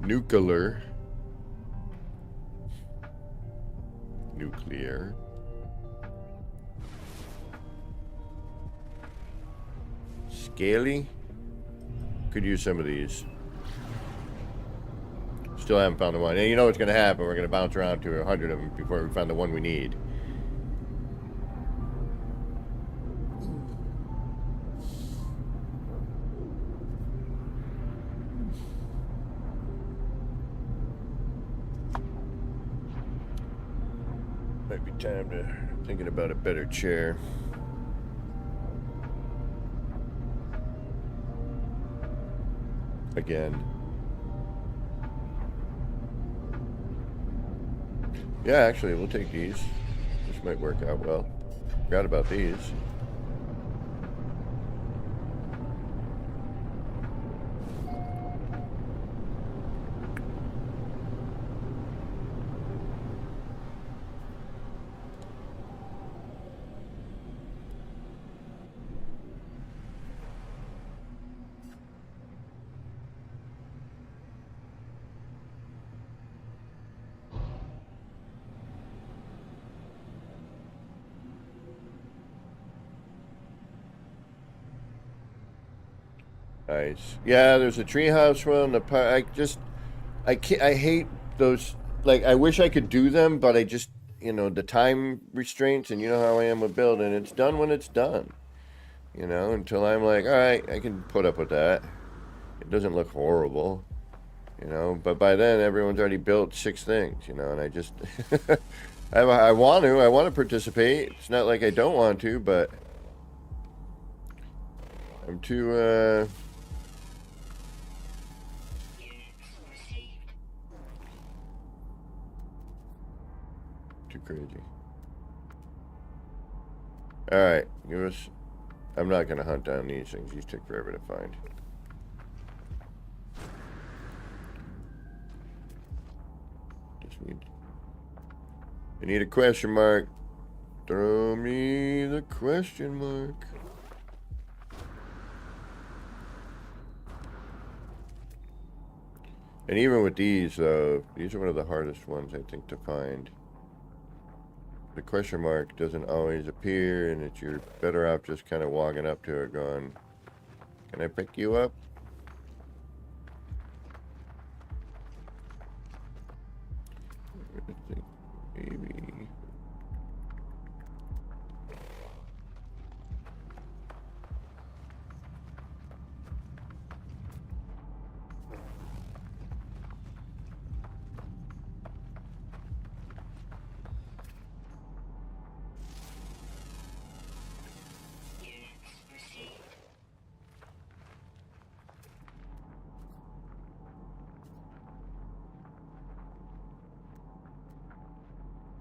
Nuclear. nuclear. Scaly. Could use some of these. Still haven't found the one. And you know what's going to happen. We're going to bounce around to 100 of them before we find the one we need. Might be time to thinking about a better chair. Again. Yeah, actually, we'll take these. This might work out well. Forgot about these. Nice. Yeah, there's a treehouse one. The I can't. I hate those. Like, I wish I could do them, but I just, the time restraints, and you know how I am with building. It's done when it's done. Until I'm like, all right, I can put up with that. It doesn't look horrible, But by then, everyone's already built 6 things, and I just, I want to participate. It's not like I don't want to, but I'm too. Too crazy. Alright, give us... I'm not going to hunt down these things. These take forever to find. Just need... I need a question mark. Throw me the question mark. And even with these, these are one of the hardest ones, I think, to find. The question mark doesn't always appear, and you're better off just kind of walking up to it going, can I pick you up? I think maybe...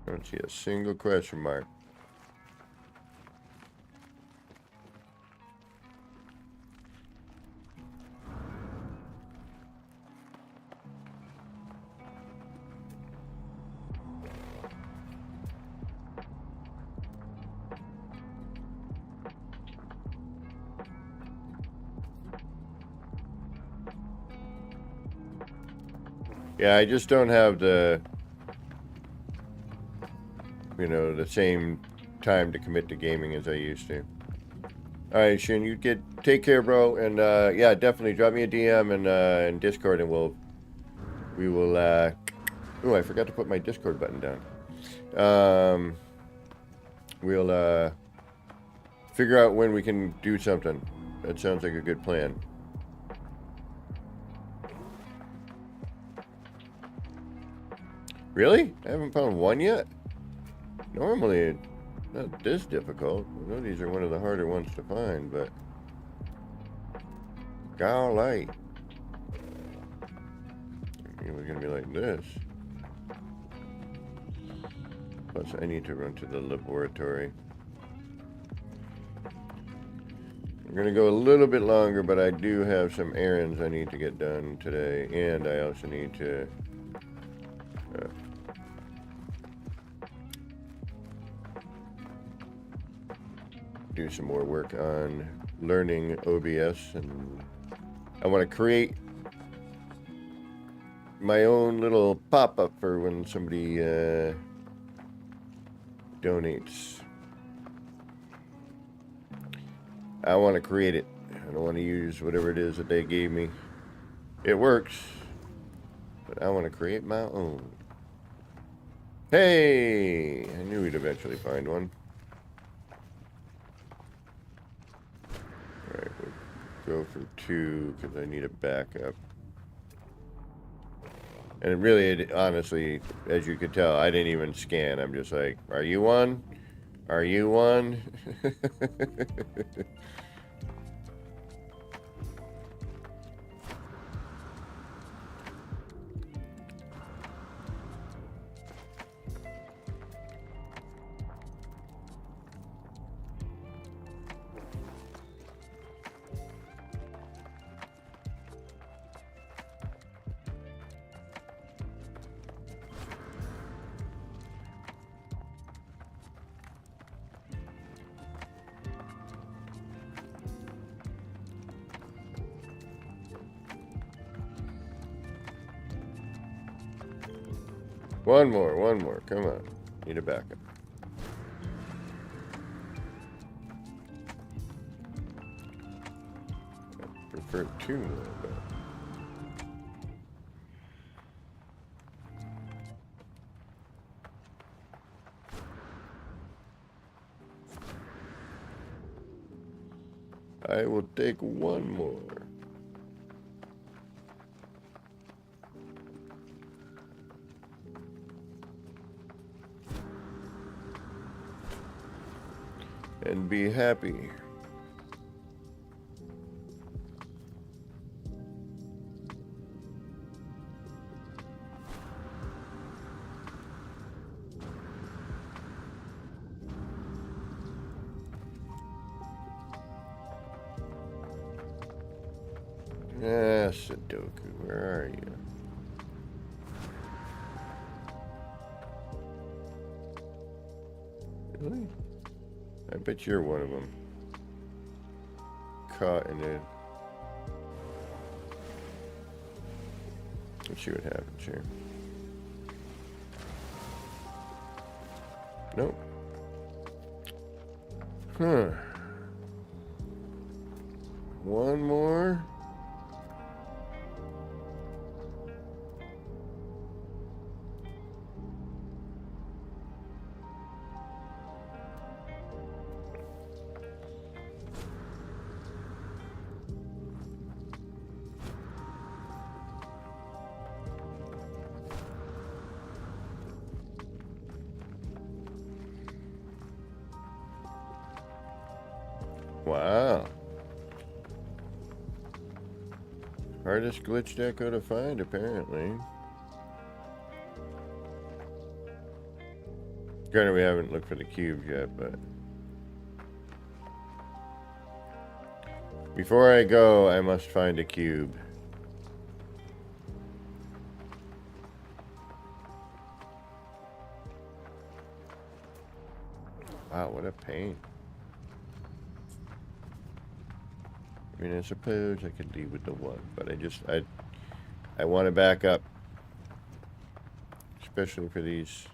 I don't see a single question mark. Yeah, I just don't have the the same time to commit to gaming as I used to. All right, Shin, take care, bro, and yeah, definitely drop me a DM and in Discord, and we will. Oh, I forgot to put my Discord button down. We'll figure out when we can do something. That sounds like a good plan. Really? I haven't found one yet? Normally, it's not this difficult. I know these are one of the harder ones to find, but... golly. It was going to be like this. Plus, I need to run to the laboratory. I'm going to go a little bit longer, but I do have some errands I need to get done today, and I also need to... do some more work on learning OBS, and I want to create my own little pop-up for when somebody donates. I want to create it. I don't want to use whatever it is that they gave me. It works, but I want to create my own. Hey! I knew we'd eventually find one. Alright, we'll go for 2 because I need a backup. And it really, honestly, as you could tell, I didn't even scan. I'm just like, are you one? Are you one? One more. Come on. Need a backup. I prefer 2 more, but... I will take 1 more. And be happy. Ah, Sudoku, where are you? Really? I bet you're one of them. Caught in it. Let's see what happens here. Nope. Huh. 1 more. Wow. Hardest glitch deco to find, apparently. Granted, we haven't looked for the cubes yet, but... Before I go, I must find a cube. Wow, what a pain. I mean, I suppose I could leave with the 1, but I want to back up. Especially for these.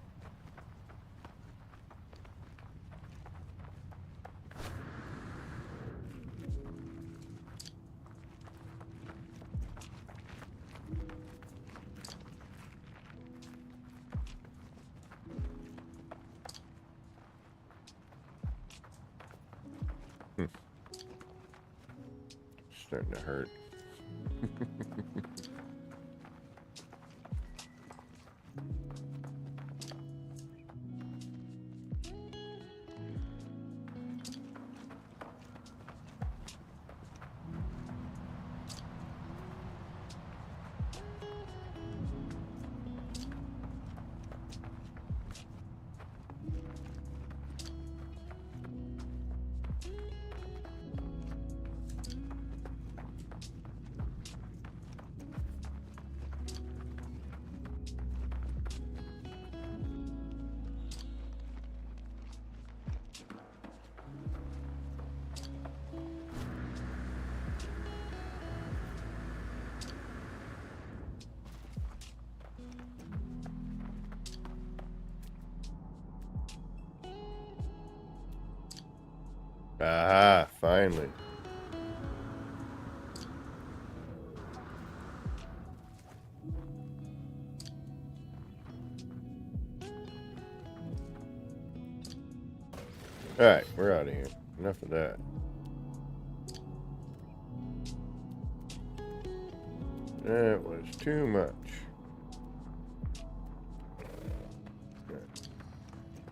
Starting to hurt. Ah, finally. Alright, we're out of here. Enough of that. That was too much.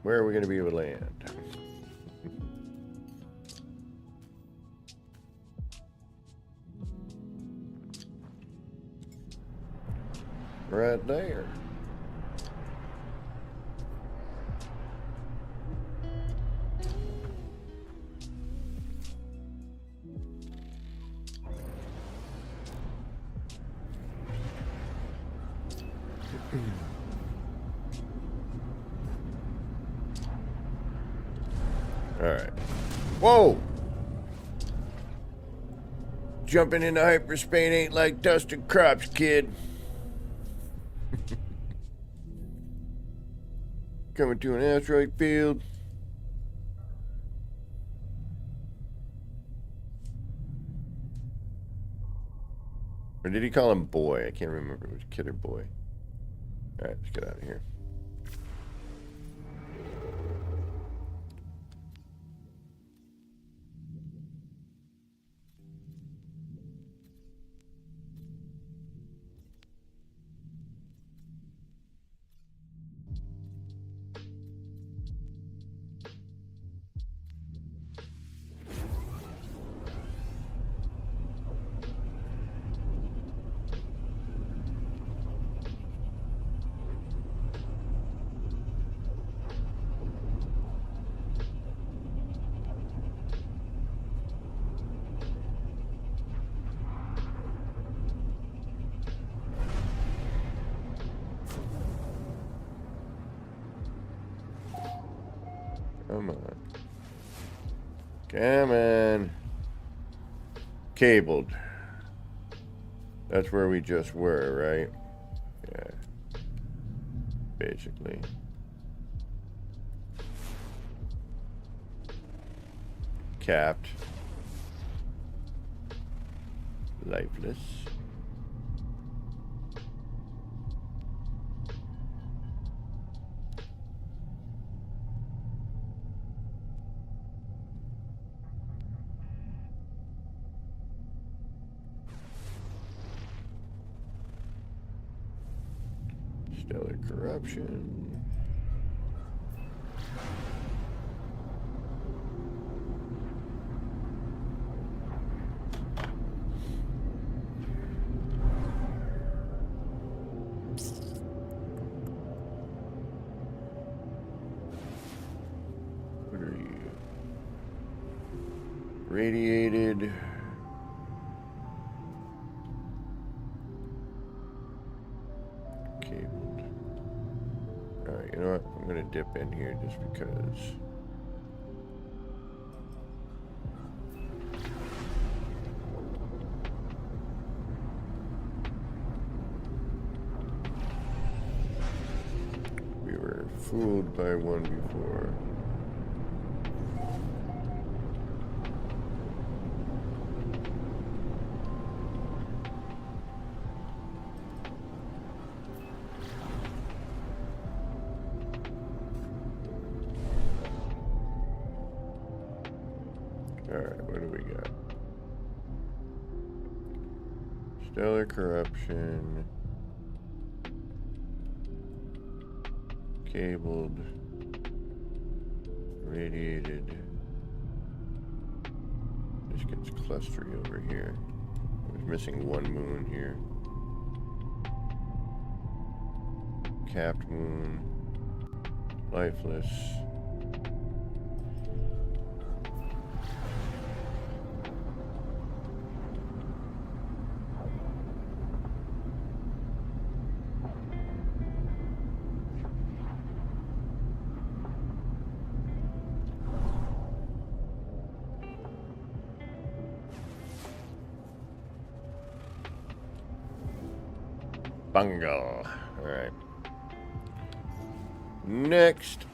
Where are we going to be able to land? Right there. Alright. Whoa! Jumping into hyperspace ain't like dusting crops, kid. Coming to an asteroid field. Or did he call him boy? I can't remember if it was kid or boy. Alright, let's get out of here. Come on. Come on. Cabled. That's where we just were, right? Yeah. Basically. Capped. Lifeless. Stellar corruption. What are you? Radiated. Cabled. Alright, you know what? I'm gonna dip in here just because. We were fooled by one before. Alright, what do we got? Stellar corruption. Cabled. Radiated. This gets clustery over here. I was missing one moon here. Capped moon. Lifeless. Bungle. Alright. Next.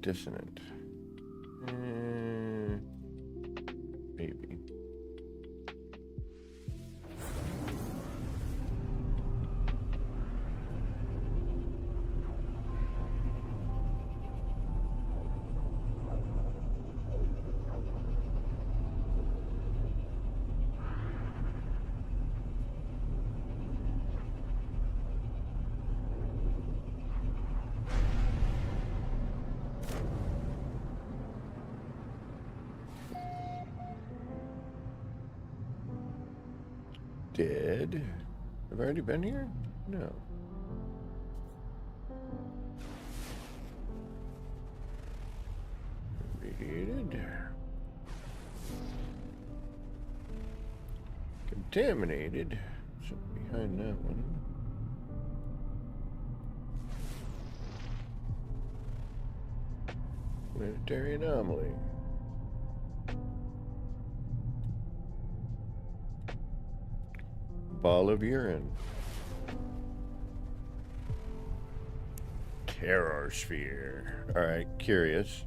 dissonant. Maybe. Dead? Have I already been here? No. Radiated. Contaminated. Something behind that one. Planetary anomaly. Ball of urine. Terror sphere. Alright, curious.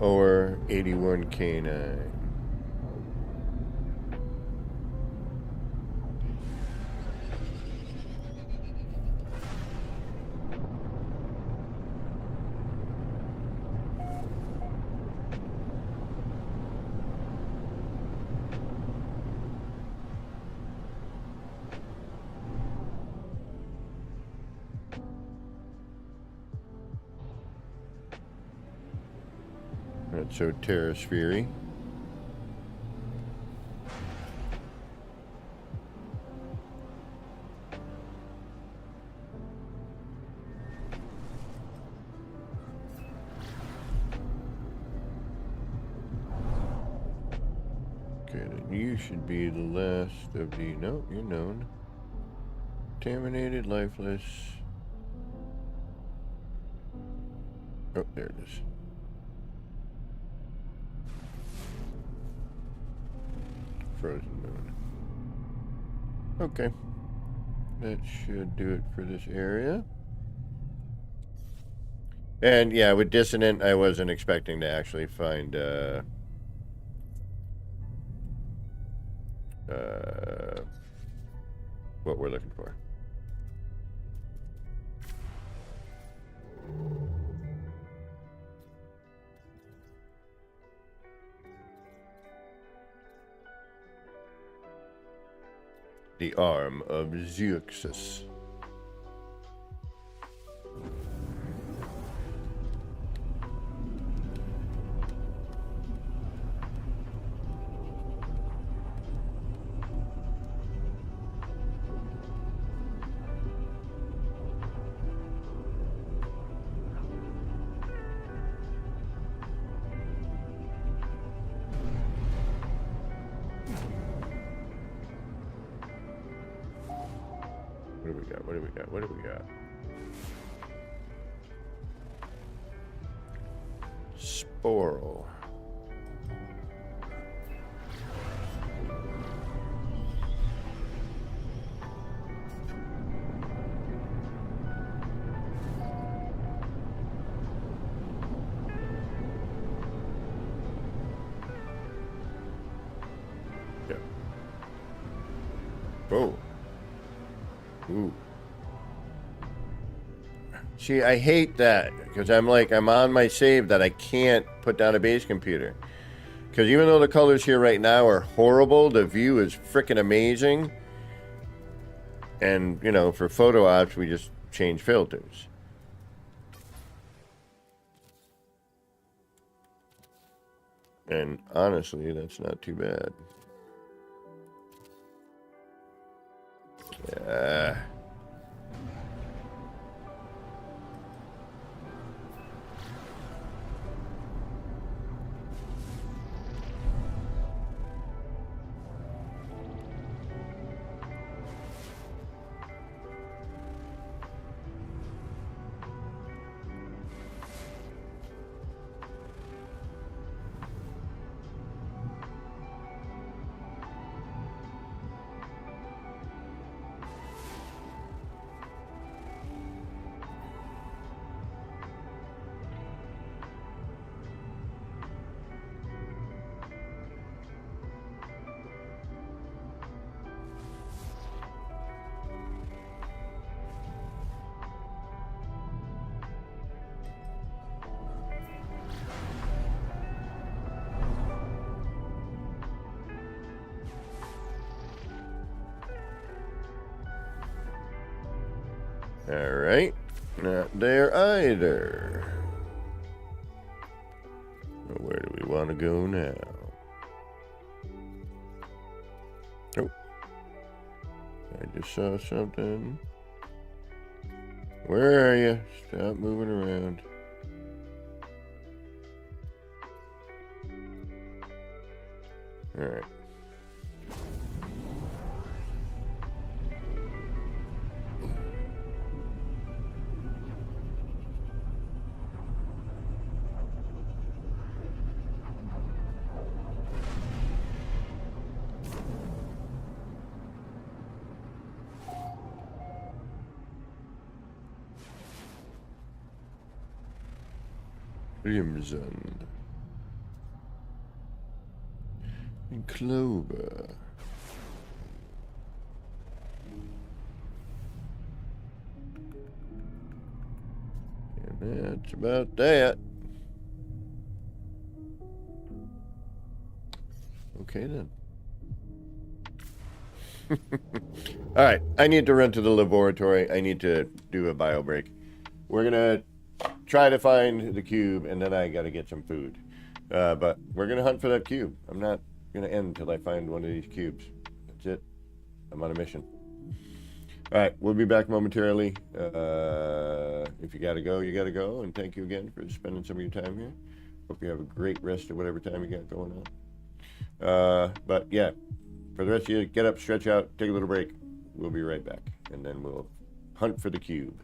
Or 81K9. Not so terrasphere-y. Okay, then you should be the last of the... No, you're known. Contaminated, lifeless. Oh, there it is. Frozen moon. Okay. That should do it for this area. And yeah, with dissonant, I wasn't expecting to actually find what we're looking for. The arm of Zeuxis. What do we got? What do we got? What do we got? Sporal. Yeah. Whoa. Ooh. See, I hate that because I'm on my save that I can't put down a base computer. Because even though the colors here right now are horrible, the view is freaking amazing. And, you know, for photo ops, we just change filters. And honestly, that's not too bad. Yeah. Alright. Not there either. Well, where do we want to go now? Oh. I just saw something. Where are you? Stop moving around. Alright. Crimson. And Clover. And that's about that. Okay then. Alright, I need to run to the laboratory. I need to do a bio break. We're gonna try to find the cube, and then I gotta get some food. But we're gonna hunt for that cube. I'm not gonna end until I find one of these cubes. That's it. I'm on a mission. Alright, we'll be back momentarily. If you gotta go, you gotta go. And thank you again for spending some of your time here. Hope you have a great rest of whatever time you got going on. But yeah, for the rest of you, get up, stretch out, take a little break. We'll be right back. And then we'll hunt for the cube.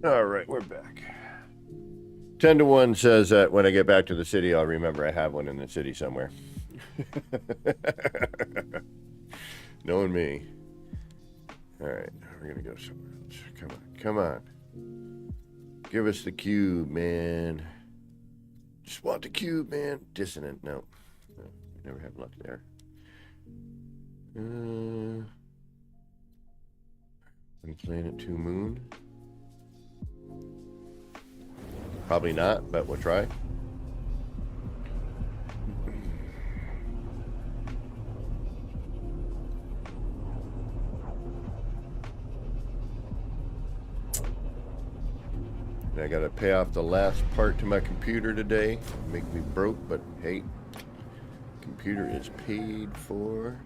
All right, we're back. 10 to 1 says that when I get back to the city, I'll remember I have one in the city somewhere. Knowing me. All right, we're going to go somewhere else. Come on, come on. Give us the cube, man. Just want the cube, man. Dissonant, no. Never have luck there. One planet, 2 moon. Probably not, but we'll try. And I gotta pay off the last part to my computer today. Make me broke, but hey, computer is paid for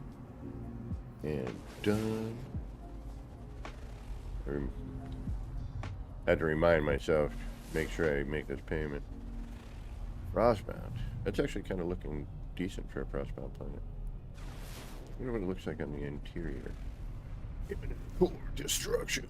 and done. I had to remind myself. Make sure I make this payment. Frostbound. That's actually kind of looking decent for a frostbound planet. I wonder what it looks like on the interior. Imminent core destruction.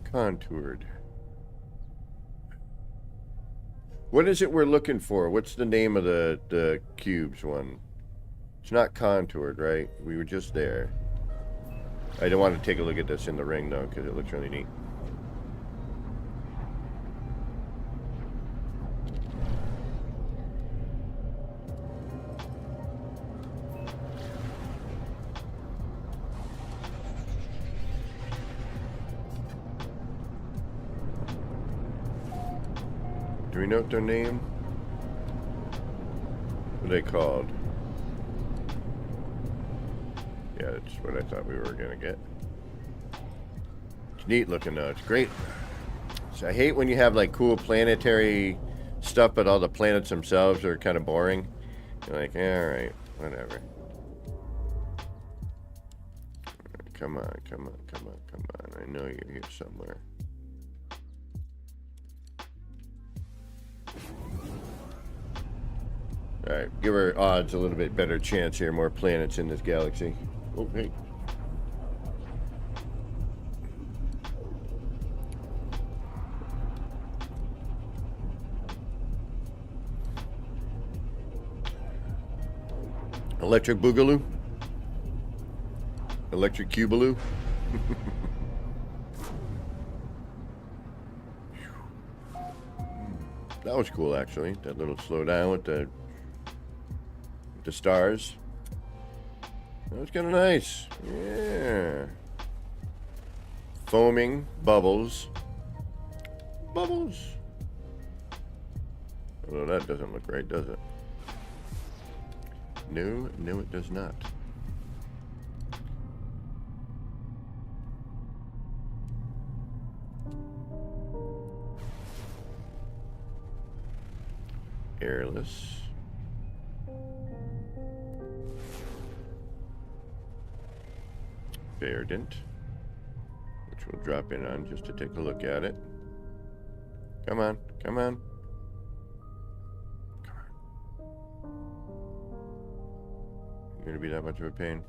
Contoured. What is it we're looking for? What's the name of the cubes one? It's not contoured, right? We were just there. I don't want to take a look at this in the ring, though, because it looks really neat. Do we note their name? What are they called? Yeah, that's what I thought we were gonna get. It's neat looking though, it's great. So I hate when you have like cool planetary stuff, but all the planets themselves are kind of boring. You're like, yeah, alright, whatever. Come on, come on, come on, come on. I know you're here somewhere. Alright, give our odds a little bit better chance here. More planets in this galaxy. Oh, hey. Electric Boogaloo? Electric Cubaloo? That was cool, actually. That little slowdown with the stars. That was kind of nice. Yeah. Foaming bubbles. Bubbles. Although that doesn't look right, does it? No, no, it does not. Airless. Verdant, which we'll drop in on just to take a look at it. Come on, come on. Come on. You're gonna be that much of a pain?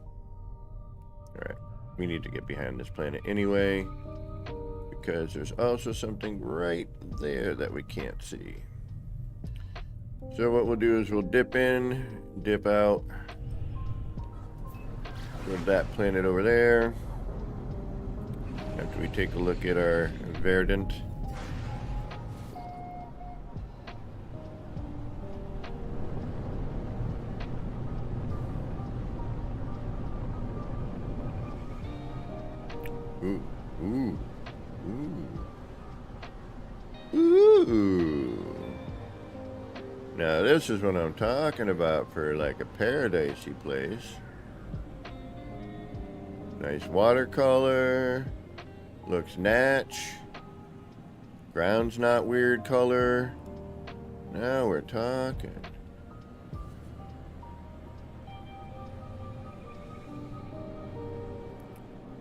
Alright, we need to get behind this planet anyway, because there's also something right there that we can't see. So what we'll do is we'll dip in, dip out. Put that planet over there. After we take a look at our Verdant. Ooh, ooh, ooh. Ooh. Ooh. Now this is what I'm talking about for like a paradisey place. Nice watercolor. Looks natch. Ground's not weird color. Now we're talking.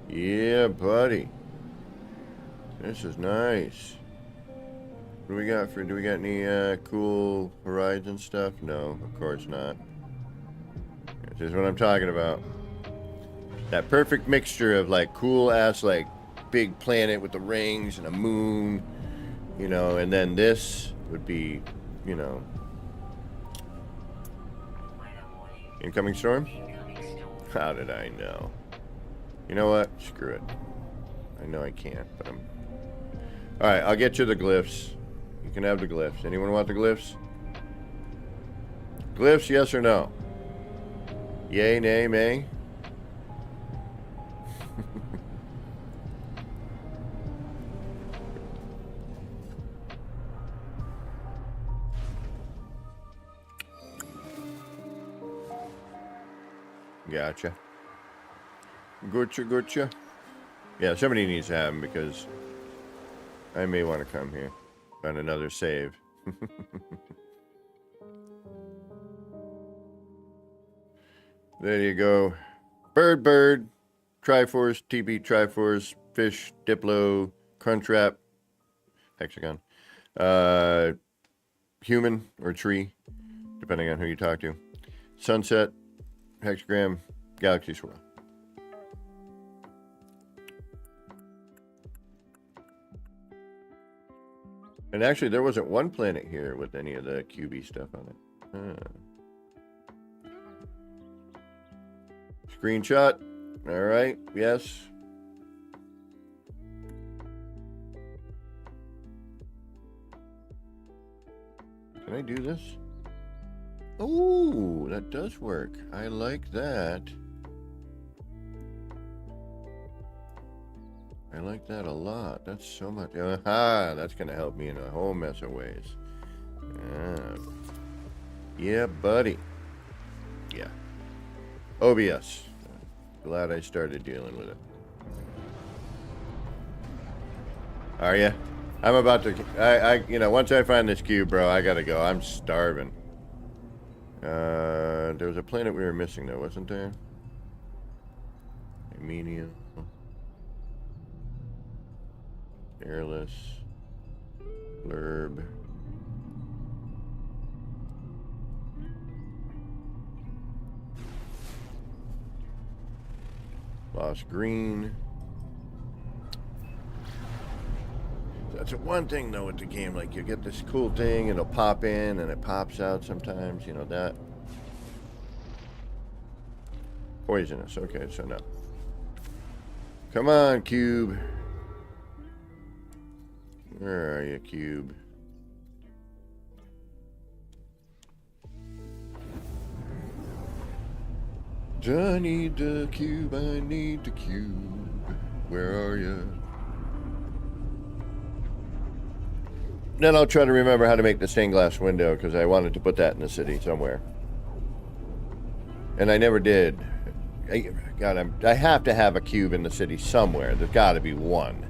Yeah, buddy. This is nice. What do we got for, do we got any cool Horizon stuff? No, of course not. This is what I'm talking about. That perfect mixture of like cool ass like big planet with the rings and a moon, you know, and then this would be, you know, incoming storm? How did I know? You know what? Screw it. I know I can't, but I'm... Alright, I'll get you the glyphs. You can have the glyphs. Anyone want the glyphs? Glyphs, yes or no? Yay, nay, may? Gotcha. Gotcha. Yeah, somebody needs to have them because I may want to come here on another save. There you go. Bird, Triforce, TB Triforce, Fish, Diplo, Crunchwrap, Hexagon, Human or Tree, depending on who you talk to. Sunset, Hexagram, Galaxy Swirl. And actually, there wasn't one planet here with any of the QB stuff on it. Screenshot. All right. Yes. Can I do this? Oh, that does work. I like that. I like that a lot. That's so much. Aha, that's going to help me in a whole mess of ways. Yeah, buddy. Yeah. OBS. Glad I started dealing with it. Are ya? I'm about to... you know, once I find this cube, bro, I gotta go. I'm starving. There was a planet we were missing, though, wasn't there? Armenia. Airless. Blurb. Lost Green. That's one thing, though, with the game. Like, you get this cool thing, it'll pop in, and it pops out sometimes. You know, that. Poisonous. Okay, so no. Come on, Cube. Where are you, Cube? I need the cube, I need the cube. Where are you? Then I'll try to remember how to make the stained glass window, because I wanted to put that in the city somewhere. And I never did. I have to have a cube in the city somewhere. There's got to be one.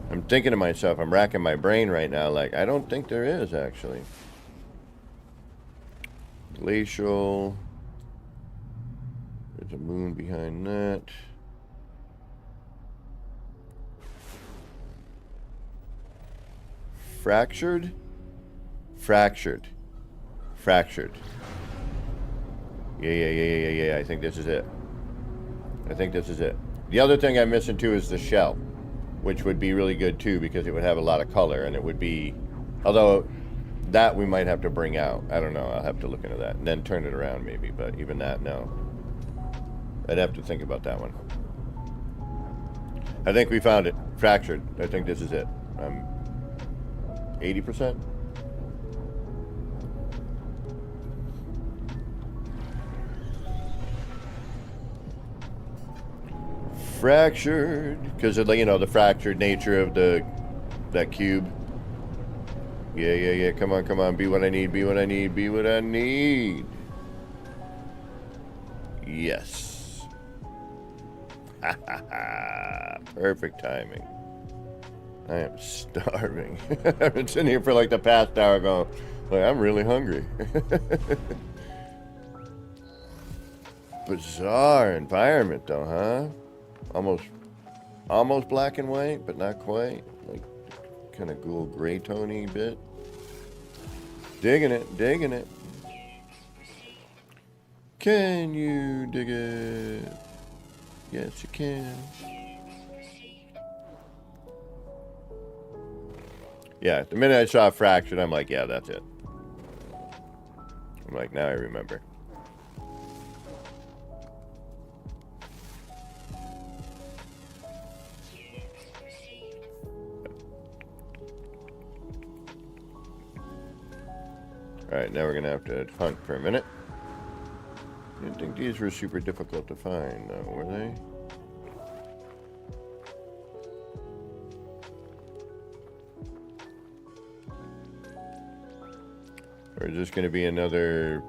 I'm thinking to myself, I'm racking my brain right now, like, I don't think there is, actually. Glacial. There's a moon behind that. Fractured? Fractured. Fractured. Yeah. I think this is it. The other thing I'm missing, too, is the shell, which would be really good, too, because it would have a lot of color, and it would be... Although, that we might have to bring out. I don't know. I'll have to look into that. And then turn it around, maybe. But even that, no. I'd have to think about that one. I think we found it. Fractured. I think this is it. 80%? Fractured, because of the, you know, the fractured nature of that cube. Yeah, yeah, yeah. Come on, come on. Be what I need, be what I need, be what I need. Yes. Ha ha ha. Perfect timing. I am starving. I've been sitting here for like the past hour going, like, I'm really hungry. Bizarre environment though, huh? Almost black and white, but not quite. Like kind of cool gray tony bit. Digging it, digging it. Can you dig it? Yes, you can. Yeah, the minute I saw fractured, I'm like, yeah, that's it. I'm like, now I remember. Alright, now we're going to have to hunt for a minute. Didn't think these were super difficult to find, though, were they? Or is this going to be another...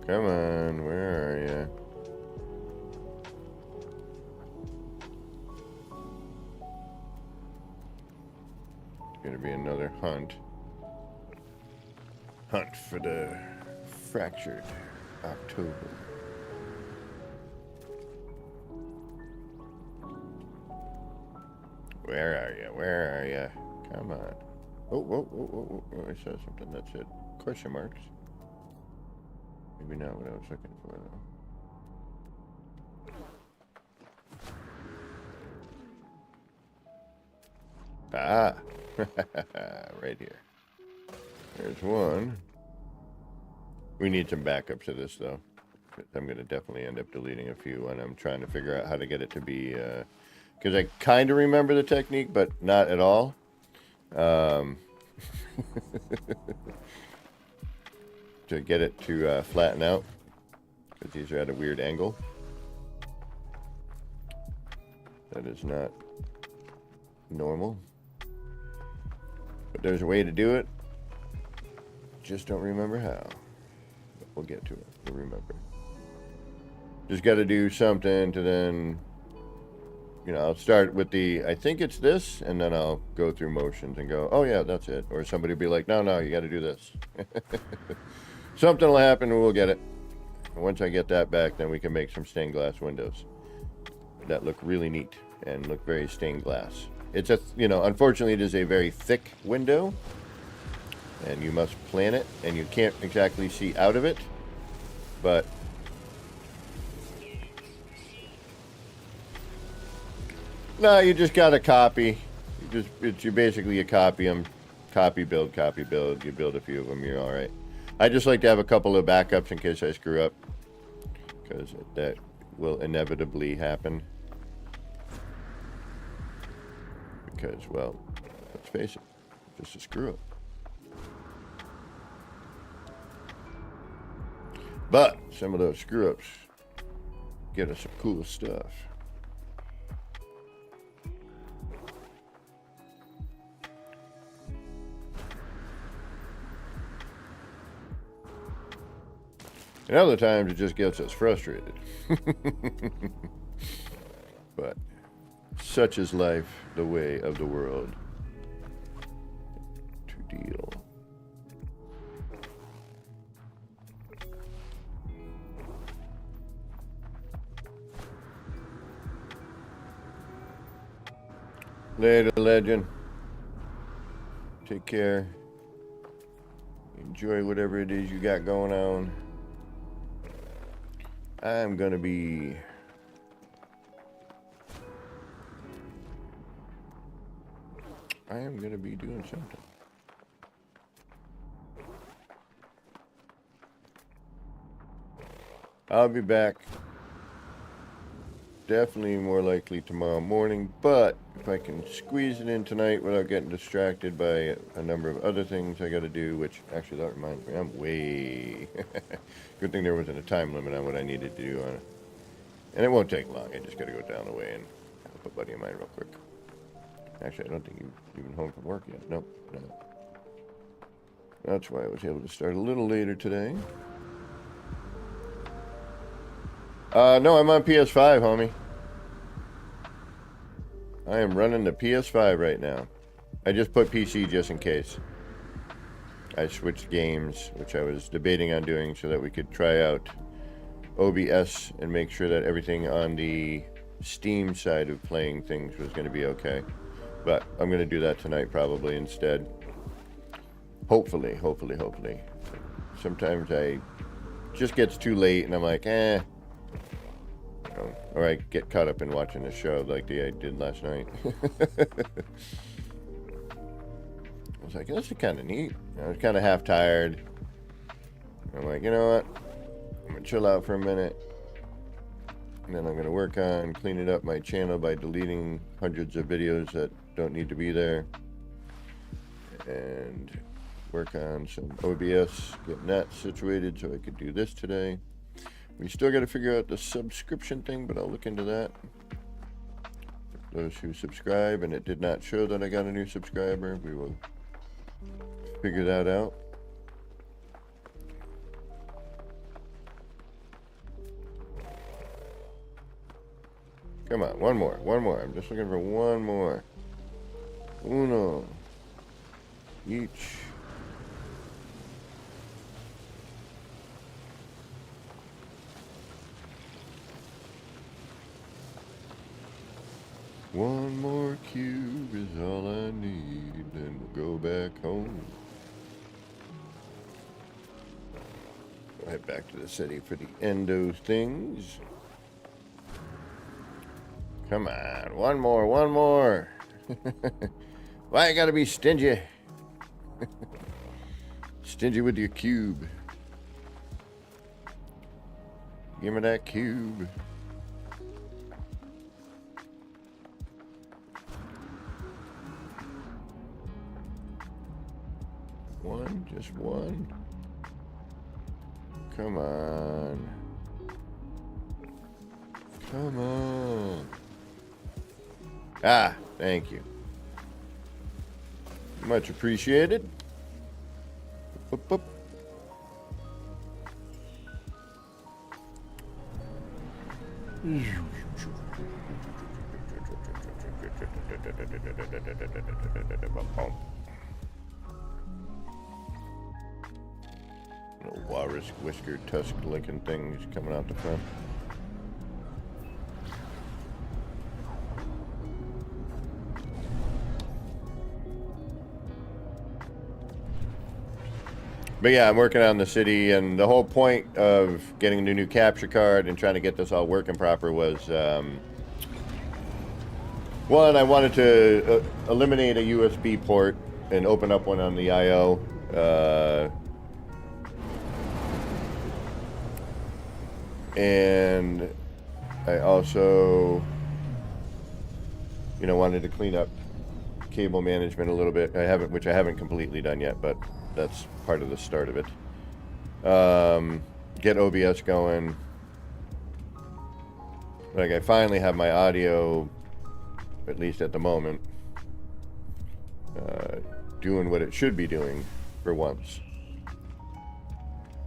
Come on, where are you? It's going to be another hunt. Hunt for the fractured October. Where are you? Where are you? Come on. Oh, whoa, whoa, whoa, whoa. I saw something that said question marks. Maybe not what I was looking for, though. Ah! Right here. There's one. We need some backup to this, though. I'm going to definitely end up deleting a few when I'm trying to figure out how to get it to be... Because I kind of remember the technique, but not at all. To get it to flatten out, because these are at a weird angle. That is not normal. But there's a way to do it. Just don't remember how. But we'll get to it. We'll remember. Just got to do something to then... You know, I'll start with the, I think it's this, and then I'll go through motions and go, oh yeah, that's it. Or somebody will be like, no, no, you got to do this. Something will happen and we'll get it. And once I get that back, then we can make some stained glass windows that look really neat and look very stained glass. It's a, you know, unfortunately it is a very thick window and you must plan it and you can't exactly see out of it, but no, you just got to copy. You're basically a copy them, copy build. You build a few of them, you're all right. I just like to have a couple of backups in case I screw up, because that will inevitably happen. Because, well, let's face it, just a screw up. But some of those screw ups get us some cool stuff. And other times it just gets us frustrated. But such is life, the way of the world. To deal. Later, legend. Take care. Enjoy whatever it is you got going on. I'm gonna be doing something. I'll be back definitely more likely tomorrow morning, but if I can squeeze it in tonight without getting distracted by a number of other things I gotta do, which actually that reminds me, I'm way good thing there wasn't a time limit on what I needed to do on it. And it won't take long. I just gotta go down the way and help a buddy of mine real quick. Actually, I don't think you're even home from work yet. Nope, no. That's why I was able to start a little later today. No, I'm on PS5, homie. I am running the PS5 right now. I just put PC just in case. I switched games, which I was debating on doing so that we could try out OBS and make sure that everything on the Steam side of playing things was going to be okay. But I'm going to do that tonight probably instead. Hopefully. Sometimes I just gets too late and I'm like, eh. Or I get caught up in watching the show like I did last night. I was like, this is kind of neat. I was kind of half tired. I'm like, you know what? I'm going to chill out for a minute. And then I'm going to work on cleaning up my channel by deleting hundreds of videos that don't need to be there. And work on some OBS, getting that situated so I could do this today. We still got to figure out the subscription thing, but I'll look into that. Those who subscribe and it did not show that I got a new subscriber, we will figure that out. Come on, one more. I'm just looking for one more. Uno. Each. One more cube is all I need, then we'll go back home. We'll head back to the city for the endo things. Come on, one more. Why you gotta be stingy? Stingy with your cube. Give me that cube. One, just one. Come on. Come on. Ah, thank you. Much appreciated. Boop, boop. Little walrus whisker tusk looking things coming out the front. But yeah, I'm working on the city, and the whole point of getting the new capture card and trying to get this all working proper was, one, I wanted to eliminate a USB port and open up one on the I/O. And I also, wanted to clean up cable management a little bit. Which I haven't completely done yet, but that's part of the start of it. Get OBS going. Like, I finally have my audio, at least at the moment, doing what it should be doing for once.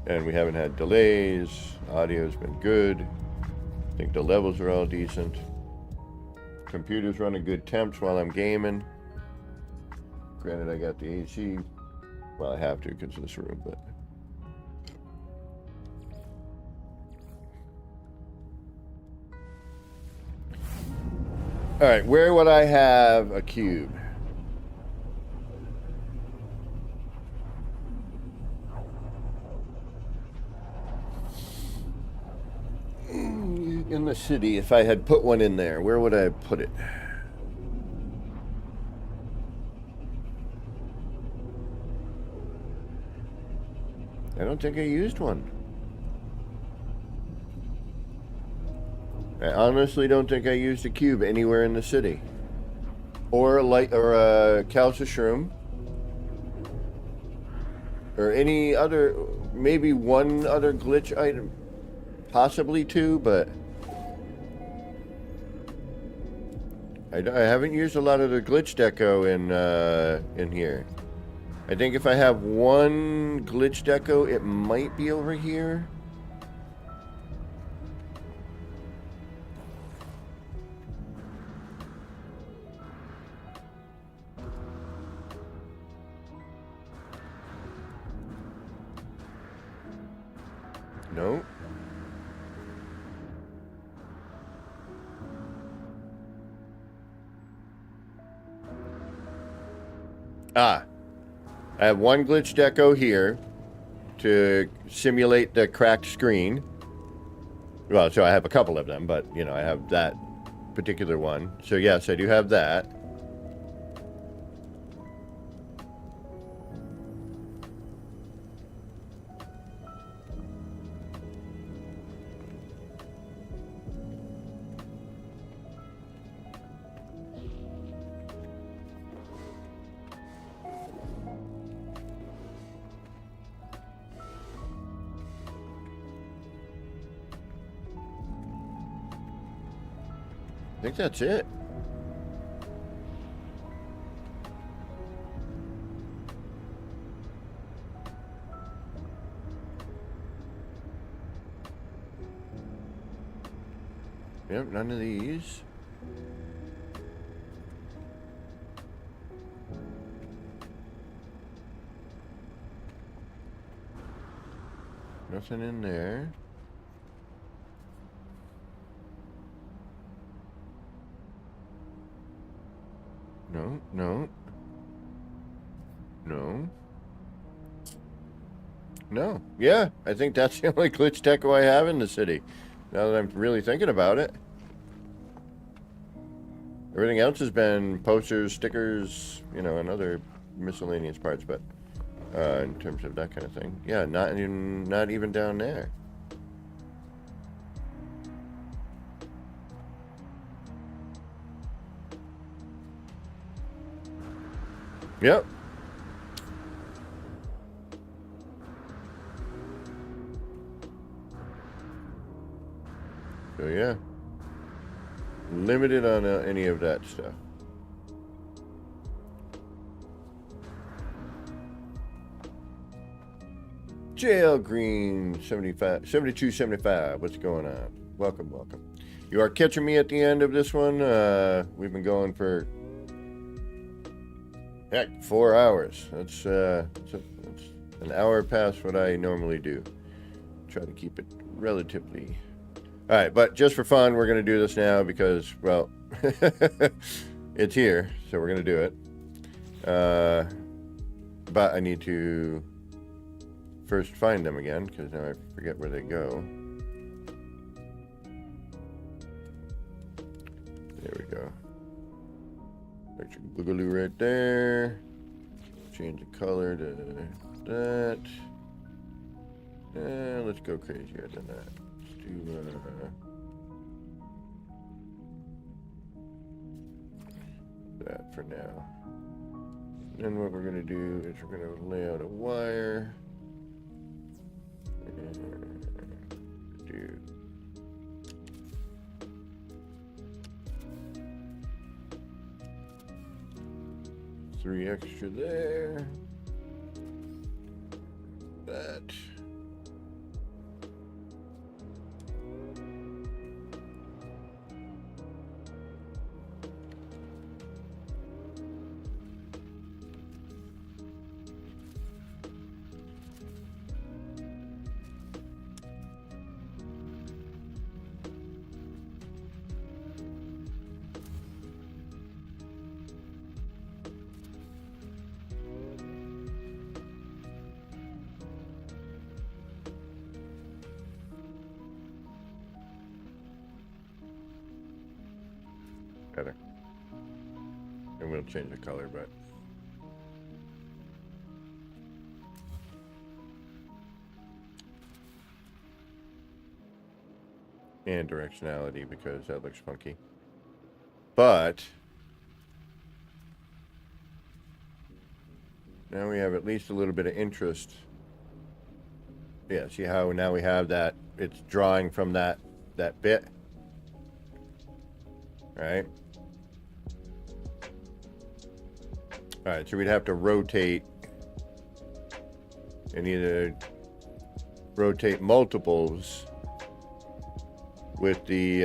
And we haven't had delays. Audio's been good. I think the levels are all decent. Computer's running good temps while I'm gaming. Granted, I got the AC. Well, I have to because of this room, but... Alright, where would I have a cube? In the city, if I had put one in there, where would I have put it? I don't think I used one. I honestly don't think I used a cube anywhere in the city. Or a Calcium shroom. Or any other, maybe one other glitch item. Possibly two, but I haven't used a lot of the glitch deco in here. I think if I have one glitch deco, it might be over here. No. Ah. I have one glitch deco here to simulate the cracked screen. Well, so I have a couple of them, but, you know, I have that particular one. So, yes, I do have that. I think that's it. Yep, none of these. Nothing in there. No, no. No. No. Yeah, I think that's the only glitch deco I have in the city. Now that I'm really thinking about it. Everything else has been posters, stickers, you know, and other miscellaneous parts, but in terms of that kind of thing. Yeah, not even down there. Yep. So yeah, limited on any of that stuff. JL Green 7275. What's going on? Welcome, welcome. You are catching me at the end of this one. We've been going for heck 4 hours. That's an hour past what I normally do. Try to keep it relatively. All right, but just for fun, we're going to do this now because, well, it's here, so we're going to do it. But I need to first find them again because now I forget where they go. There we go. Electric boogaloo right there. Change the color to that. Let's go crazier than that. Let's do that for now. Then what we're going to do is we're going to lay out a wire. And do 3 extra there. That. Better. And we'll change the color, but and directionality because that looks funky. But now we have at least a little bit of interest. Yeah, see how now we have that, it's drawing from that bit. Right? All right, so we'd have to rotate and either rotate multiples with the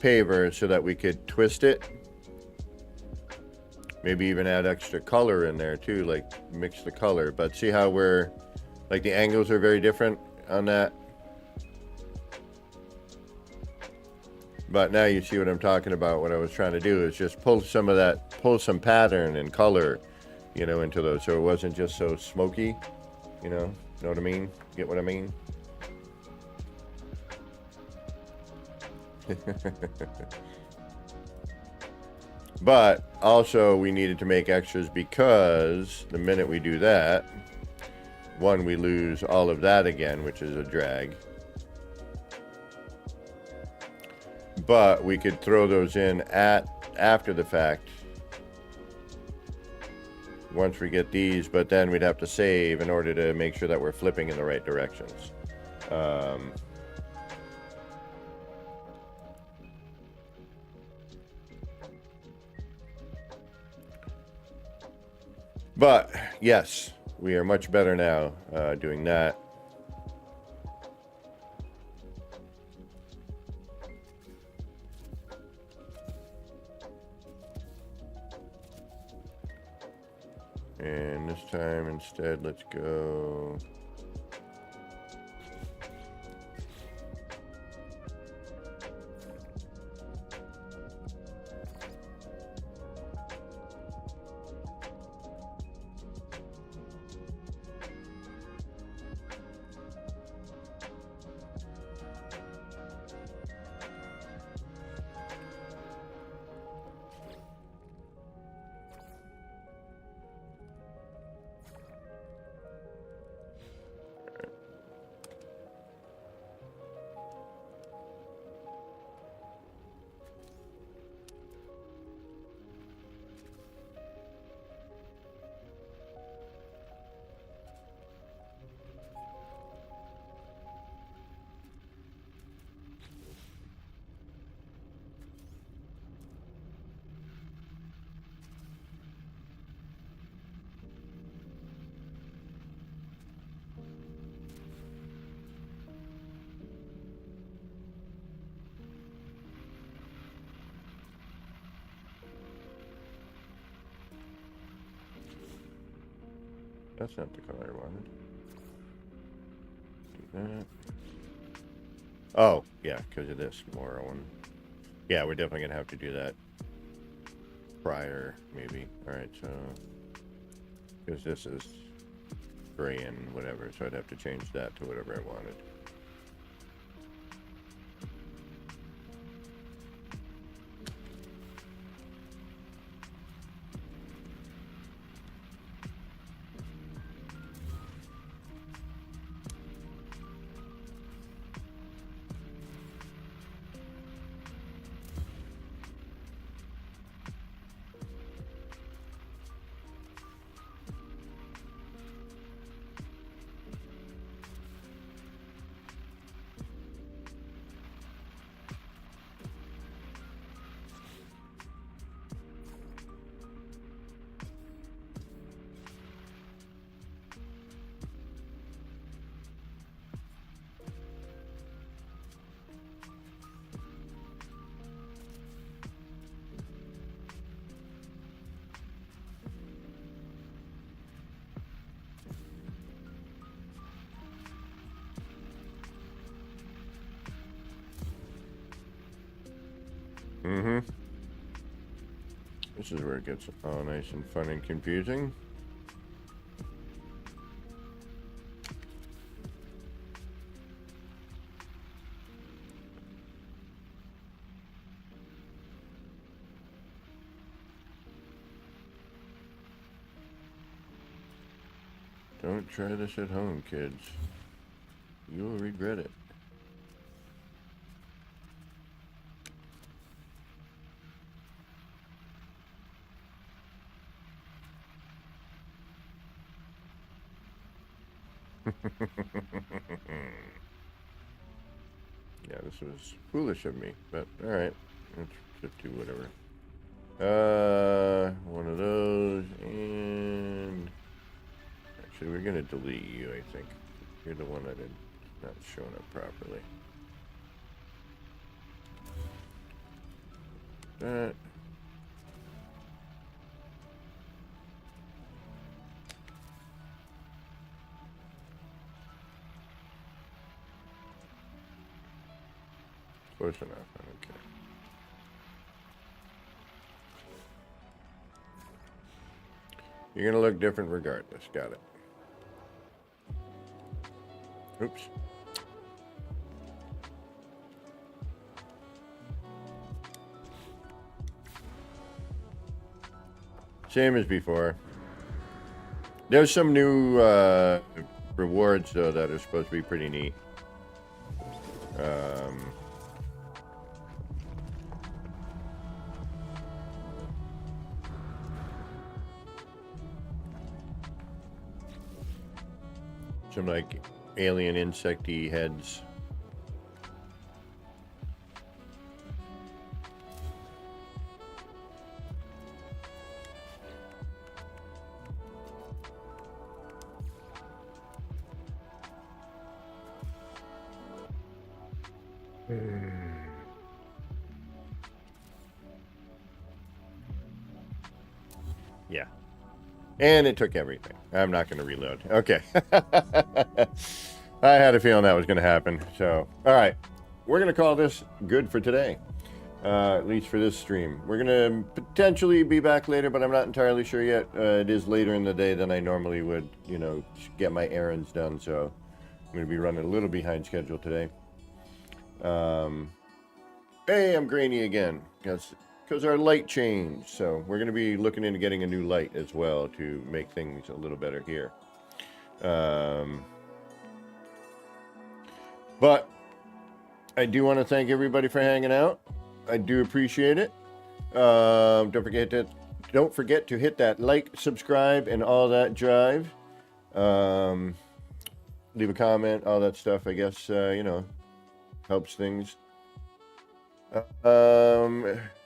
paver so that we could twist it. Maybe even add extra color in there too, like mix the color. But see how we're, like the angles are very different on that? But now you see what I'm talking about. What I was trying to do is just pull some of that, pull some pattern and color, you know, into those. So it wasn't just so smoky, you know what I mean? Get what I mean? But also we needed to make extras because the minute we do that, one, we lose all of that again, which is a drag. But we could throw those in after the fact once we get these, but then we'd have to save in order to make sure that we're flipping in the right directions. But yes, we are much better now doing that. And this time instead, let's go. That's not the color I wanted. Do that. Oh, yeah, because of this more one. Yeah, we're definitely going to have to do that prior, maybe. Alright, so... because this is gray and whatever, so I'd have to change that to whatever I wanted. Mm-hmm. This is where it gets all nice and fun and confusing. Don't try this at home, kids. You will regret it. Yeah, this was foolish of me, but alright. Let's just do whatever. One of those, and actually, we're gonna delete you. I think you're the one that did not showing up properly. That. Close enough. Okay. You're gonna look different regardless. Got it. Oops. Same as before. There's some new rewards though that are supposed to be pretty neat. Some like alien insecty heads. Yeah. And it took everything. I'm not going to reload. Okay. I had a feeling that was going to happen. So, all right. We're going to call this good for today. At least for this stream. We're going to potentially be back later, but I'm not entirely sure yet. It is later in the day than I normally would, you know, get my errands done. So I'm going to be running a little behind schedule today. Hey, I'm grainy again. Because our light changed. So we're going to be looking into getting a new light as well to make things a little better here. But I do want to thank everybody for hanging out. I do appreciate it. Don't forget to hit that like, subscribe, and all that jive. Leave a comment, all that stuff. I guess you know, helps things.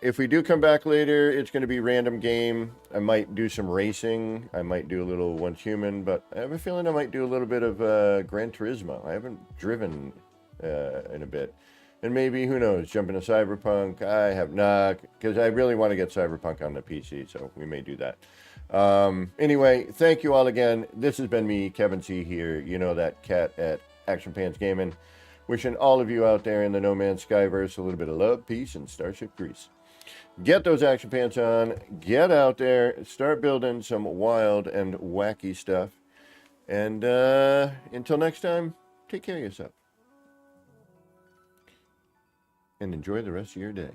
If we do come back later, it's going to be random game. I might do some racing. I might do a little Once Human, but I have a feeling I might do a little bit of Gran Turismo. I haven't driven in a bit. And maybe, who knows, jump into Cyberpunk. I have not, because I really want to get Cyberpunk on the PC, so we may do that. Anyway, thank you all again. This has been me, Kevin C. here. You know that cat at Action Pants Gaming. Wishing all of you out there in the No Man's Skyverse a little bit of love, peace, and Starship Grease. Get those action pants on. Get out there. Start building some wild and wacky stuff. And until next time, take care of yourself. And enjoy the rest of your day.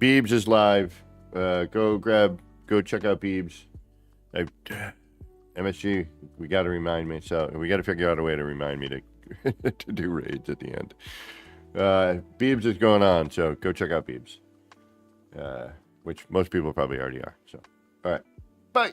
Beebs is live. Go check out Beebs. MSG, we got to remind me. So we got to figure out a way to remind me to to do raids at the end. Beebs is going on, so go check out Beebs. Which most people probably already are. So, all right, bye.